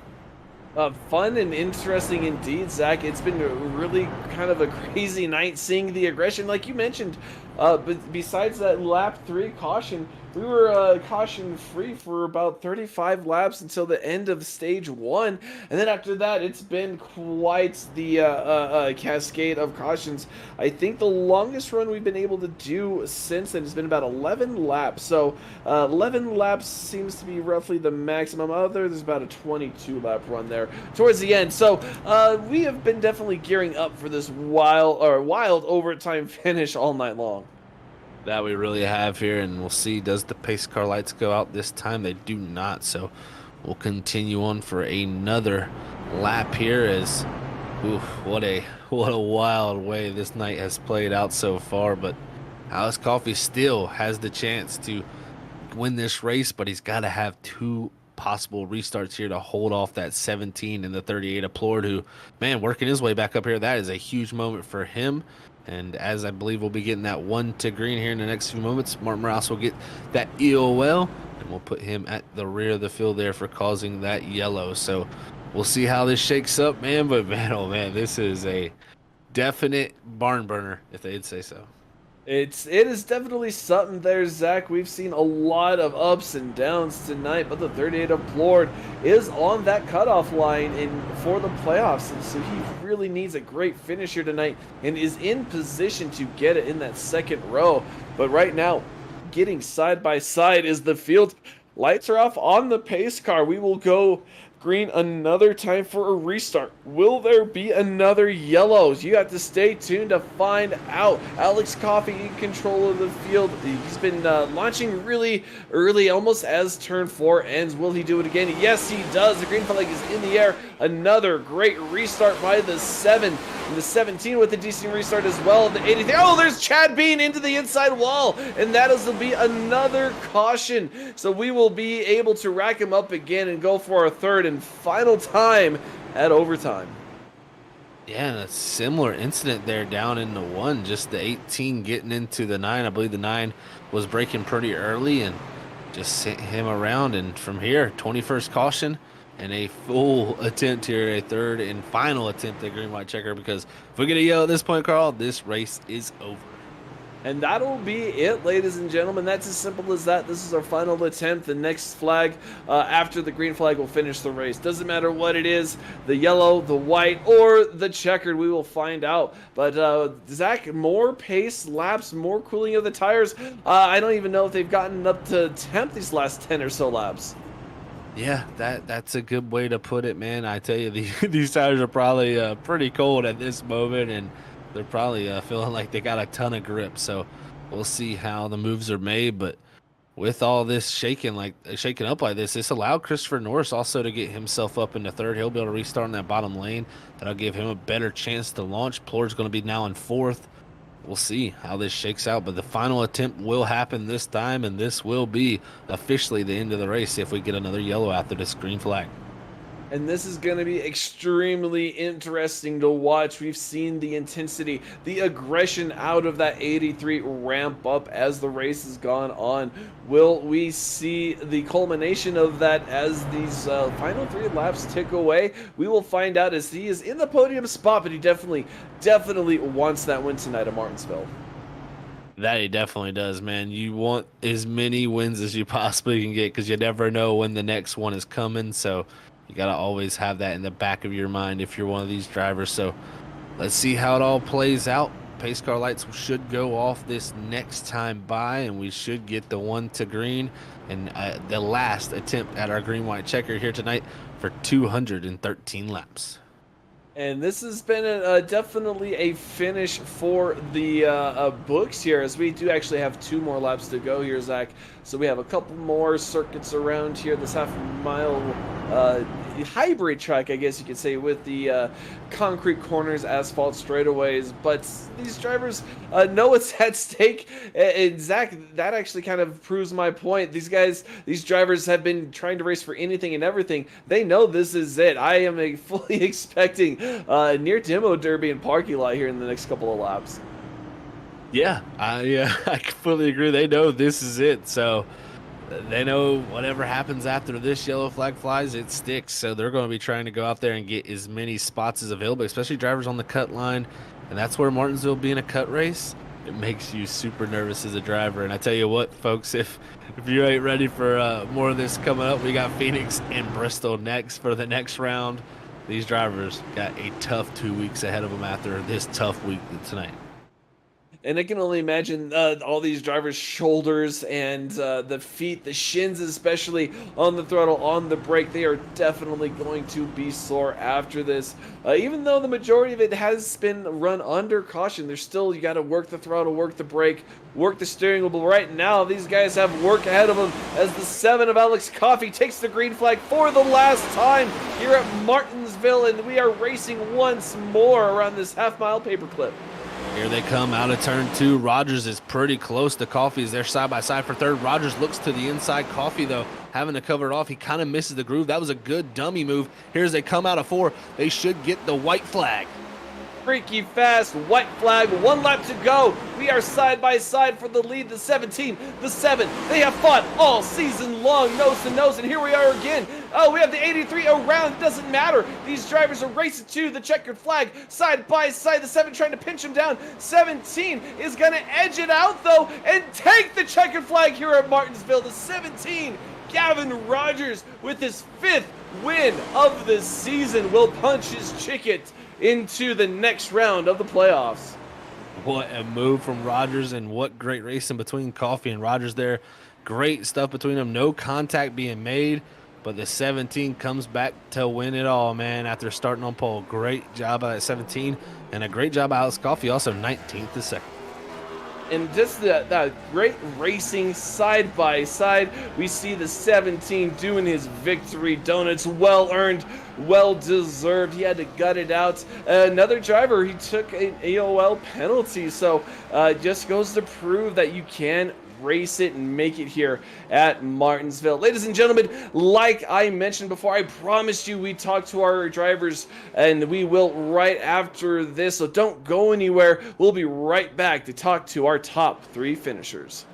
Fun and interesting indeed, Zach. It's been really kind of a crazy night seeing the aggression, like you mentioned. But besides that lap 3 caution, we were caution free for about 35 laps until the end of stage 1, and then after that, it's been quite the cascade of cautions. I think the longest run we've been able to do since then has been about 11 laps. So 11 laps seems to be roughly the maximum. There's about a 22 lap run there towards the end. So we have been definitely gearing up for this wild overtime finish all night long. That we really have here, and we'll see, does the pace car lights go out this time? They do not, so we'll continue on for another lap here. As what a wild way this night has played out so far. But Alex Coffey still has the chance to win this race, but he's got to have 2 possible restarts here to hold off that 17 and the 38 of Plord, who, man, working his way back up here. That is a huge moment for him. And as I believe we'll be getting that 1 to green here in the next few moments, Martin Morales will get that EOL, and we'll put him at the rear of the field there for causing that yellow. So we'll see how this shakes up, man. But, man, oh, man, this is a definite barn burner, if they'd say so. It is definitely something there, Zach. We've seen a lot of ups and downs tonight, but the 38 of Plord is on that cutoff line for the playoffs, and so he really needs a great finish here tonight and is in position to get it in that second row. But right now, getting side by side is the field. Lights are off on the pace car. We will go green another time for a restart. Will there be another yellows? You have to stay tuned to find out. Alex Coffey in control of the field. He's been launching really early, almost as turn 4 ends. Will he do it again? Yes, he does. The green flag is in the air. Another great restart by the 7. And the 17 with a decent restart as well. The 83. Oh, there's Chad Bean into the inside wall. And that will be another caution. So we will be able to rack him up again and go for our third and final time at overtime. Yeah, and a similar incident there down in the 1, just the 18 getting into the 9. I believe the 9 was braking pretty early and just sent him around. And from here, 21st caution and a full attempt here, a third and final attempt at green white checker, because if we get a yellow at this point, Carl, this race is over. And that'll be it, ladies and gentlemen. That's as simple as that. This is our final attempt. The next flag after the green flag will finish the race. Doesn't matter what it is, the yellow, the white, or the checkered. We will find out. But Zach, more pace laps, more cooling of the tires. I don't even know if they've gotten up to temp these last 10 or so laps. Yeah, that's a good way to put it, man. I tell you, these tires are probably pretty cold at this moment, and they're probably feeling like they got a ton of grip. So we'll see how the moves are made. But with all this shaking up like this allowed Christopher Norris also to get himself up in the third. He'll be able to restart in that bottom lane. That'll give him a better chance to launch. Plord's going to be now in 4th. We'll see how this shakes out. But the final attempt will happen this time, and this will be officially the end of the race if we get another yellow after this green flag. And this is going to be extremely interesting to watch. We've seen the intensity, the aggression out of that 83 ramp up as the race has gone on. Will we see the culmination of that as these final 3 laps tick away? We will find out, as he is in the podium spot, but he definitely wants that win tonight at Martinsville. That he definitely does, man. You want as many wins as you possibly can get, because you never know when the next one is coming. So you got to always have that in the back of your mind if you're one of these drivers. So let's see how it all plays out. Pace car lights should go off this next time by, and we should get the 1 to green and the last attempt at our green-white checker here tonight for 213 laps. And this has been definitely a finish for the books here, as we do actually have 2 more laps to go here, Zach. So we have a couple more circuits around here, this half-mile hybrid track, I guess you could say, with the concrete corners, asphalt straightaways. But these drivers know what's at stake. And Zach, that actually kind of proves my point. These drivers have been trying to race for anything and everything. They know this is it. I am fully expecting near demo derby and parking lot here in the next couple of laps. Yeah, I completely agree. They know this is it. So they know whatever happens after this yellow flag flies, it sticks. So they're going to be trying to go out there and get as many spots as available, especially drivers on the cut line. And that's where Martinsville being a cut race, it makes you super nervous as a driver. And I tell you what, folks, if you ain't ready for more of this coming up, we got Phoenix and Bristol next for the next round. These drivers got a tough 2 weeks ahead of them after this tough week tonight. And I can only imagine all these drivers' shoulders and the feet, the shins especially, on the throttle, on the brake. They are definitely going to be sore after this. Even though the majority of it has been run under caution, there's still, you got to work the throttle, work the brake, work the steering wheel. But right now, these guys have work ahead of them as the 7 of Alex Coffey takes the green flag for the last time here at Martinsville. And we are racing once more around this half-mile paperclip. Here they come out of turn 2. Rogers is pretty close to Coffey as they're side by side for third. Rogers looks to the inside. Coffey, though, having to cover it off. He kind of misses the groove. That was a good dummy move. Here as they come out of 4, they should get the white flag. Freaky fast, white flag, 1 lap to go. We are side by side for the lead. The 17, the 7, they have fought all season long, nose to nose, and here we are again. Oh, we have the 83 around, it doesn't matter. These drivers are racing to the checkered flag, side by side. The 7 trying to pinch him down. 17 is gonna edge it out though, and take the checkered flag here at Martinsville. The 17, Gavin Rogers, with his 5th win of the season, will punch his ticket into the next round of the playoffs. What a move from Rogers, and what great racing between Coffee and Rogers there. Great stuff between them. No contact being made, but the 17 comes back to win it all, man, after starting on pole. Great job by that 17, and a great job by Alex Coffee, also 19th to second. And just that great racing side by side, we see the 17 doing his victory donuts. Well earned, well deserved. He had to gut it out. Another driver, he took an AOL penalty. So just goes to prove that you can race it and make it here at Martinsville. Ladies and gentlemen, like I mentioned before, I promised you we talk to our drivers, and we will right after this, so don't go anywhere. We'll be right back to talk to our top 3 finishers.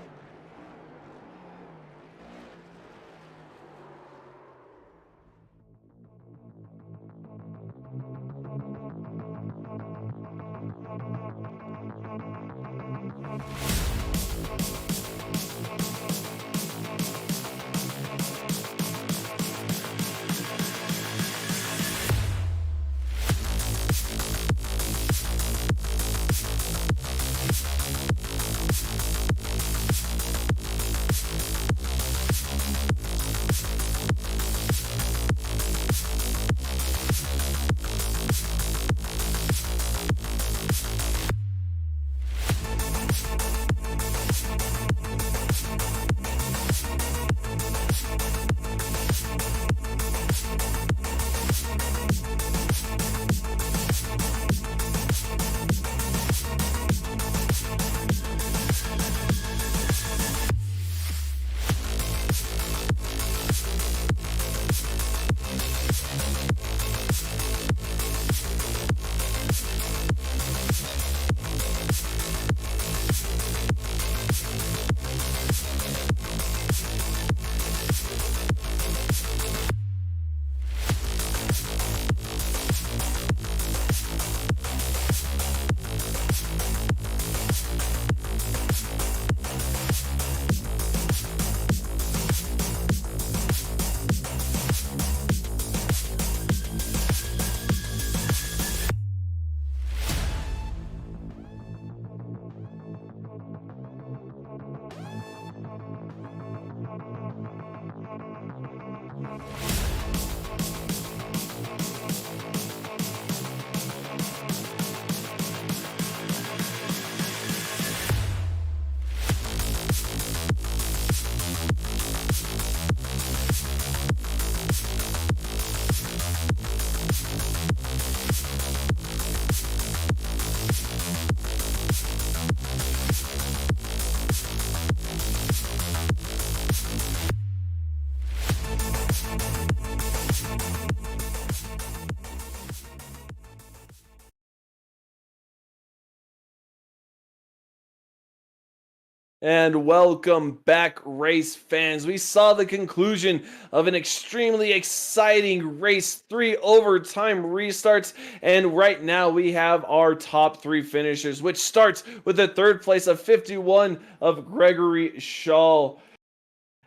And welcome back, race fans. We saw the conclusion of an extremely exciting race, 3 overtime restarts, and right now we have our top 3 finishers, which starts with the 3rd place of 51 of Gregory Shaw.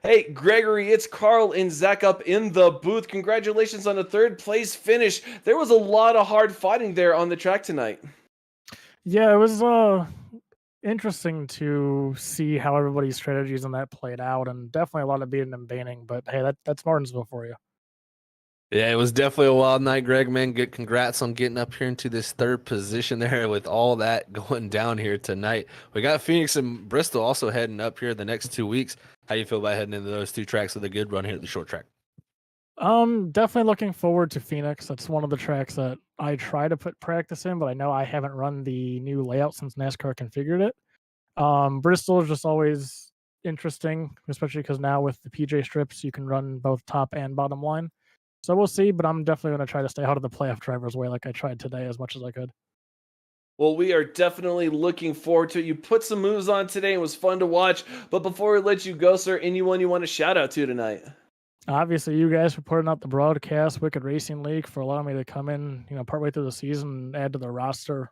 Hey, Gregory, it's Carl and Zach up in the booth. Congratulations on the 3rd place finish. There was a lot of hard fighting there on the track tonight. Yeah, it was interesting to see how everybody's strategies on that played out, and definitely a lot of beating and banning. But hey, that's Martinsville for you. Yeah, it was definitely a wild night, Greg, man. Good congrats on getting up here into this 3rd position there with all that going down here tonight. We got Phoenix and Bristol also heading up here the next 2 weeks. How do you feel about heading into those 2 tracks with a good run here at the short track? Definitely looking forward to Phoenix. That's one of the tracks that I try to put practice in, but I know I haven't run the new layout since NASCAR configured it. Bristol is just always interesting, especially because now with the PJ strips, you can run both top and bottom line. So we'll see, but I'm definitely going to try to stay out of the playoff driver's way like I tried today as much as I could. Well, we are definitely looking forward to it. You put some moves on today. It was fun to watch. But before we let you go, sir, anyone you want to shout out to tonight? Obviously, you guys for putting out the broadcast, Wicked Racing League for allowing me to come in, partway through the season and add to the roster.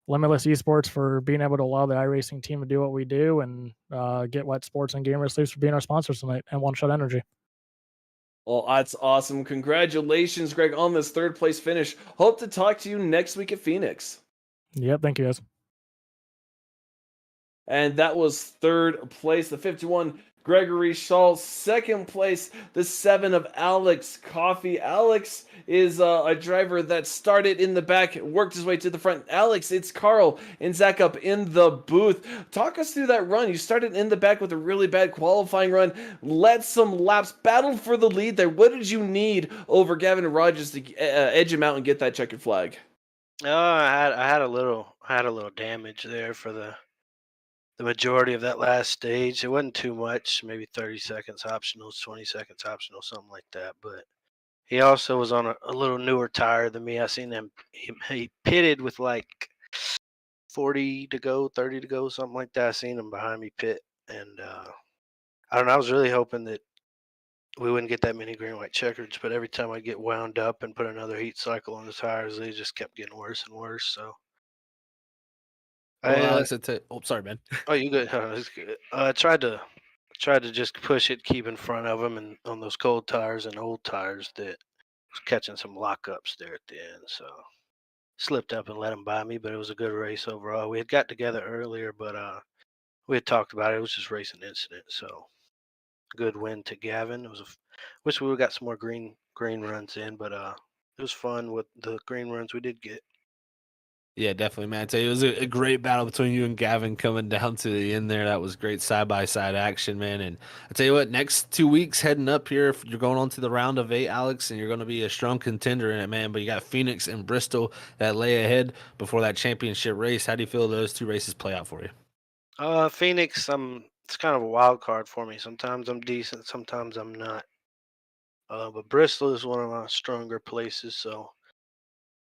Limitless Esports for being able to allow the iRacing team to do what we do, and Get Wet Sports and Gamer Sleeves for being our sponsors tonight, and One Shot Energy. Well, that's awesome. Congratulations, Greg, on this third place finish. Hope to talk to you next week at Phoenix. Yep, thank you guys. And that was third place, the 51 Gregory Shaw. Second place, the 7 of Alex Coffey. Alex is a driver that started in the back, worked his way to the front. Alex, it's Carl and Zach up in the booth. Talk us through that run. You started in the back with a really bad qualifying run, led some laps, battled for the lead there. What did you need over Gavin Rogers to edge him out and get that checkered flag? I had a little damage there for the majority of that last stage. It wasn't too much, maybe 30 seconds optional, 20 seconds optional, something like that. But he also was on a little newer tire than me. I seen him, he pitted with like 40 to go, 30 to go, something like that. I seen him behind me pit. And I don't know, I was really hoping that we wouldn't get that many green white checkers, but every time I get wound up and put another heat cycle on the tires, they just kept getting worse and worse. So Well, Alex, oh, sorry, man. Oh, you good? It's good. I tried to just push it, keep in front of them, and on those cold tires and old tires that was catching some lockups there at the end. So slipped up and let them by me, but it was a good race overall. We had got together earlier, but we had talked about it. It was just racing incident. So good win to Gavin. It was wish we would got some more green runs in, but it was fun with the green runs we did get. Yeah, definitely, man. I tell you, it was a great battle between you and Gavin coming down to the end there. That was great side-by-side action, man. And I tell you what, next 2 weeks heading up here, you're going on to the round of 8, Alex, and you're going to be a strong contender in it, man. But you got Phoenix and Bristol that lay ahead before that championship race. How do you feel those 2 races play out for you? Phoenix, it's kind of a wild card for me. Sometimes I'm decent, sometimes I'm not. But Bristol is one of my stronger places, so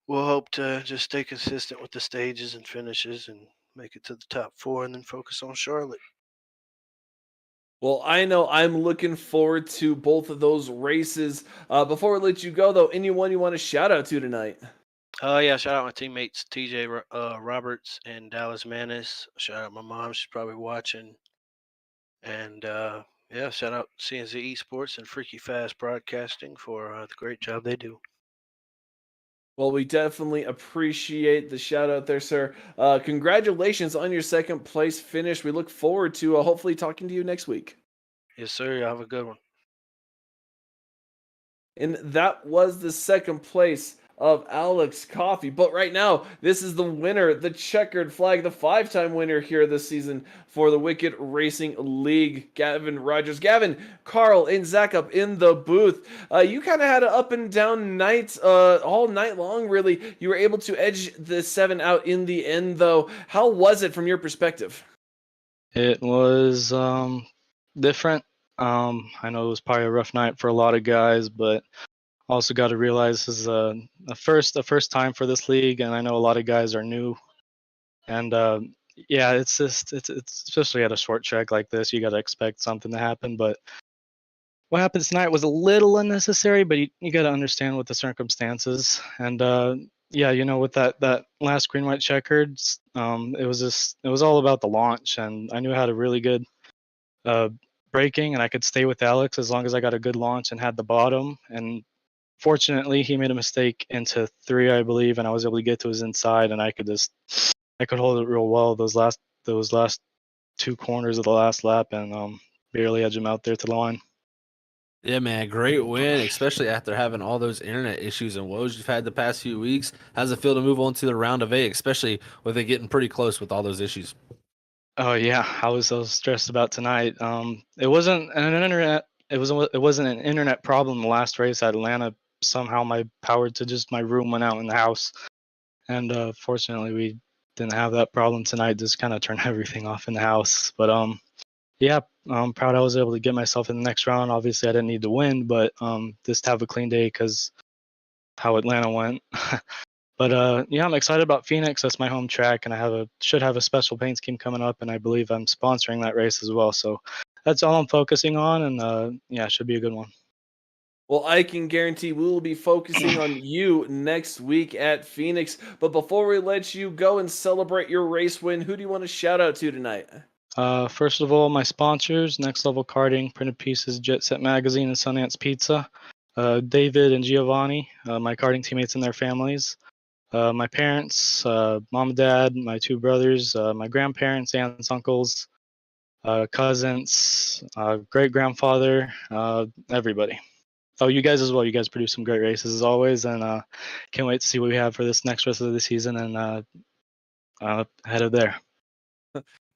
we'll hope to just stay consistent with the stages and finishes and make it to the top 4 and then focus on Charlotte. Well, I know I'm looking forward to both of those races. Before we let you go, though, anyone you want to shout out to tonight? Yeah, shout out my teammates TJ Roberts and Dallas Manis. Shout out my mom, she's probably watching. And yeah, shout out CNC Esports and Freaky Fast Broadcasting for the great job they do. Well, we definitely appreciate the shout out there, sir. Congratulations on your second place finish. We look forward to hopefully talking to you next week. Yes, sir. You have a good one. And that was the second place of Alex Coffey. But right now, this is the winner, the checkered flag, the 5-time winner here this season for the Wicked Racing League, Gavin Rogers. Gavin, Carl, and Zach up in the booth. You kind of had an up and down night all night long, really. You were able to edge the 7 out in the end, though. How was it from your perspective? It was different. I know it was probably a rough night for a lot of guys, but also got to realize this is the first time for this league, and I know a lot of guys are new. And yeah, it's especially at a short track like this, you got to expect something to happen. But what happened tonight was a little unnecessary, but you got to understand what the circumstances. And yeah, with that last green white checkered, it was all about the launch, and I knew I had a really good braking, and I could stay with Alex as long as I got a good launch and had the bottom. And fortunately, he made a mistake into 3, I believe, and I was able to get to his inside, and I could hold it real well those last 2 corners of the last lap, and barely edge him out there to the line. Yeah, man, great win, especially after having all those internet issues and woes you've had the past few weeks. How's it feel to move on to the round of 8, especially with it getting pretty close with all those issues? Oh yeah, I was so stressed about tonight. It wasn't an internet. It wasn't an internet problem the last race at Atlanta. Somehow my room went out in the house, and fortunately we didn't have that problem tonight. Just kind of turned everything off in the house. But yeah, I'm proud I was able to get myself in the next round. Obviously I didn't need to win, but just have a clean day because how Atlanta went. But yeah, I'm excited about Phoenix. That's my home track, and I should have a special paint scheme coming up, and I believe I'm sponsoring that race as well. So that's all I'm focusing on, and yeah, it should be a good one. Well, I can guarantee we will be focusing on you next week at Phoenix. But before we let you go and celebrate your race win, who do you want to shout out to tonight? First of all, my sponsors: Next Level Karting, Printed Pieces, Jet Set Magazine, and Sundance Pizza. David and Giovanni, my karting teammates and their families. My parents, mom and dad, my two brothers, my grandparents, aunts, uncles, cousins, great grandfather, everybody. Oh, you guys as well. You guys produce some great races as always, and can't wait to see what we have for this next rest of the season and head of there.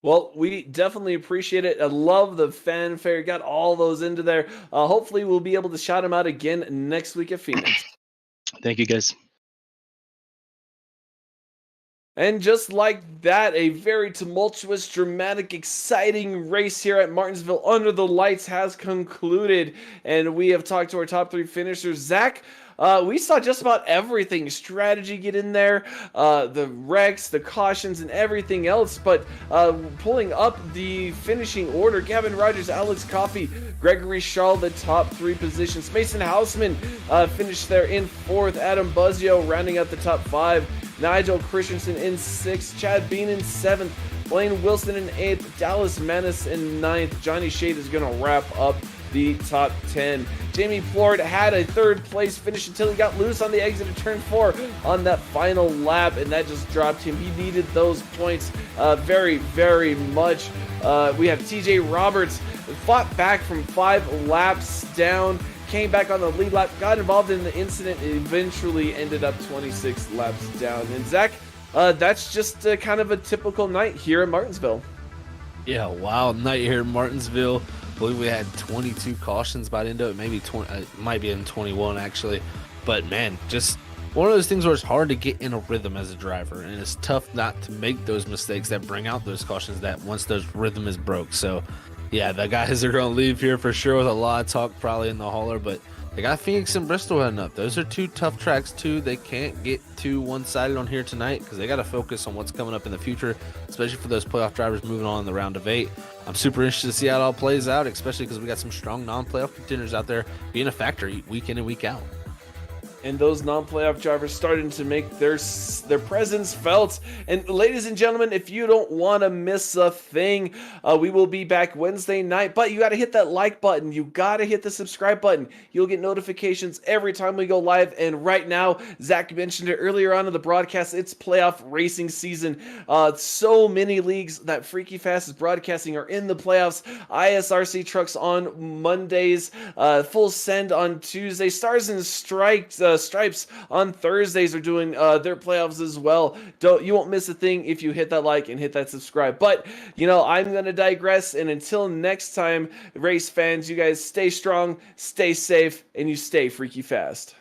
Well, we definitely appreciate it. I love the fanfare. Got all those into there. Hopefully, we'll be able to shout them out again next week at Phoenix. Thank you, guys. And just like that, a very tumultuous, dramatic, exciting race here at Martinsville Under the Lights has concluded. And we have talked to our top 3 finishers. Zach, we saw just about everything. Strategy get in there, the wrecks, the cautions, and everything else. But pulling up the finishing order, Gavin Rogers, Alex Coffey, Gregory Shaw, the top 3 positions. Mason Hausman finished there in 4th. Adam Buzzio rounding out the top 5. Nigel Christensen in 6th, Chad Bean in 7th, Blaine Wilson in 8th, Dallas Menace in 9th. Johnny Shade is going to wrap up the top 10. Jamie Plord had a 3rd place finish until he got loose on the exit of turn 4 on that final lap, and that just dropped him. He needed those points very, very much. We have TJ Roberts, fought back from 5 laps down, came back on the lead lap, got involved in the incident, eventually ended up 26 laps down. And Zach, that's just kind of a typical night here at Martinsville. Yeah, wild night here in Martinsville. I believe we had 22 cautions by the end of it, maybe 20, it might be in 21 actually. But man, just one of those things where it's hard to get in a rhythm as a driver, and it's tough not to make those mistakes that bring out those cautions that once those rhythm is broke. So yeah, the guys are going to leave here for sure with a lot of talk probably in the hauler, but they got Phoenix and Bristol heading up. Those are 2 tough tracks too. They can't get too one-sided on here tonight because they got to focus on what's coming up in the future, especially for those playoff drivers moving on in the round of 8. I'm super interested to see how it all plays out, especially because we got some strong non-playoff contenders out there being a factor week in and week out. And those non-playoff drivers starting to make their presence felt. And ladies and gentlemen, if you don't want to miss a thing, we will be back Wednesday night. But you got to hit that like button. You got to hit the subscribe button. You'll get notifications every time we go live. And right now, Zach mentioned it earlier on in the broadcast, it's playoff racing season. So many leagues that Freaky Fast is broadcasting are in the playoffs. ISRC trucks on Mondays, Full Send on Tuesday, Stars and Stripes on Thursdays are doing their playoffs as well. You won't miss a thing if you hit that like and hit that subscribe. But I'm gonna digress, and until next time, race fans, you guys stay strong, stay safe, and you stay freaky fast.